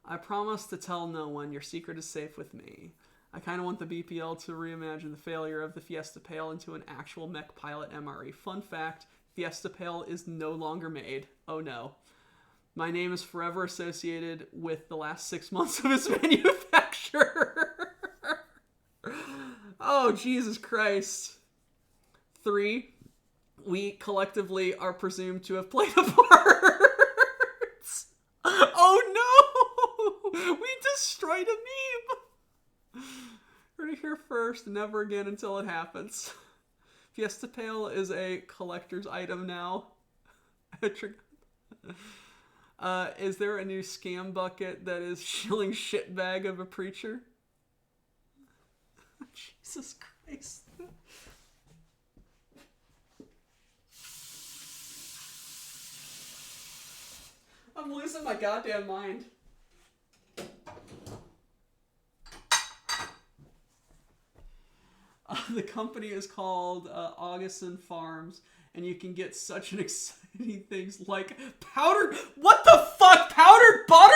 I promise to tell no one. Your secret is safe with me. I kind of want the BPL to reimagine the failure of the Fiesta Pale into an actual mech pilot MRE. Fun fact, Fiesta Pale is no longer made. Oh no. My name is forever associated with the last 6 months of its manufacture. Oh, Jesus Christ. 3, we collectively are presumed to have played a part. Oh no! We destroyed a meme! Heard it here first, never again until it happens. Fiesta Pale is a collector's item now. Is there a new scam bucket that is shilling shitbag of a preacher? Jesus Christ. I'm losing my goddamn mind. The company is called Augustin Farms, and you can get such an exciting things like powdered... What the fuck? Powdered butter?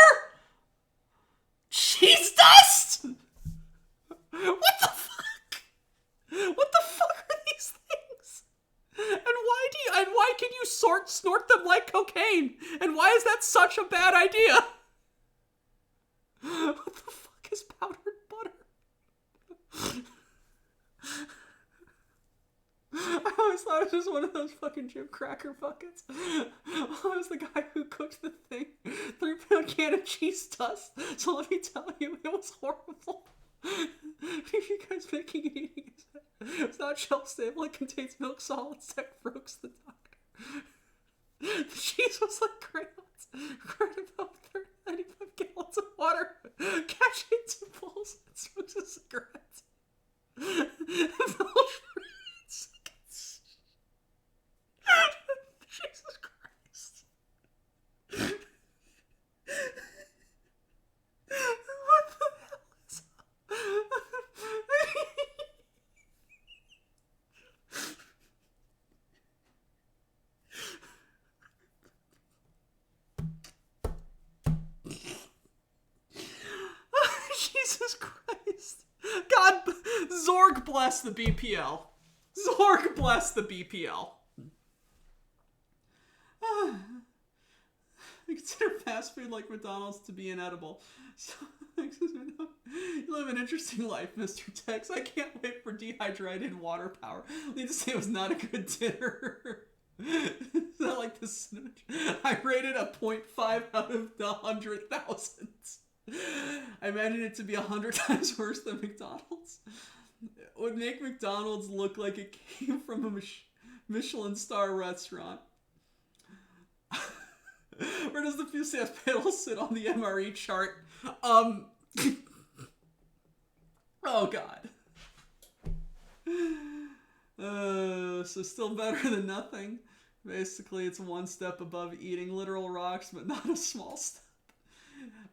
Cheese dust? What the fuck? What the fuck are these things? And why can you snort them like cocaine? And why is that such a bad idea? What the fuck is powdered butter? I always thought it was just one of those fucking Jim Cracker buckets. I was the guy who cooked the thing. 3-pound can of cheese dust. So let me tell you, it was horrible. If you guys making and eating it, it's not shelf stable. It contains milk solids that froze the doctor. The cheese was like crayons. Required about 95 gallons of water. Catch it in 2 bowls and smokes a cigarette. Jesus Christ. What the hell is Jesus Christ. God, Zorg bless the BPL. Zorg bless the BPL. I consider fast food like McDonald's to be inedible. So, you live an interesting life, Mr. Tex. I can't wait for dehydrated water power. Need to say it was not a good dinner. Is that like the cinnamon? I rated a 0.5 out of the 100,000. I imagine it to be 100 times worse than McDonald's. It would make McDonald's look like it came from a Michelin star restaurant. Where does the FUCS panel sit on the MRE chart? Oh god. So still better than nothing. Basically, it's one step above eating literal rocks, but not a small step.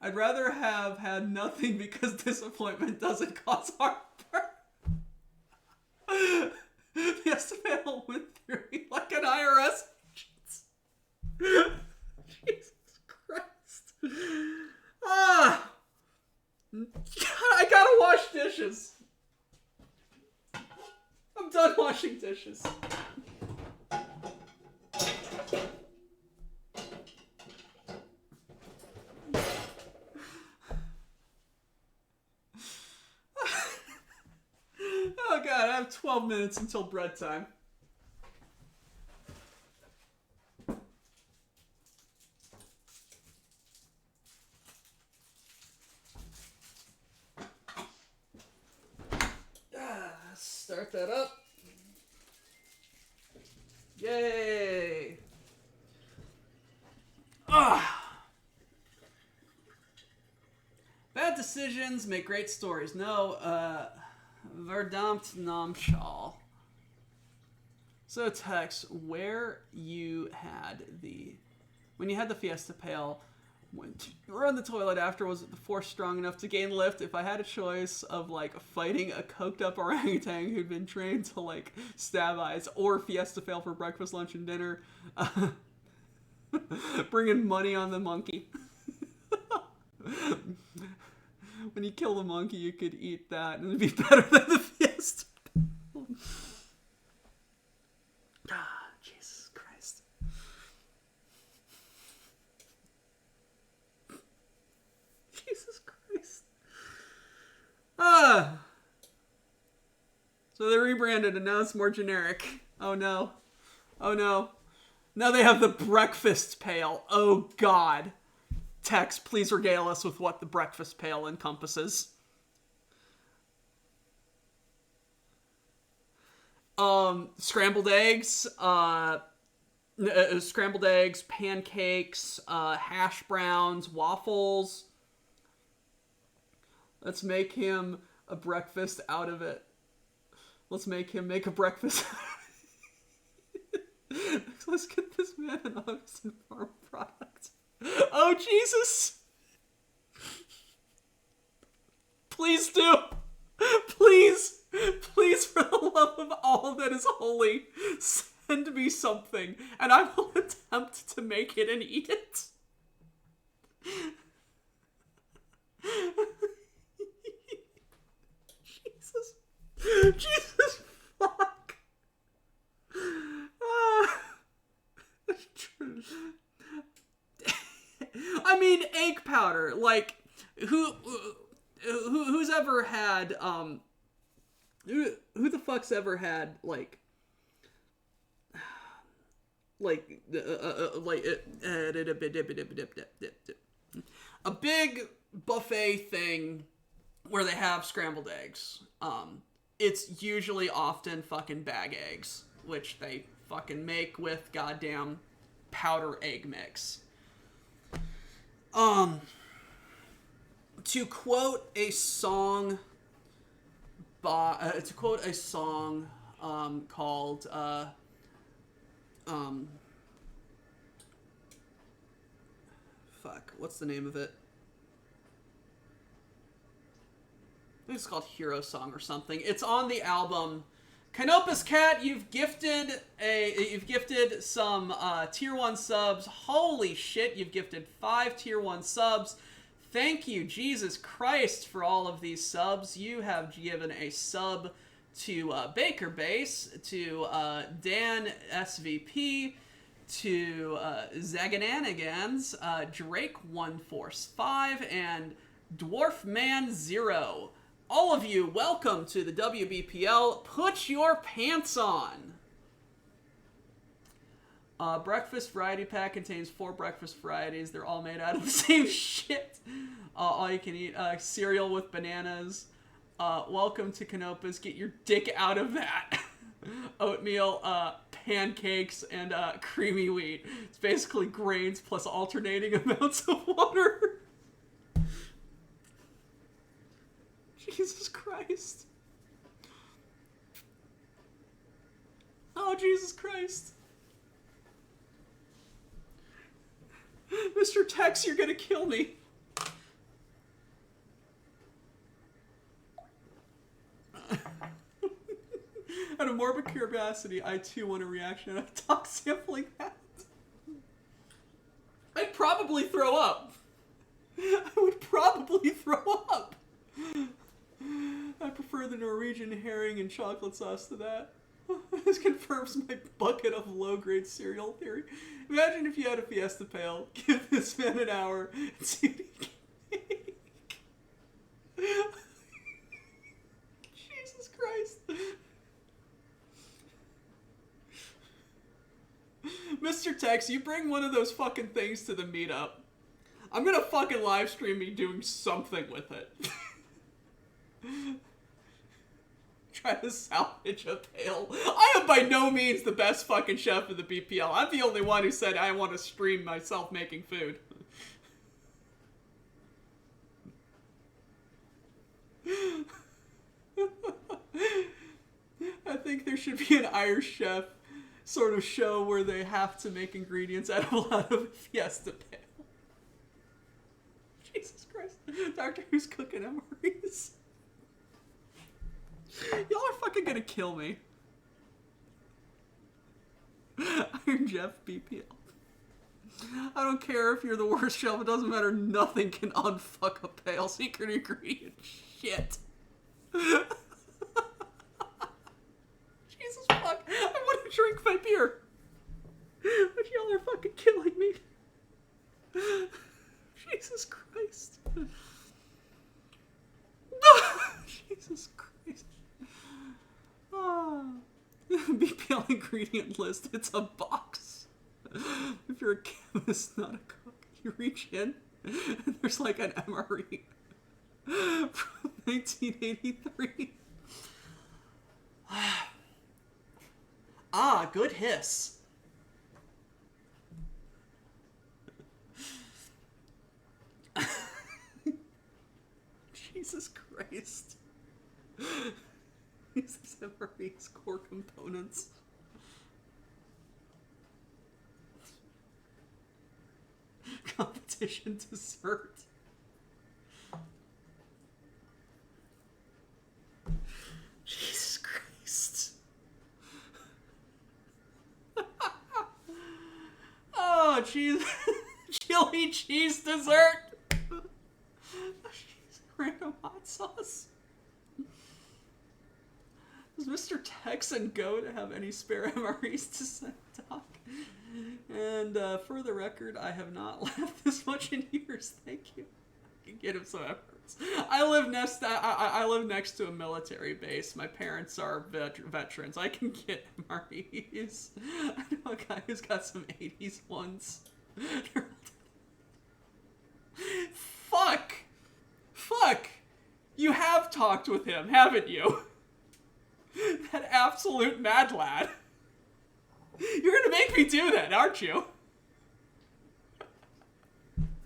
I'd rather have had nothing because disappointment doesn't cause heartburn. The panel went through me like an IRS agent. Jesus Christ. I gotta wash dishes. I'm done washing dishes. Oh god, I have 12 minutes until bread time. Start that up. Yay! Bad decisions make great stories. No, verdammt Namschal. So Tex, where you had when you had the Fiesta Pail, when you were on the toilet after, was the force strong enough to gain lift? If I had a choice of like fighting a coked up orangutan who'd been trained to like stab eyes, or Fiesta Fail for breakfast, lunch, and dinner, bringing money on the monkey. When you kill the monkey, you could eat that, and it'd be better than the Fiesta. Jesus Christ. Jesus Christ. So they rebranded, and now it's more generic. Oh no. Oh no. Now they have the breakfast pail. Oh god. Tex, please regale us with what the breakfast pail encompasses. Scrambled eggs, pancakes, hash browns, waffles. Let's make him a breakfast out of it. Let's make him make a breakfast. Let's get this man an Augustin Farm product. Oh, Jesus! Please do! Please! Please, for the love of all that is holy, send me something, and I will attempt to make it and eat it. Jesus fuck. I mean, egg powder. Like, who's ever had who the fuck's ever had like a big buffet thing where they have scrambled eggs. It's usually often fucking bag eggs, which they fucking make with goddamn powder egg mix. To quote a song called what's the name of it? I think it's called Hero Song or something. It's on the album. Canopus Cat, you've gifted some tier 1 subs. Holy shit, you've gifted 5 tier 1 subs. Thank you, Jesus Christ, for all of these subs. You have given a sub to Baker Base, to Dan SVP, to Zagananigans, Drake145, and Dwarfman0. All of you, welcome to the WBPL. Put your pants on. Breakfast variety pack contains 4 breakfast varieties. They're all made out of the same shit. All you can eat cereal with bananas. Welcome to Canopus. Get your dick out of that. Oatmeal, pancakes, and creamy wheat. It's basically grains plus alternating amounts of water. Jesus Christ. Oh, Jesus Christ. Mr. Tex, you're gonna kill me. Out of morbid curiosity, I too want a reaction out of talk sampling that. I'd probably throw up. I would probably throw up. I prefer the Norwegian herring and chocolate sauce to that. This confirms my bucket of low-grade cereal theory. Imagine if you had a Fiesta Pail, give this man an hour, and see what he can make. Jesus Christ. Mr. Tex, you bring one of those fucking things to the meetup. I'm gonna fucking live stream me doing something with it. Try to salvage a pail. I am by no means the best fucking chef of the BPL. I'm the only one who said I want to stream myself making food. I think there should be an Irish chef sort of show where they have to make ingredients out of a lot of Fiesta Pail. Jesus Christ. Doctor Who's cooking MREs. Y'all are fucking gonna kill me. Iron Jeff BPL. I don't care if you're the worst shelf, it doesn't matter. Nothing can unfuck a pale secret ingredient. Shit. Jesus fuck. I want to drink my beer. But y'all are fucking killing me. Jesus Christ. Jesus Christ. BPL ingredient list. It's a box. If you're a chemist, not a cook, you reach in and there's like an MRE from 1983. Good hiss. Jesus Christ. These MRE's core components. Competition dessert. Jesus Christ. Oh, cheese. Chili cheese dessert. Random hot sauce. Does Mr. Texan go to have any spare MREs to send Doc? And for the record, I have not laughed this much in years. Thank you. get him some efforts. I live next to a military base. My parents are veterans. I can get MREs. I know a guy who's got some 80s ones. Fuck! You have talked with him, haven't you? That absolute mad lad. You're gonna make me do that, aren't you?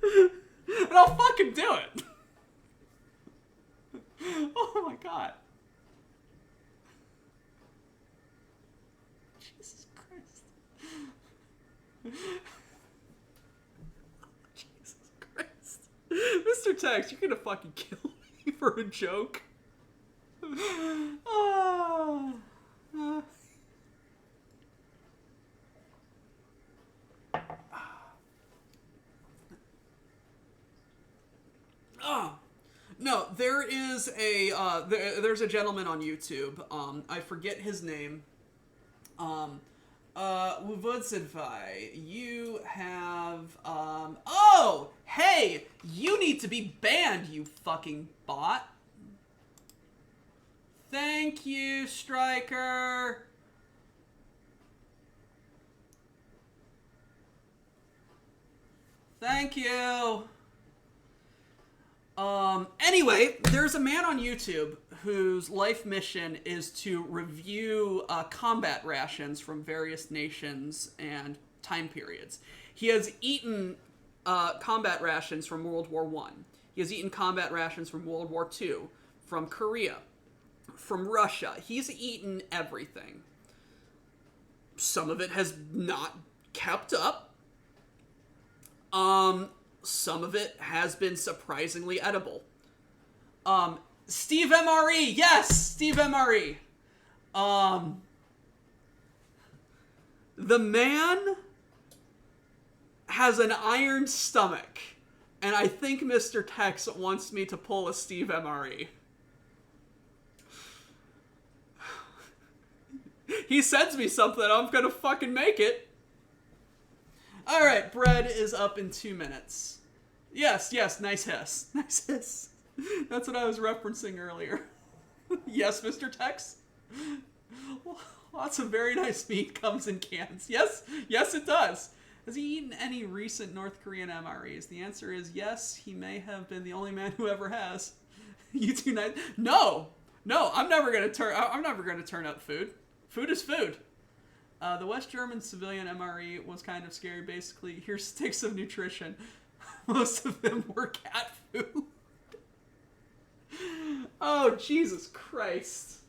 And I'll fucking do it. Oh my god. Jesus Christ. Jesus Christ. Mr. Tex, you're gonna fucking kill me for a joke. No, there is there's a gentleman on YouTube. I forget his name. Wubudsidfai, you have, oh! Hey! You need to be banned, you fucking bot. Thank you, Striker. Thank you. Anyway, there's a man on YouTube whose life mission is to review combat rations from various nations and time periods. He has eaten combat rations from World War I. He has eaten combat rations from World War II, from Korea, from Russia. He's eaten everything. Some of it has not kept up. Some of it has been surprisingly edible. Steve MRE! Yes! Steve MRE! The man has an iron stomach, and I think Mr. Tex wants me to pull a Steve MRE. He sends me something, I'm gonna fucking make it. Alright, bread is up in 2 minutes. Yes, nice hiss. Nice hiss. That's what I was referencing earlier. Yes, Mr. Tex? Lots of very nice meat comes in cans. Yes, it does. Has he eaten any recent North Korean MREs? The answer is yes, he may have been the only man who ever has. You two nice. No, I'm never gonna turn up food. Food is food. The West German civilian MRE was kind of scary. Basically, here's sticks of nutrition. Most of them were cat food. Oh, Jesus Christ.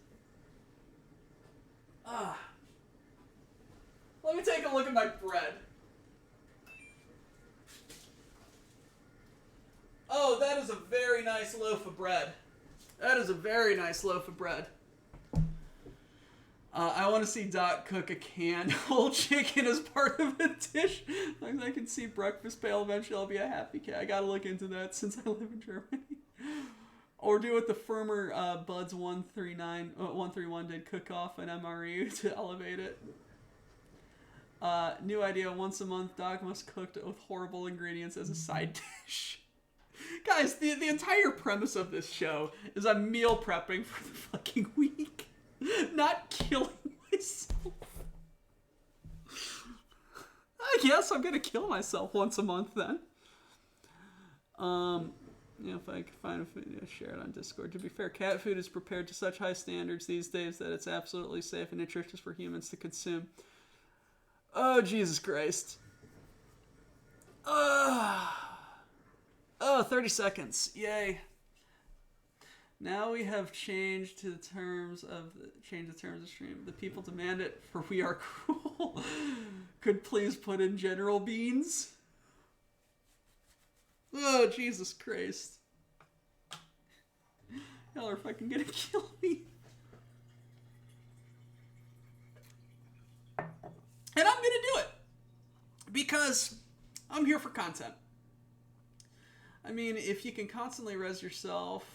Let me take a look at my bread. Oh, that is a very nice loaf of bread. That is a very nice loaf of bread. I want to see Doc cook a canned whole chicken as part of a dish. As long as I can see breakfast pail, eventually I'll be a happy cat. I gotta look into that since I live in Germany. Or do what the firmer Buds 131 did, cook off an MRE to elevate it. New idea, once a month, Doc must cook with horrible ingredients as a side dish. Guys, the entire premise of this show is I'm meal prepping for the fucking week. Not killing myself. I guess I'm gonna kill myself once a month then. If I can find a food, share it on Discord. To be fair, cat food is prepared to such high standards these days that it's absolutely safe and nutritious for humans to consume. Oh, Jesus Christ. 30 seconds. Yay. Now we have changed the terms of stream. The people demand it, for we are cruel. Could please put in general beans? Oh, Jesus Christ. Y'all are fucking gonna kill me. And I'm gonna do it. Because I'm here for content. I mean, if you can constantly res yourself,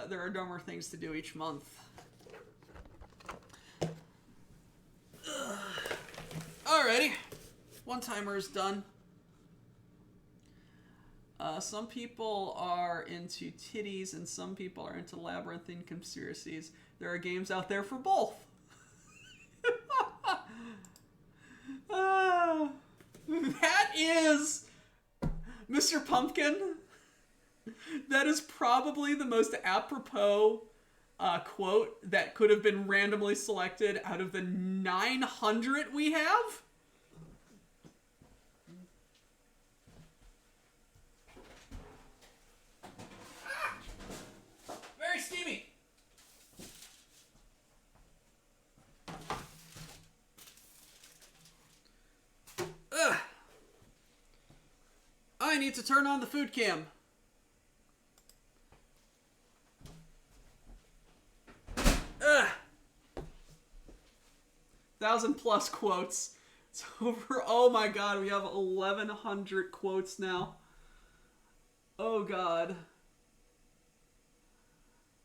there are dumber things to do each month. Alrighty. One timer is done. Some people are into titties and some people are into labyrinthine conspiracies. There are games out there for both. That is Mr. Pumpkin. That is probably the most apropos quote that could have been randomly selected out of the 900 we have. Very steamy. Ugh. I need to turn on the food cam. Ugh. 1,000+ quotes. It's over. Oh my god, we have 1,100 quotes now. Oh god.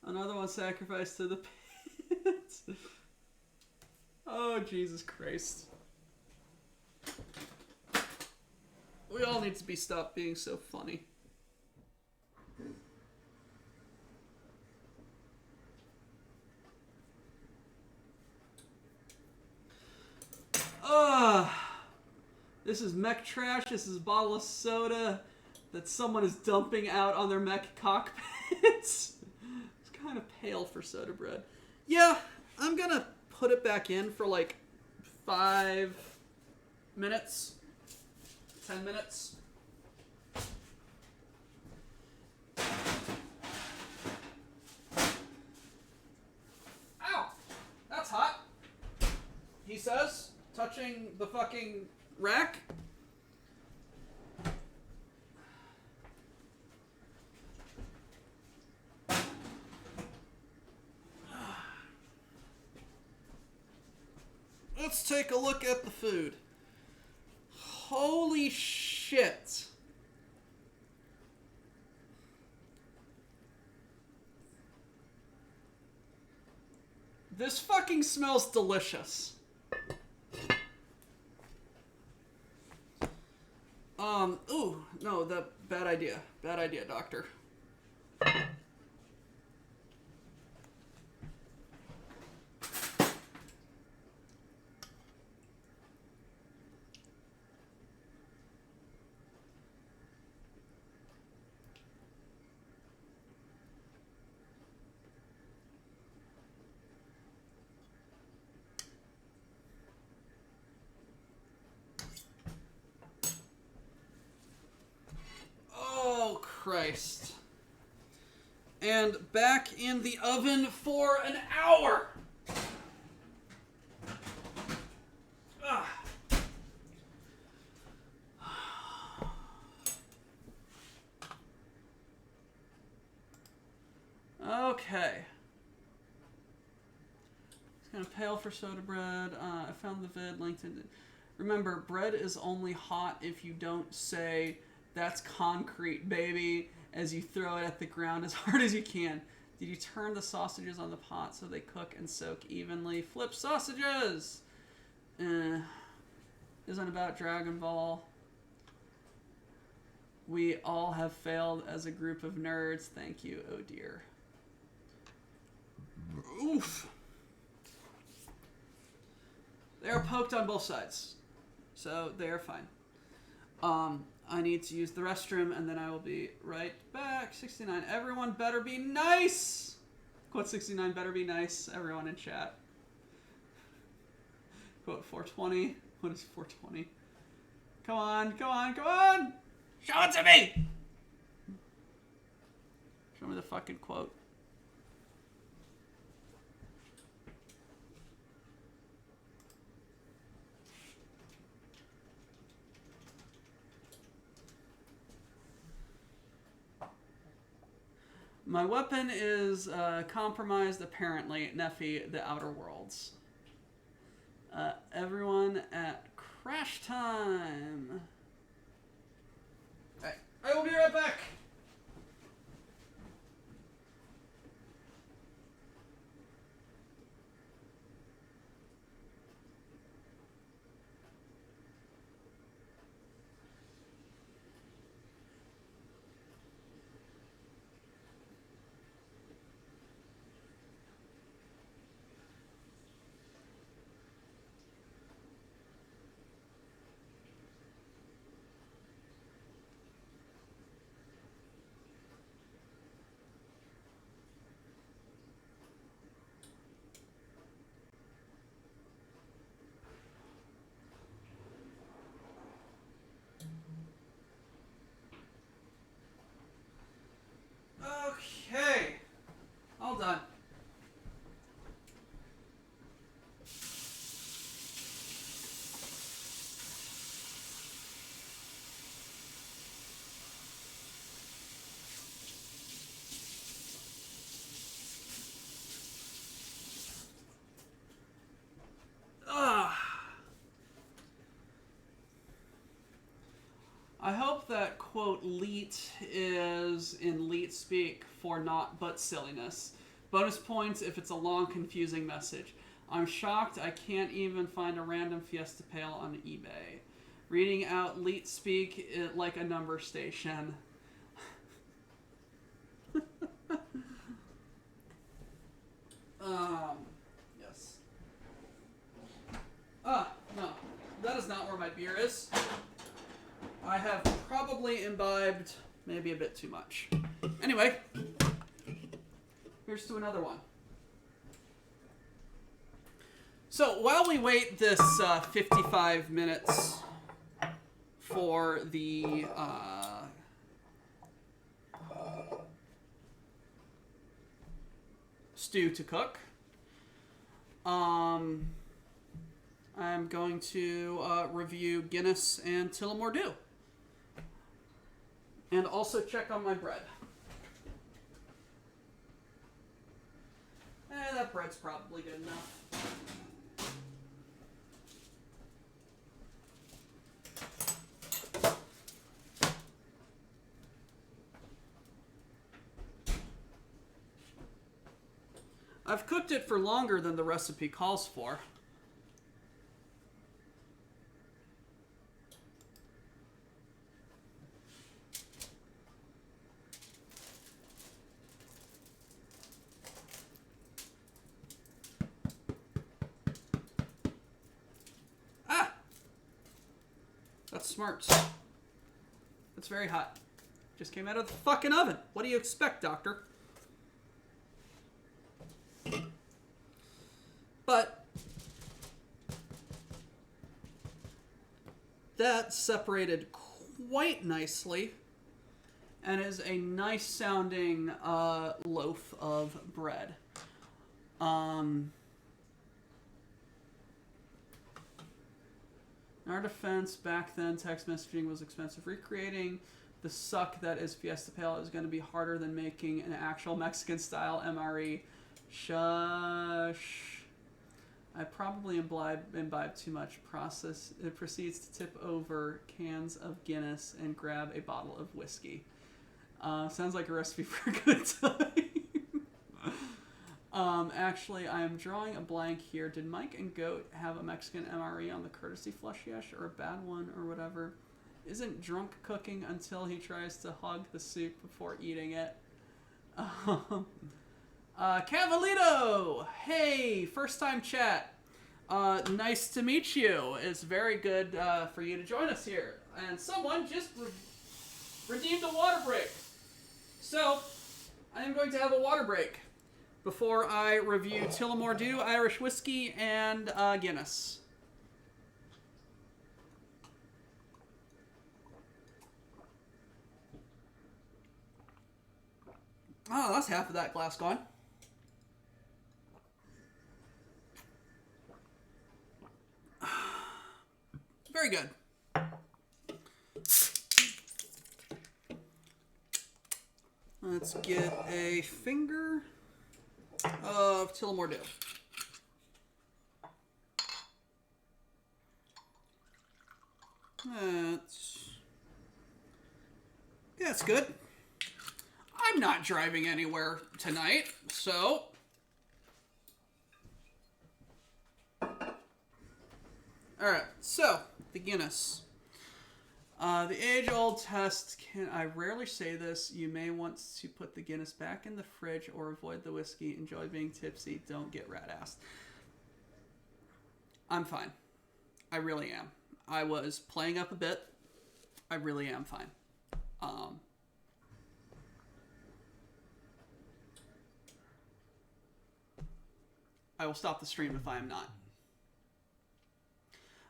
Another one sacrificed to the pit. Oh, Jesus Christ. We all need to be stopped being so funny. This is mech trash. This is a bottle of soda that someone is dumping out on their mech cockpits. It's kind of pale for soda bread. Yeah, I'm gonna put it back in for like 5 minutes. 10 minutes. Ow! That's hot. He says, touching the fucking rack. Let's take a look at the food. Holy shit. This fucking smells delicious. Ooh, no, bad idea. Bad idea, doctor. Christ. And back in the oven for an hour. Okay. It's kind of pale for soda bread. I found the vid linked in. Remember, bread is only hot if you don't say, "That's concrete, baby," as you throw it at the ground as hard as you can. Did you turn the sausages on the pot so they cook and soak evenly? Flip sausages! Isn't about Dragon Ball. We all have failed as a group of nerds. Thank you, oh dear. Oof. They are poked on both sides, so they are fine. I need to use the restroom, and then I will be right back. 69. Everyone better be nice! Quote 69, better be nice. Everyone in chat. Quote 420. What is 420? Come on, come on, come on! Show it to me! Show me the fucking quote. My weapon is compromised, apparently. Neffy, the Outer Worlds. Everyone at crash time. Alright, I will be right back. quote-unquote leet is in leet speak for not but silliness. Bonus points if it's a long, confusing message. I'm shocked I can't even find a random Fiesta Pale on eBay. Reading out leet speak like a number station. Yes. No. That is not where my beer is. I have probably imbibed maybe a bit too much. Anyway, here's to another one. So while we wait this 55 minutes for the stew to cook, I'm going to review Guinness and Tullamore Dew. And also check on my bread. That bread's probably good enough. I've cooked it for longer than the recipe calls for. That's smart. It's very hot. Just came out of the fucking oven. What do you expect, Doctor? But that separated quite nicely and is a nice sounding loaf of bread. In our defense, back then, text messaging was expensive. Recreating the suck that is Fiesta Pale is going to be harder than making an actual Mexican-style MRE. Shush. I probably imbibe too much. It proceeds to tip over cans of Guinness and grab a bottle of whiskey. Sounds like a recipe for a good time. Actually, I am drawing a blank here. Did Mike and Goat have a Mexican MRE on the courtesy flush yesh, or a bad one, or whatever? Isn't drunk cooking until he tries to hug the soup before eating it? Cavalito! Hey, first time chat. Nice to meet you. It's very good for you to join us here. And someone just redeemed a water break. So, I am going to have a water break before I review Tullamore Dew, Irish Whiskey, and Guinness. Oh, that's half of that glass gone. Very good. Let's get a finger of Tullamore Dew. That's good. I'm not driving anywhere tonight, so alright, so the Guinness. The age-old test I rarely say this. You may want to put the Guinness back in the fridge or avoid the whiskey. Enjoy being tipsy. Don't get rat-assed. I'm fine. I really am. I was playing up a bit. I really am fine. I will stop the stream if I am not.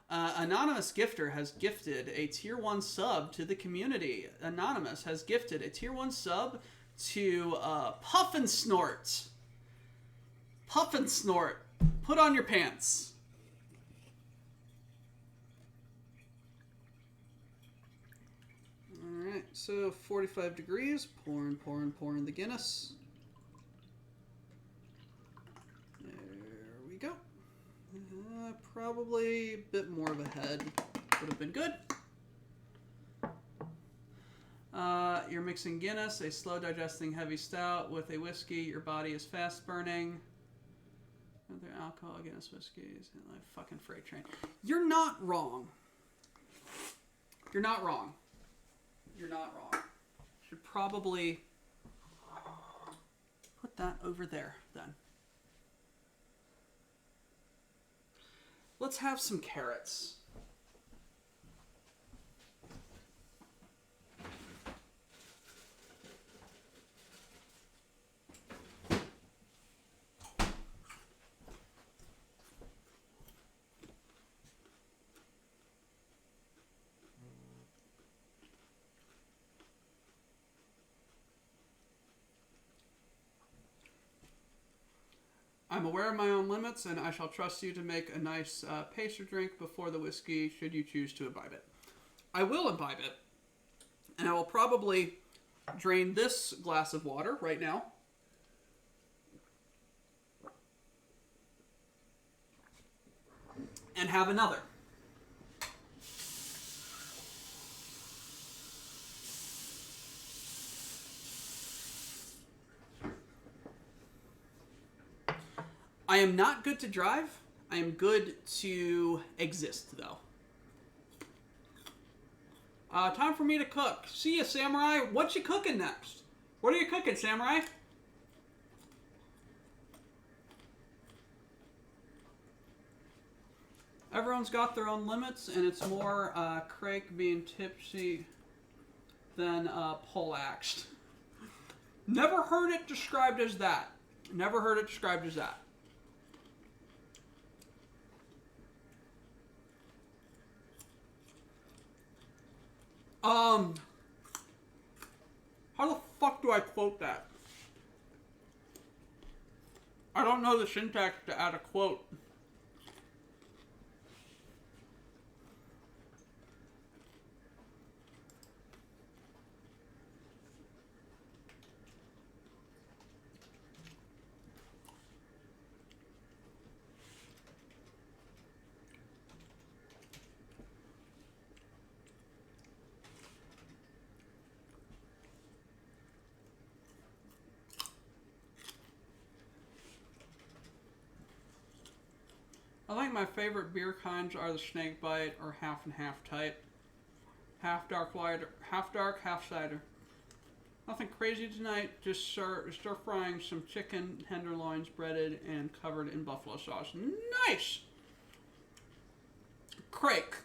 Anonymous Gifter has gifted a Tier 1 sub to the community. Anonymous has gifted a Tier 1 sub to Puff and Snort. Puff and Snort. Put on your pants. Alright, so 45 degrees. Pouring the Guinness. There we go. Probably a bit more of a head would have been good. You're mixing Guinness, a slow digesting heavy stout, with a whiskey. Your body is fast burning. Other alcohol, Guinness, whiskeys, and like fucking freight train. You're not wrong. You're not wrong. You're not wrong. Should probably put that over there then. Let's have some carrots. I'm aware of my own limits, and I shall trust you to make a nice pacer drink before the whiskey, should you choose to imbibe it. I will imbibe it, and I will probably drain this glass of water right now. And have another. I am not good to drive. I am good to exist, though. Time for me to cook. See ya, Samurai. What you cooking next? What are you cooking, Samurai? Everyone's got their own limits, and it's more Craig being tipsy than poleaxed. Never heard it described as that. Never heard it described as that. How the fuck do I quote that? I don't know the syntax to add a quote. I think my favorite beer kinds are the snake bite or half and half type. Half dark, half cider. Nothing crazy tonight, just stir frying some chicken tenderloins breaded and covered in buffalo sauce. Nice! Crake.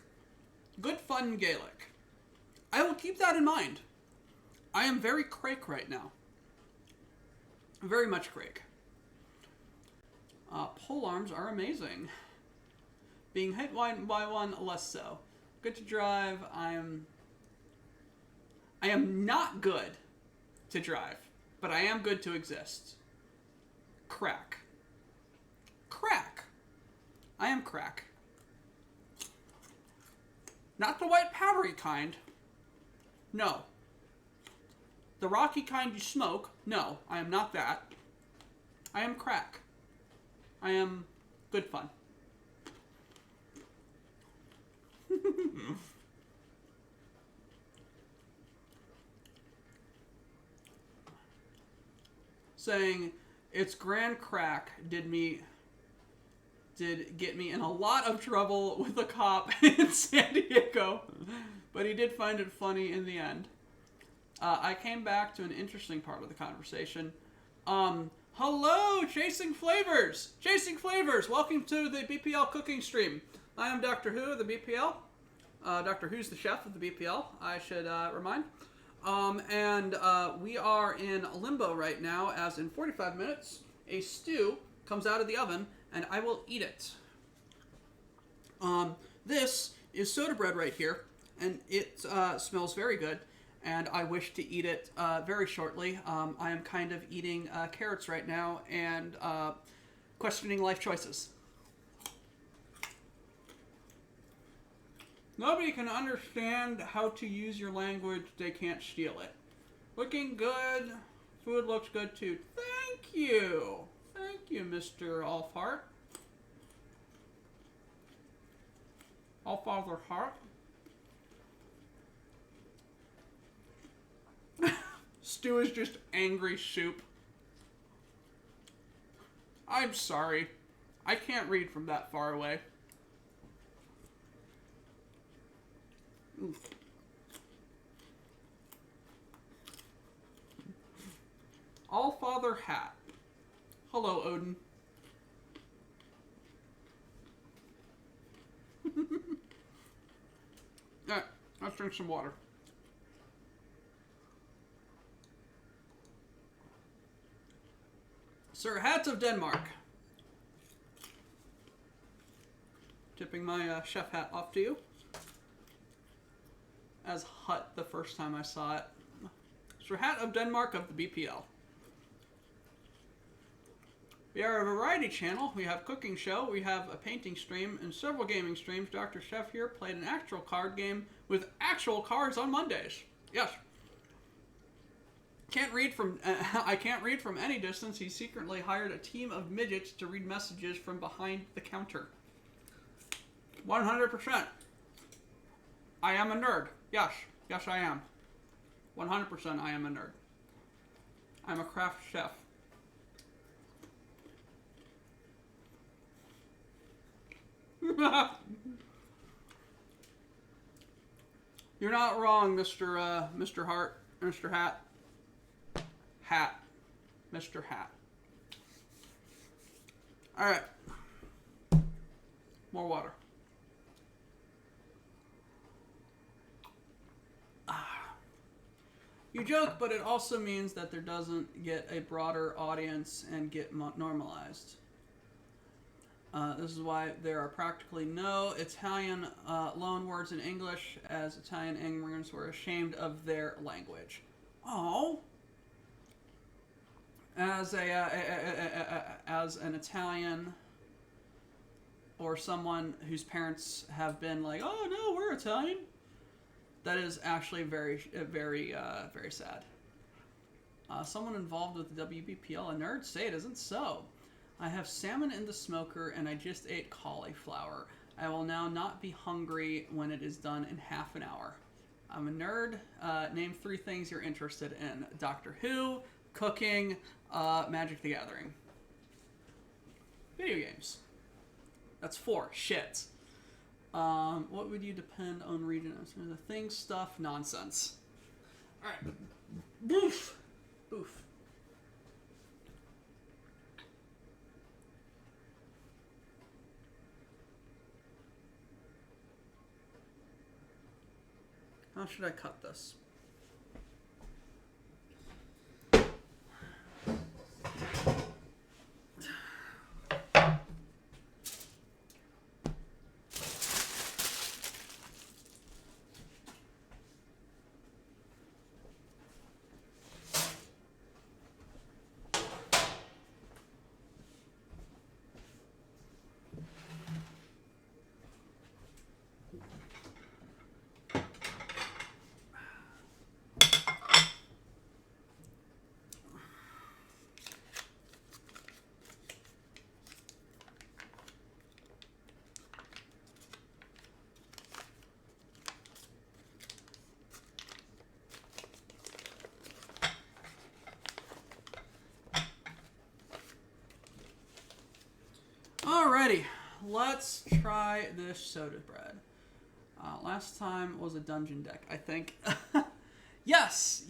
Good fun Gaelic. I will keep that in mind. I am very crake right now. Very much crake. Polearms are amazing. Being hit by one, less so. Good to drive. I am not good to drive, but I am good to exist. Crack. Crack. I am crack. Not the white powdery kind. No. The rocky kind you smoke. No, I am not that. I am crack. I am good fun. Saying it's grand crack did get me in a lot of trouble with a cop in San Diego, but he did find it funny in the end. I came back to an interesting part of the conversation. Hello, Chasing Flavors! Chasing Flavors, welcome to the BPL cooking stream. I am Dr. Who of the BPL. Dr. Who's the chef of the BPL, I should remind. And we are in limbo right now, as in 45 minutes, a stew comes out of the oven, and I will eat it. This is soda bread right here, and it smells very good, and I wish to eat it very shortly. I am kind of eating carrots right now, and questioning life choices. Nobody can understand how to use your language. They can't steal it. Looking good. Food looks good too. Thank you. Thank you, Mr. Allfart. Allfather Hart. stew is just angry soup. I'm sorry. I can't read from that far away. All-Father Hat. Hello, Odin. Alright, let's drink some water. Sir Hats of Denmark. Tipping my chef hat off to you. As Hut the first time I saw it. Sir Hat of Denmark of the BPL. We are a variety channel. We have cooking show, we have a painting stream, and several gaming streams. Dr. Chef here played an actual card game with actual cards on Mondays. Yes. Can't read from. I can't read from any distance. He secretly hired a team of midgets to read messages from behind the counter. 100%. I am a nerd. Yes. Yes, I am. 100% I am a nerd. I'm a craft chef. You're not wrong, Mr. Hart, Mr. Hat. Hat. Mr. Hat. Alright. More water. You joke, but it also means that there doesn't get a broader audience and get normalized. This is why there are practically no Italian loan words in English, as Italian immigrants were ashamed of their language. Oh. As an Italian or someone whose parents have been like, oh no, we're Italian, that is actually very sad. Someone involved with the WBPL, a nerd, say it isn't so. I have salmon in the smoker and I just ate cauliflower. I will now not be hungry when it is done in half an hour. I'm a nerd. Name 3 things you're interested in. Doctor Who, cooking, Magic the Gathering. Video games. That's 4. Shit. What would you depend on region? The thing, stuff, nonsense. Alright. Boof! Boof. How should I cut this? Alrighty, let's try this soda bread. Last time was a dungeon deck, I think. Yes.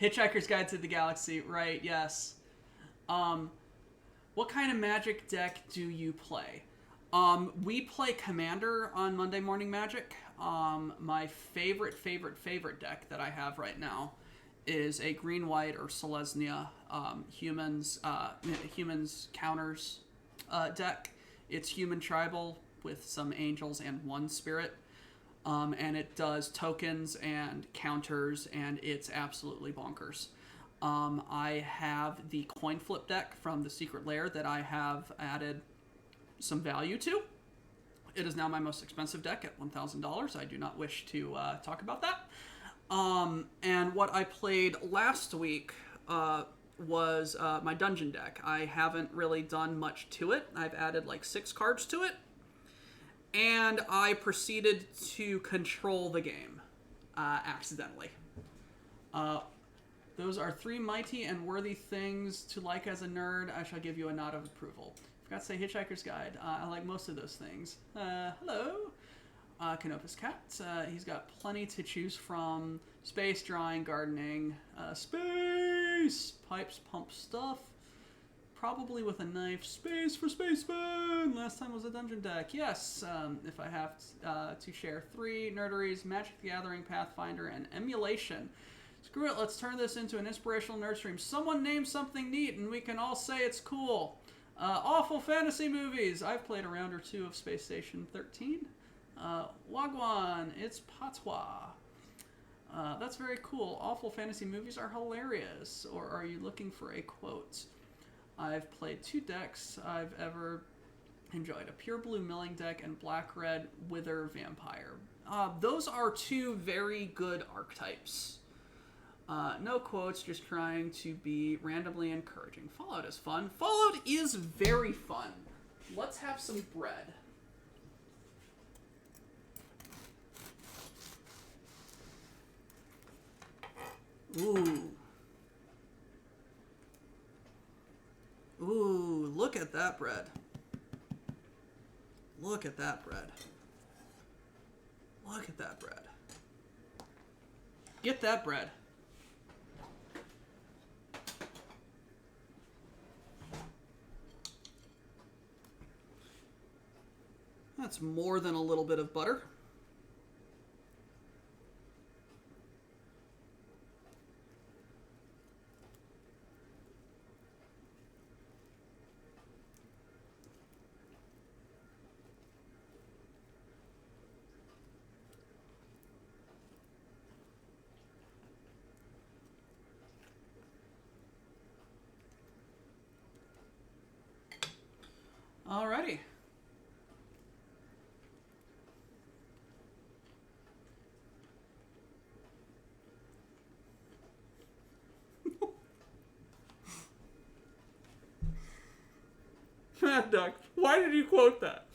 Hitchhiker's Guide to the Galaxy, right, yes. What kind of Magic deck do you play? We play Commander on Monday Morning Magic. My favorite deck that I have right now is a green-white or Selesnya humans counters deck. It's human tribal with some angels and 1 spirit. And it does tokens and counters, and it's absolutely bonkers. I have the coin flip deck from the Secret Lair that I have added some value to. It is now my most expensive deck at $1,000. I do not wish to talk about that. And what I played last week was my dungeon deck. I haven't really done much to it. I've added like 6 cards to it. And I proceeded to control the game. accidentally. Those are 3 mighty and worthy things to like as a nerd. I shall give you a nod of approval. Forgot to say Hitchhiker's Guide. I like most of those things. Hello. Canopus Cat. He's got plenty to choose from. Space, drawing, gardening. Space! Pipes, pump stuff. Probably with a knife. Space for Spaceman! Last time was a dungeon deck. Yes, if I have to share 3 nerderies, Magic the Gathering, Pathfinder, and Emulation. Screw it, let's turn this into an inspirational nerd stream. Someone name something neat and we can all say it's cool. Awful fantasy movies. I've played a round or 2 of Space Station 13. Wagwan, it's patois. That's very cool. Awful fantasy movies are hilarious. Or are you looking for a quote? I've played 2 decks I've ever enjoyed. A pure blue milling deck and black-red wither vampire. Those are 2 very good archetypes. No quotes, just trying to be randomly encouraging. Fallout is fun. Fallout is very fun. Let's have some bread. Ooh. Ooh, look at that bread. Look at that bread. Look at that bread. Get that bread. That's more than a little bit of butter. Alrighty. Mad Duck, why did you quote that?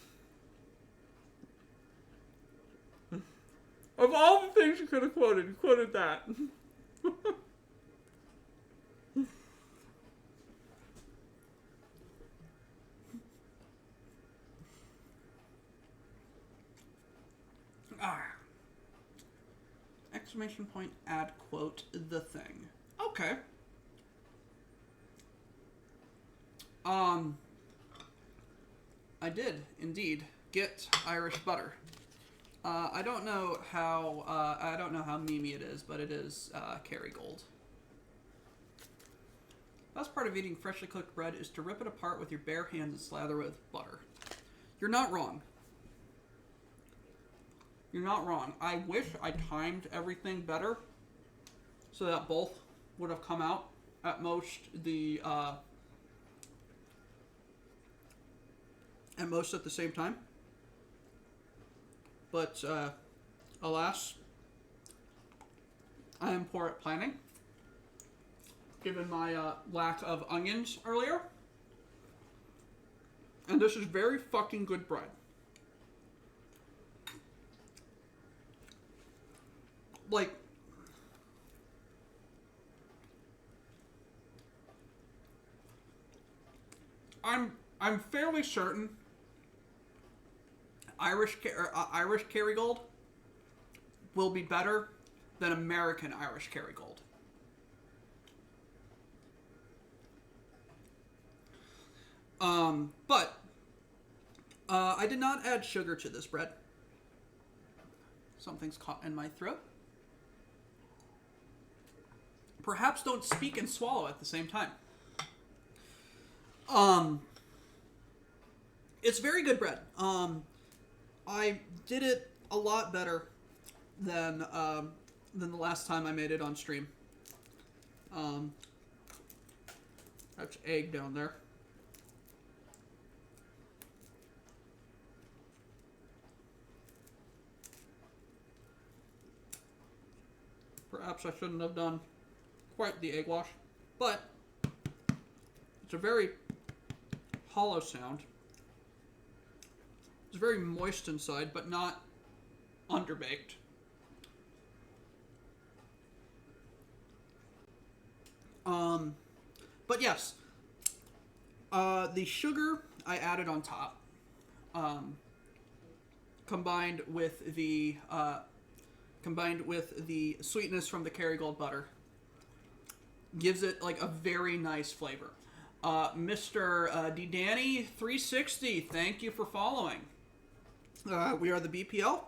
Of all the things you could have quoted, you quoted that. Exclamation point, add quote, the thing. Okay. I did indeed get Irish butter. I don't know how memey it is, but it is Kerrygold. Best part of eating freshly cooked bread is to rip it apart with your bare hands and slather it with butter. You're not wrong. You're not wrong. I wish I timed everything better so that both would have come out at most at the same time. But alas, I am poor at planning, given my lack of onions earlier. And this is very fucking good bread. Like, I'm fairly certain Irish Kerrygold will be better than American Irish Kerrygold. But I did not add sugar to this bread. Something's caught in my throat. Perhaps don't speak and swallow at the same time. It's very good bread. I did it a lot better than the last time I made it on stream. That's egg down there. Perhaps I shouldn't have done quite the egg wash, but it's a very hollow sound. It's very moist inside, but not underbaked. But yes, the sugar I added on top, combined with the sweetness from the Kerrygold butter, gives it like a very nice flavor. Mr. D Danny 360, thank you for following. We are the BPL,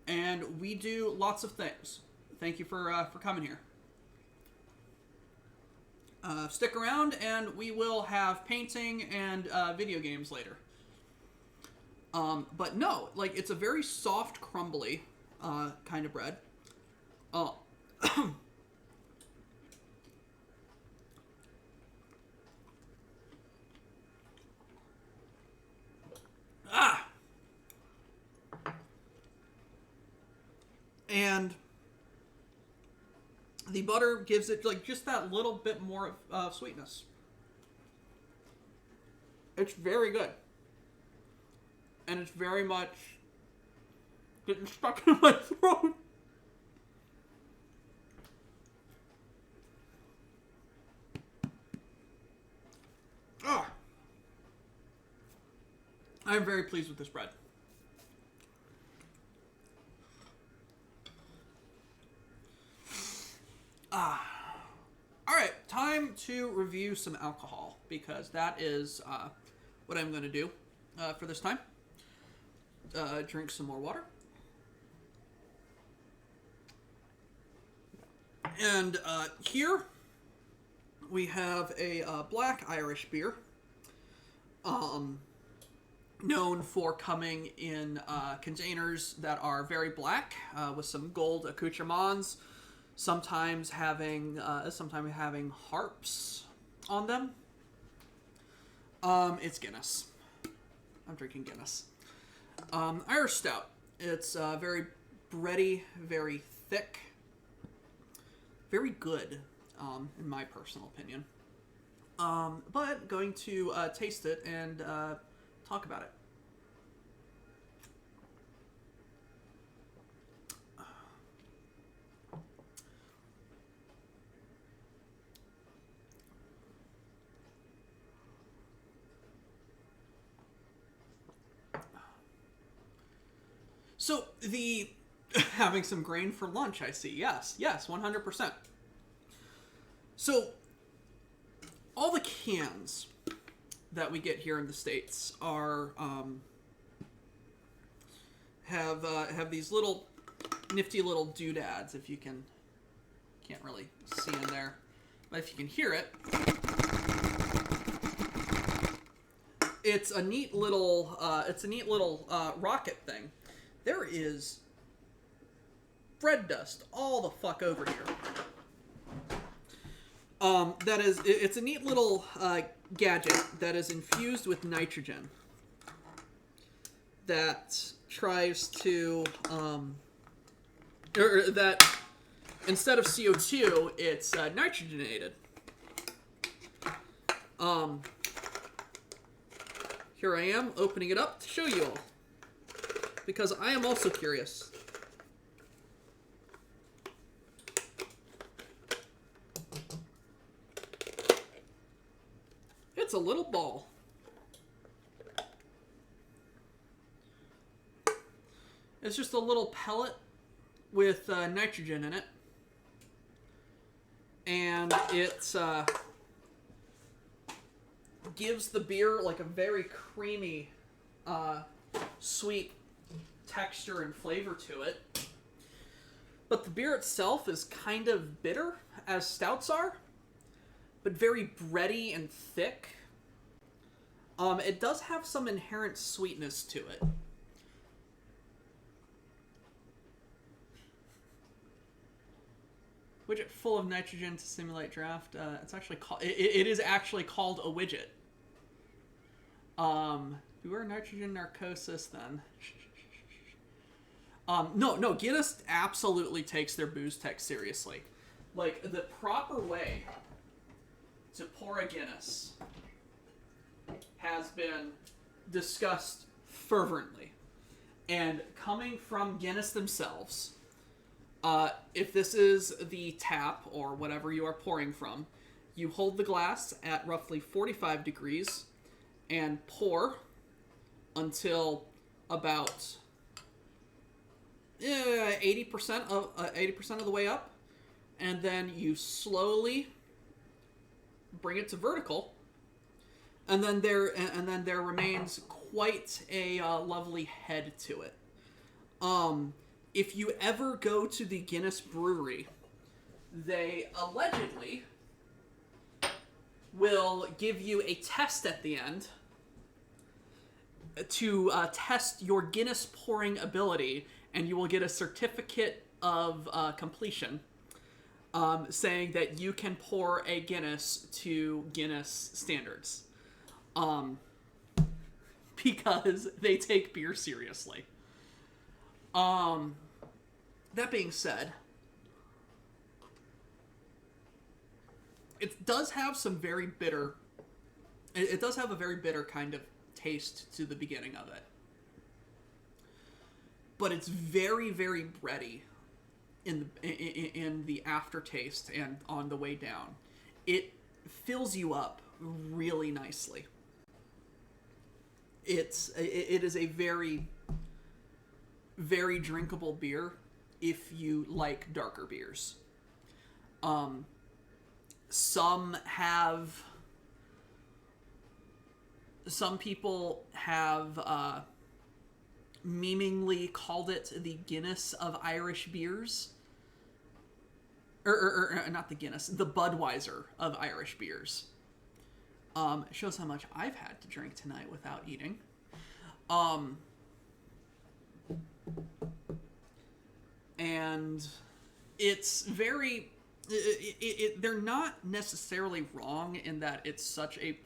and we do lots of things. Thank you for coming here. Stick around, and we will have painting and video games later. But no, like, it's a very soft, crumbly kind of bread. And the butter gives it like just that little bit more of sweetness. It's very good. And it's very much getting stuck in my throat. I'm very pleased with this bread. Alright, time to review some alcohol, because that is what I'm going to do for this time. Drink some more water. And here we have a black Irish beer, known for coming in containers that are very black, with some gold accoutrements, sometimes having harps on them. It's Guinness. I'm drinking Guinness. Irish Stout. It's very bready, very thick, very good, in my personal opinion. But going to taste it and talk about it. So, the having some grain for lunch, I see. Yes, 100%. So, all the cans that we get here in the States are have these little nifty little doodads. If you can't really see in there, but if you can hear it, it's a neat little rocket thing. There is bread dust all the fuck over here. It's a neat little gadget that is infused with nitrogen that tries to, or that instead of CO2, it's nitrogenated. Here I am opening it up to show you all, because I am also curious. It's a little ball. It's just a little pellet with nitrogen in it. And it gives the beer like a very creamy, sweet texture and flavor to it. But the beer itself is kind of bitter, as stouts are, but very bready and thick. It does have some inherent sweetness to it. Widget full of nitrogen to simulate draft. It's actually called. It is actually called a widget. Beware nitrogen narcosis then. No, Guinness absolutely takes their booze tech seriously. Like, the proper way to pour a Guinness has been discussed fervently. And coming from Guinness themselves, if this is the tap or whatever you are pouring from, You hold the glass at roughly 45 degrees and pour until about 80% of the way up, and then you slowly bring it to vertical, and then there remains quite a lovely head to it. If you ever go to the Guinness Brewery, they allegedly will give you a test at the end to test your Guinness pouring ability, and you will get a certificate of completion saying that you can pour a Guinness to Guinness standards. Because they take beer seriously. That being said, it does have some very bitter... It does have a very bitter kind of taste to the beginning of it. But it's very, very bready in the aftertaste and on the way down. It fills you up really nicely. It is a very, very drinkable beer if you like darker beers. Some people have memeingly called it the Guinness of Irish beers. Or not the Guinness, the Budweiser of Irish beers. It shows how much I've had to drink tonight without eating. And it's very... they're not necessarily wrong in that it's such a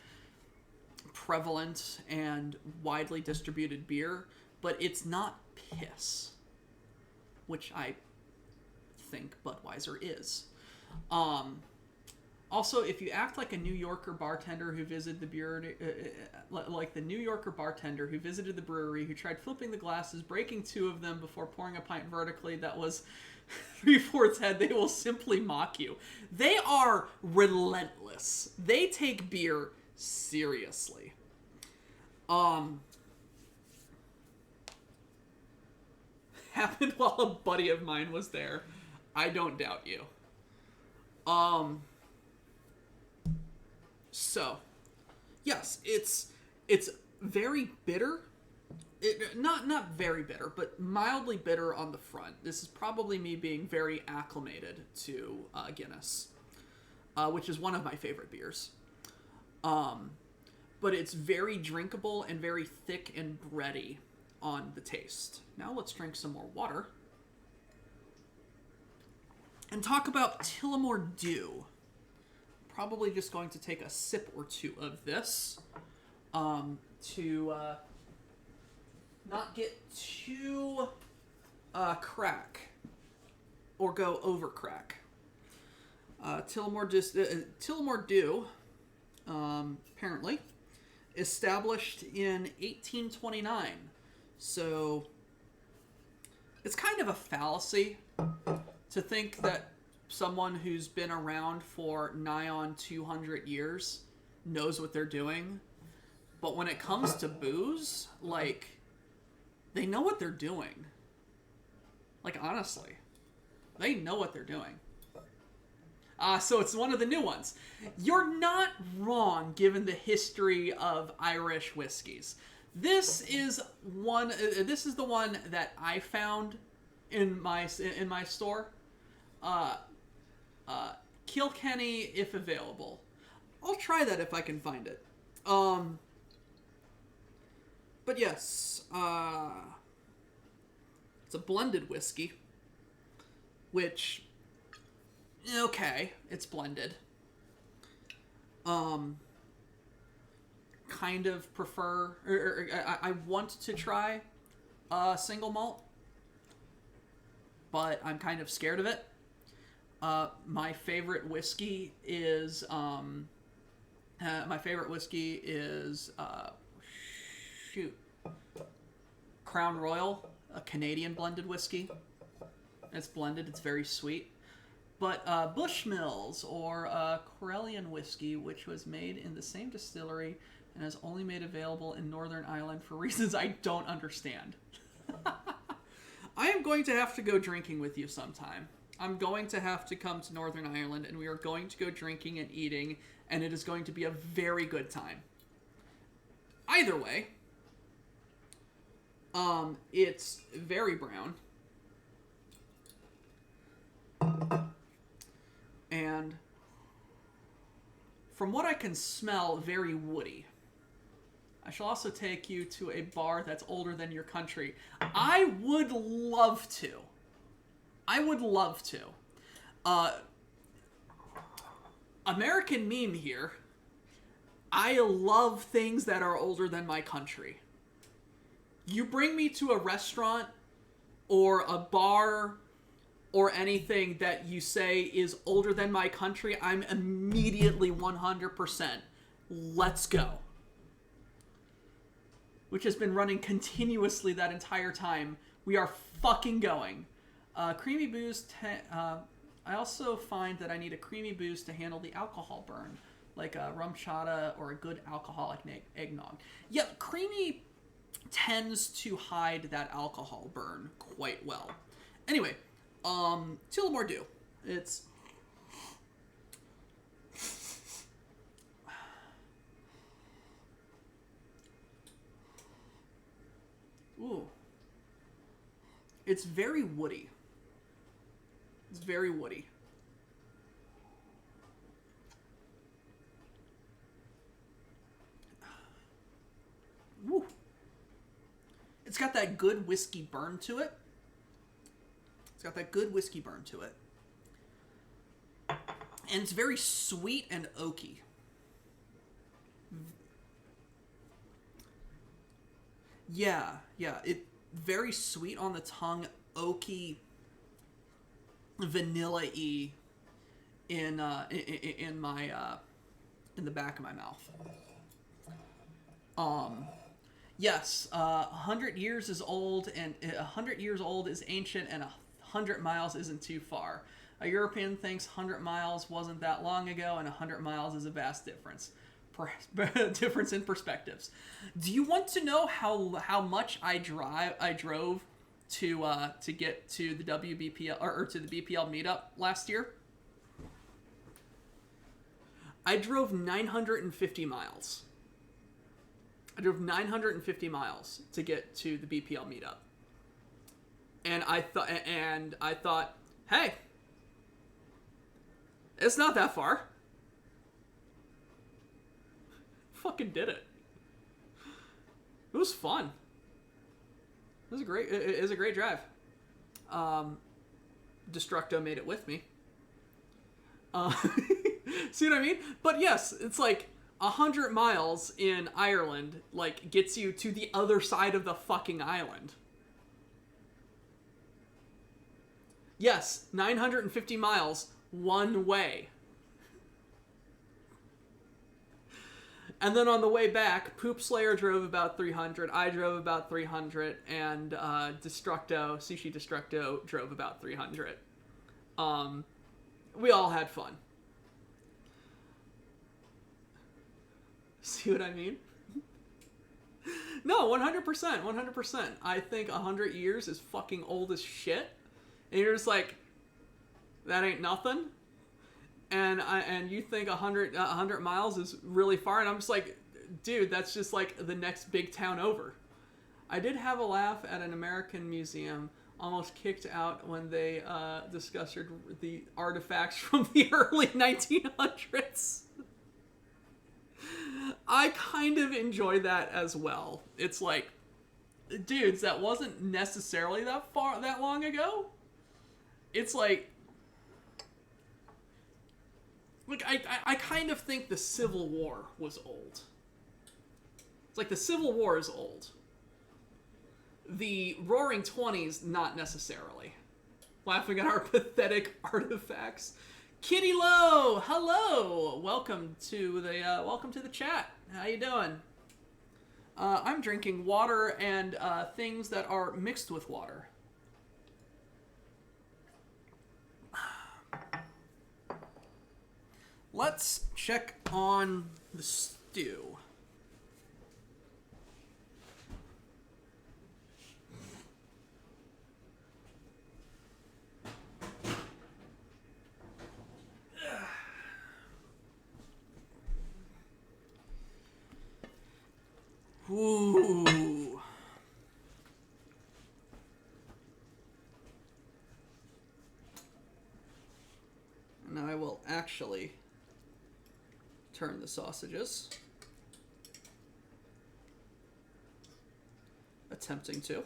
prevalent and widely distributed beer, but it's not piss, which I think Budweiser is. Also, if you act like a New Yorker bartender who visited the brewery, like the New Yorker bartender who visited the brewery, who tried flipping the glasses, breaking two of them before pouring a pint vertically that was 3/4 head, they will simply mock you. They are relentless. They take beer seriously. Happened while a buddy of mine was there. I don't doubt you. So, yes, it's very bitter. Not very bitter, but mildly bitter on the front. This is probably me being very acclimated to Guinness, which is one of my favorite beers. But it's very drinkable and very thick and bready on the taste. Now let's drink some more water and talk about Tullamore Dew. Probably just going to take a sip or two of this to not get too crack or go over crack. Tullamore Dew, apparently, established in 1829. So it's kind of a fallacy to think that someone who's been around for nigh on 200 years knows what they're doing. But when it comes to booze, like, they know what they're doing. Like, honestly. They know what they're doing. So it's one of the new ones. You're not wrong given the history of Irish whiskeys. This is the one that I found in my store. Kilkenny, if available. I'll try that if I can find it. But yes, it's a blended whiskey, which, okay, it's blended. Kind of prefer, I want to try single malt, but I'm kind of scared of it. My favorite whiskey is Crown Royal, a Canadian blended whiskey. It's blended. It's very sweet. But Bushmills, or Corellian whiskey, which was made in the same distillery and is only made available in Northern Ireland for reasons I don't understand. I am going to have to go drinking with you sometime. I'm going to have to come to Northern Ireland, and we are going to go drinking and eating, and it is going to be a very good time. Either way, it's very brown. And from what I can smell, very woody. I shall also take you to a bar that's older than your country. I would love to. American meme here. I love things that are older than my country. You bring me to a restaurant or a bar or anything that you say is older than my country, I'm immediately 100%. Let's go. Which has been running continuously that entire time. We are fucking going. Creamy booze. I also find that I need a creamy booze to handle the alcohol burn, like a rum chata or a good alcoholic eggnog. Yeah, creamy tends to hide that alcohol burn quite well. Anyway, till more do. It's ooh. It's very woody. It's very woody. Woo. It's got that good whiskey burn to it. And it's very sweet and oaky. Yeah. It very sweet on the tongue, oaky, vanilla-y in my in the back of my mouth. Yes, 100 years is old, and 100 years old is ancient, and 100 miles isn't too far. A European thinks 100 miles wasn't that long ago, and 100 miles is a vast difference. Difference in perspectives. Do you want to know how much I drove to get to the WBPL or to the BPL meetup last year? I drove 950 miles. I drove 950 miles to get to the BPL meetup. And I thought, hey, it's not that far. Fucking did it. It was fun. It was a great drive. Destructo made it with me. See what I mean? But yes, it's like 100 miles in Ireland, like, gets you to the other side of the fucking island. Yes, 950 miles one way. And then on the way back, Poop Slayer drove about 300, I drove about 300, and Sushi Destructo drove about 300. We all had fun. See what I mean? No, 100%. I think 100 years is fucking old as shit. And you're just like, that ain't nothing. And you think 100 miles is really far, and I'm just like, dude, that's just like the next big town over. I did have a laugh at an American museum, almost kicked out when they discussed the artifacts from the early 1900s. I kind of enjoy that as well. It's like, dudes, that wasn't necessarily that long ago. It's like I kind of think the Civil War was old. It's like the Civil War is old. The Roaring Twenties, not necessarily. Laughing at our pathetic artifacts. Kitty Lowe, hello, welcome to the chat. How you doing? I'm drinking water and things that are mixed with water. Let's check on the stew. Ooh. Now I will actually turn the sausages. Attempting to.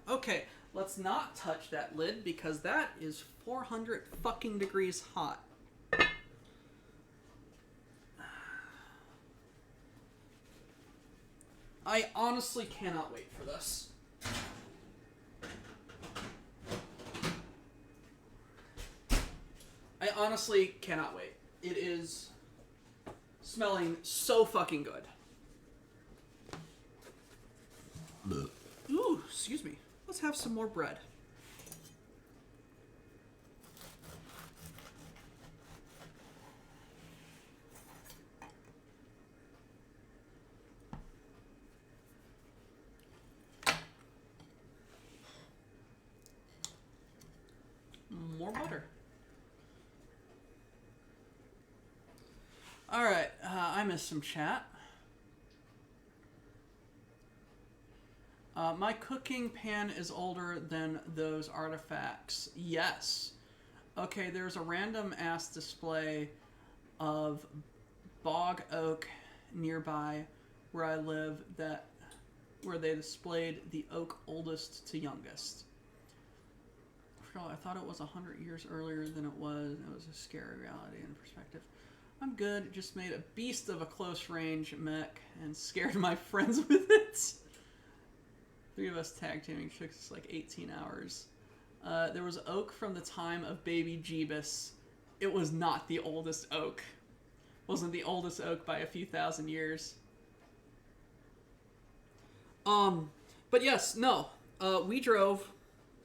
Okay, let's not touch that lid because that is 400 fucking degrees hot. I honestly cannot wait for this. I honestly cannot wait. It is smelling so fucking good. Ooh, excuse me. Let's have some more bread. More butter. Alright, I missed some chat. My cooking pan is older than those artifacts. Yes. Okay, there's a random ass display of bog oak nearby where I live where they displayed the oak oldest to youngest. I thought it was 100 years earlier than it was. It was a scary reality and perspective. I'm good. Just made a beast of a close range mech and scared my friends with it. 3 of us tag teaming took us like 18 hours. There was oak from the time of baby Jeebus. It was not the oldest oak. Wasn't the oldest oak by a few thousand years. But yes, no. We drove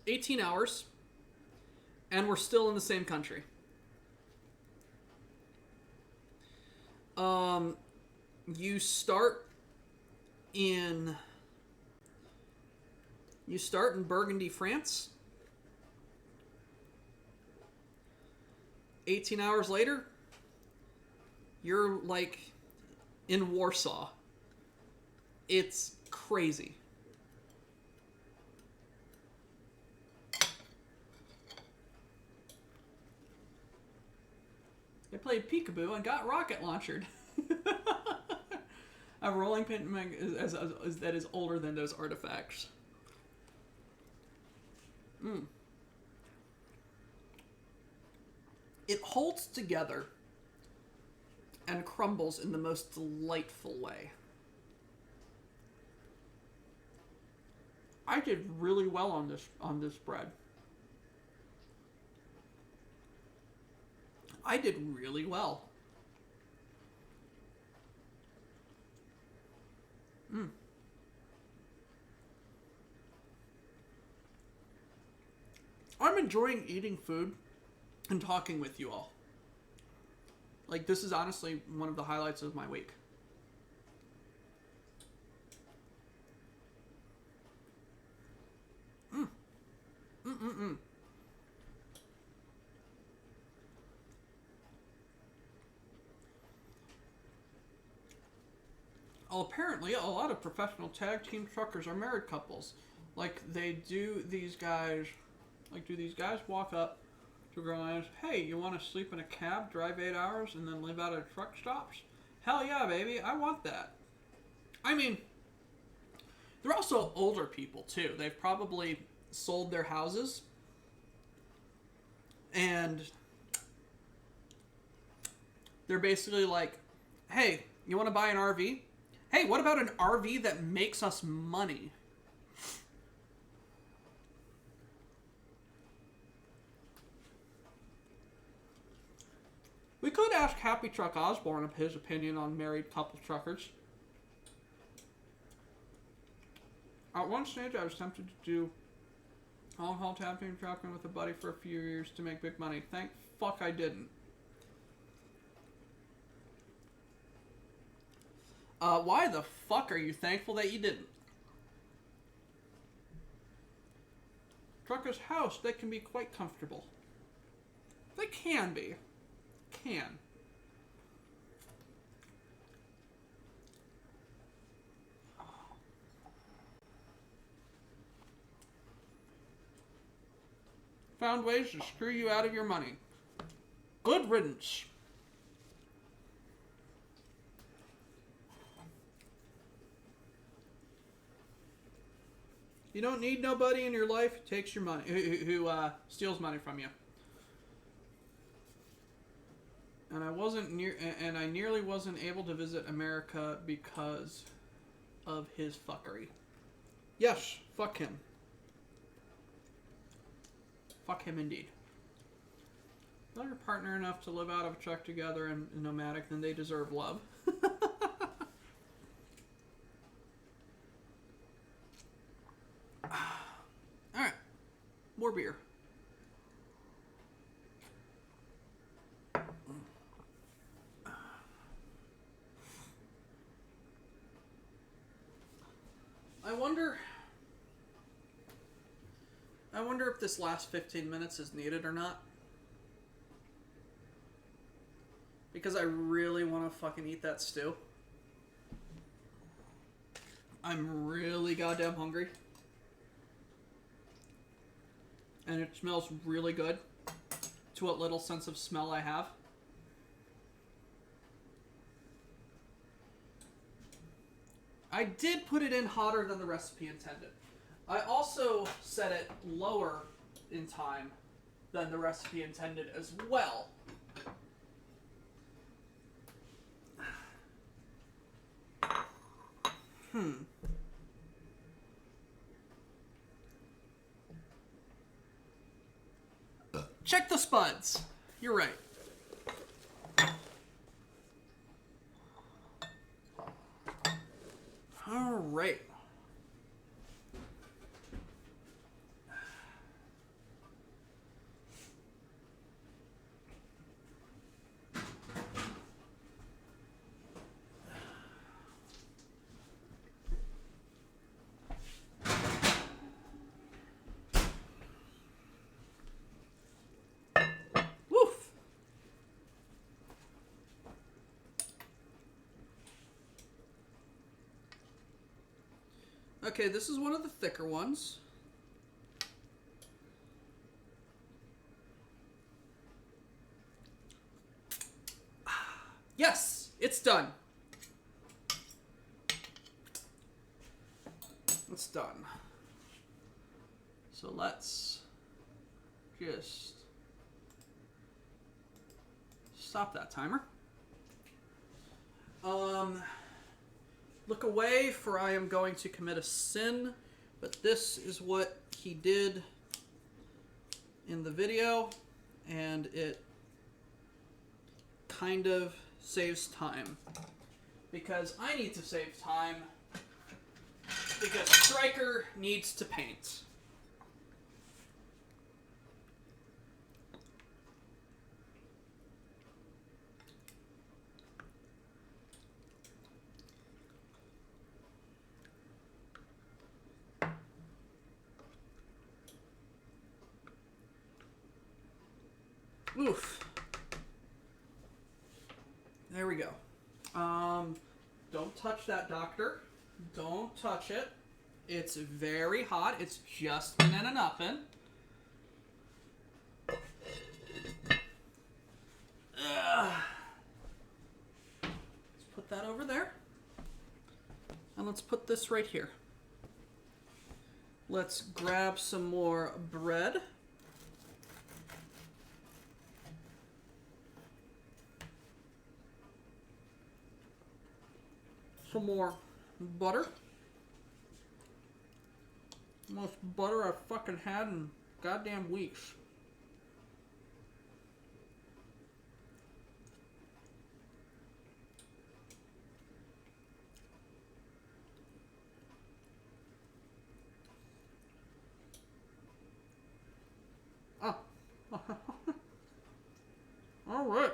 18 hours and we're still in the same country. You start in Burgundy, France. 18 hours later, you're like in Warsaw. It's crazy. I played peekaboo and got rocket launched. A rolling pin that is older than those artifacts. It holds together and crumbles in the most delightful way. I did really well on this bread. I did really well. I'm enjoying eating food and talking with you all. Like, this is honestly one of the highlights of my week. Well, apparently, a lot of professional tag team truckers are married couples. Like, do these guys walk up to a girl and ask, hey, you want to sleep in a cab, drive 8 hours, and then live out of truck stops? Hell yeah, baby, I want that. I mean, they're also older people, too. They've probably sold their houses. And they're basically like, hey, you want to buy an RV? Hey, what about an RV that makes us money? We could ask Happy Truck Osborne of his opinion on married couple truckers. At one stage, I was tempted to do long-haul tapping and trucking with a buddy for a few years to make big money. Thank fuck I didn't. Why the fuck are you thankful that you didn't? Trucker's house, they can be quite comfortable. They can be. Can. Found ways to screw you out of your money. Good riddance. You don't need nobody in your life who takes your money, who steals money from you. And I nearly wasn't able to visit America because of his fuckery. Yes, fuck him. Fuck him indeed. If they're partner enough to live out of a truck together and nomadic, then they deserve love. Alright. More beer. I wonder if this last 15 minutes is needed or not. Because I really want to fucking eat that stew. I'm really goddamn hungry. And it smells really good. To what little sense of smell I have. I did put it in hotter than the recipe intended. I also set it lower in time than the recipe intended as well. Check the spuds. You're right. All right. Woof. Okay, this is one of the thicker ones. Yes, it's done. It's done. So let's just stop that timer. Look away, for I am going to commit a sin, but this is what he did in the video, and it kind of saves time. Because I need to save time, because Stryker needs to paint. Oof. There we go. Don't touch that, doctor. Don't touch it. It's very hot. It's just been in an oven. Let's put that over there. And let's put this right here. Let's grab some more bread. Some more butter. Most butter I've fucking had in goddamn weeks. Ah. All right.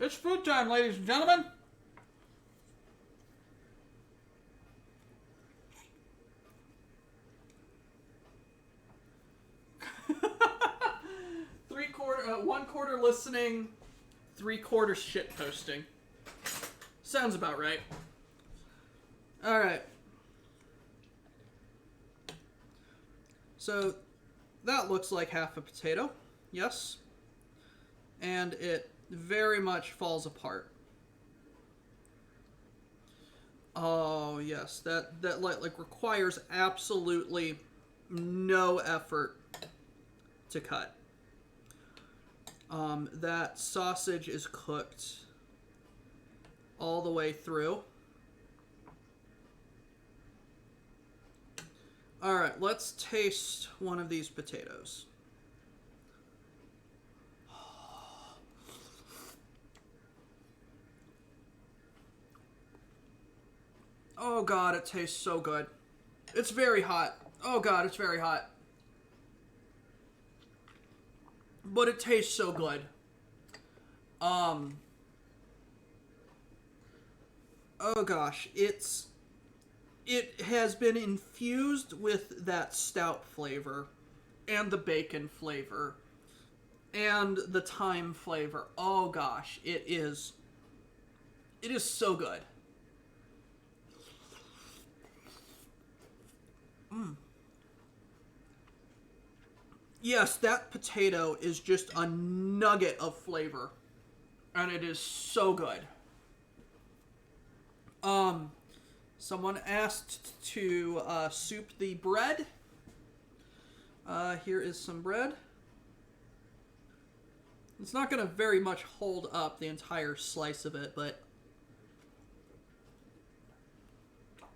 It's food time, ladies and gentlemen. One quarter listening, 3/4 shit posting. Sounds about right. All right. So that looks like half a potato. Yes. And it very much falls apart. Oh, yes. That like requires absolutely no effort to cut. That sausage is cooked all the way through. All right, let's taste one of these potatoes. Oh God, it tastes so good. It's very hot. Oh God, it's very hot. But it tastes so good. Oh gosh, it has been infused with that stout flavor and the bacon flavor and the thyme flavor. Oh gosh, it is so good. Yes, that potato is just a nugget of flavor. And it is so good. Someone asked to soup the bread. Here is some bread. It's not going to very much hold up the entire slice of it, but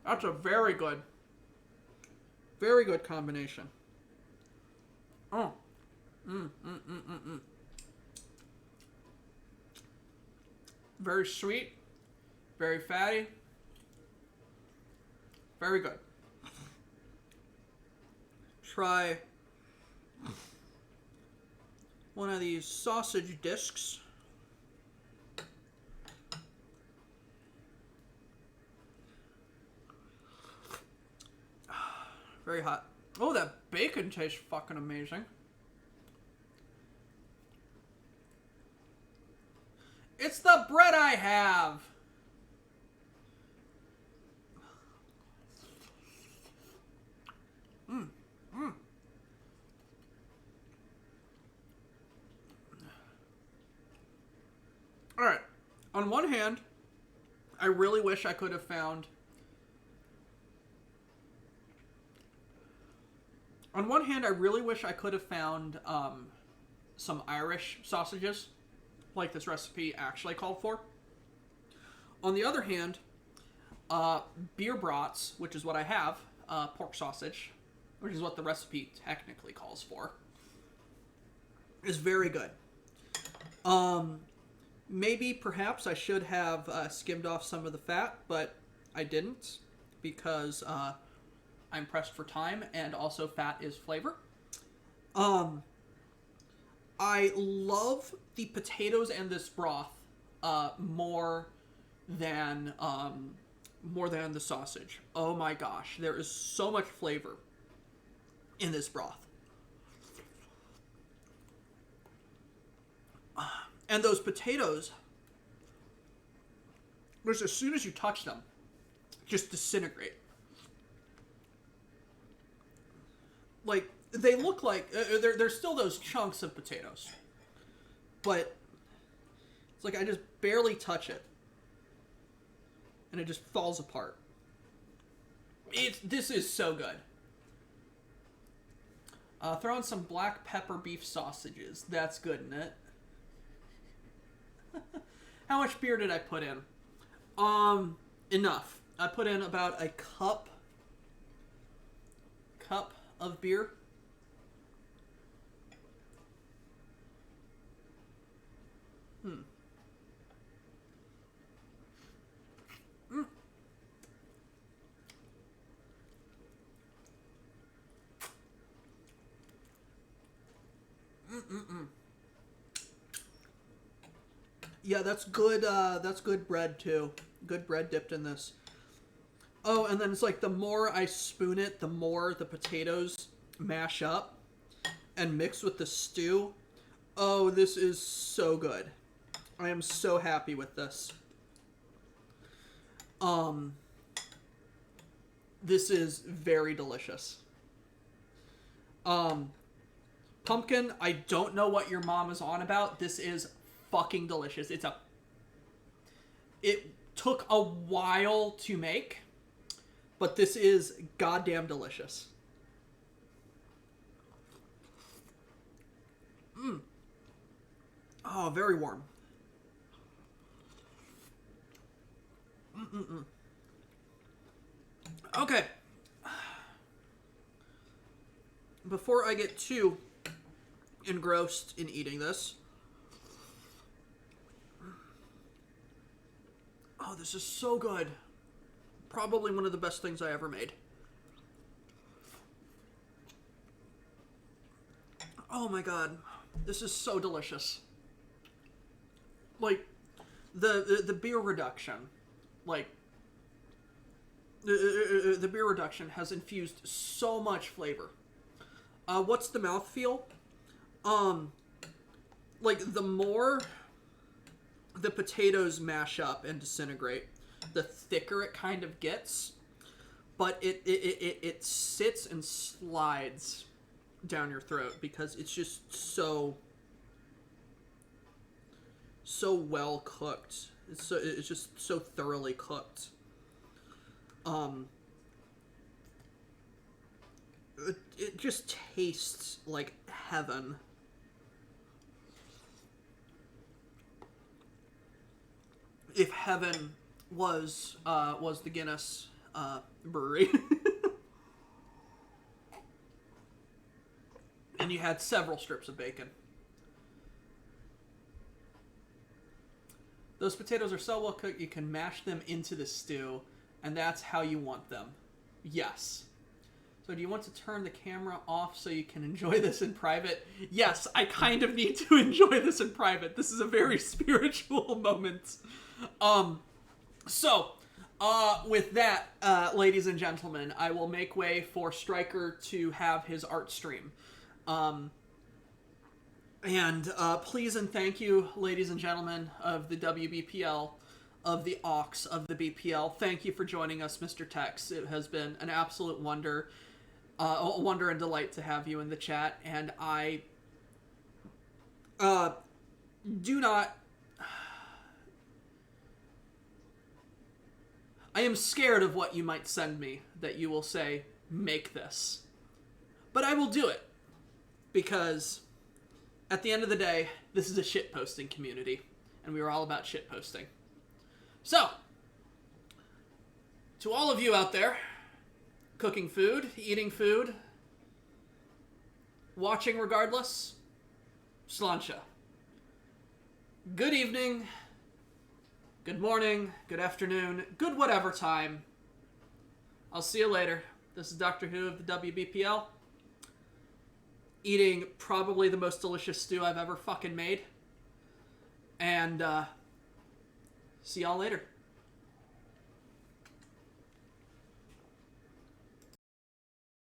that's a very good combination. Oh. Very sweet. Very fatty. Very good. Try one of these sausage discs. Very hot. Oh, that bacon tastes fucking amazing. It's the bread I have. All right. On one hand, I really wish I could have found. On one hand, I really wish I could have found some Irish sausages, like this recipe actually called for. On the other hand, beer brats, which is what I have, pork sausage, which is what the recipe technically calls for, is very good. Maybe, perhaps, I should have skimmed off some of the fat, but I didn't, because I'm pressed for time, and also fat is flavor. I love the potatoes and this broth more than the sausage. Oh my gosh, there is so much flavor in this broth. And those potatoes, just as soon as you touch them, just disintegrate. Like, they look like they're still those chunks of potatoes, but it's like I just barely touch it, and it just falls apart. This is so good. Throw in some black pepper beef sausages. That's good, isn't it? How much beer did I put in? Enough. I put in about a cup of beer. Yeah, that's good. That's good bread too. Good bread dipped in this. Oh, and then it's like the more I spoon it, the more the potatoes mash up and mix with the stew. Oh, this is so good. I am so happy with this. This is very delicious. Pumpkin, I don't know what your mom is on about. This is fucking delicious. It took a while to make, but this is goddamn delicious. Oh, very warm. Okay. Before I get too engrossed in eating this. Oh, this is so good. Probably one of the best things I ever made. Oh my god. This is so delicious. Like, the beer reduction. Like, the beer reduction has infused so much flavor. What's the mouthfeel? Like, the more the potatoes mash up and disintegrate, the thicker it kind of gets. But it sits and slides down your throat because it's just so well cooked. It's just so thoroughly cooked. It just tastes like heaven. If heaven was the Guinness brewery. And you had several strips of bacon. Those potatoes are so well cooked you can mash them into the stew, and that's how you want them. Yes. So do you want to turn the camera off so you can enjoy this in private? Yes, I kind of need to enjoy this in private. This is a very spiritual moment. With that, ladies and gentlemen, I will make way for Stryker to have his art stream. Please and thank you, ladies and gentlemen of the WBPL, of the Aux, of the BPL. Thank you for joining us, Mr. Tex. It has been an absolute wonder and delight to have you in the chat. And I I am scared of what you might send me that you will say, make this. But I will do it. Because at the end of the day, this is a shitposting community. And we are all about shitposting. So, to all of you out there, cooking food, eating food, watching regardless, Sláinte. Good evening, good morning, good afternoon, good whatever time. I'll see you later. This is Dr. Who of the WBPL. Eating probably the most delicious stew I've ever fucking made. And, see y'all later.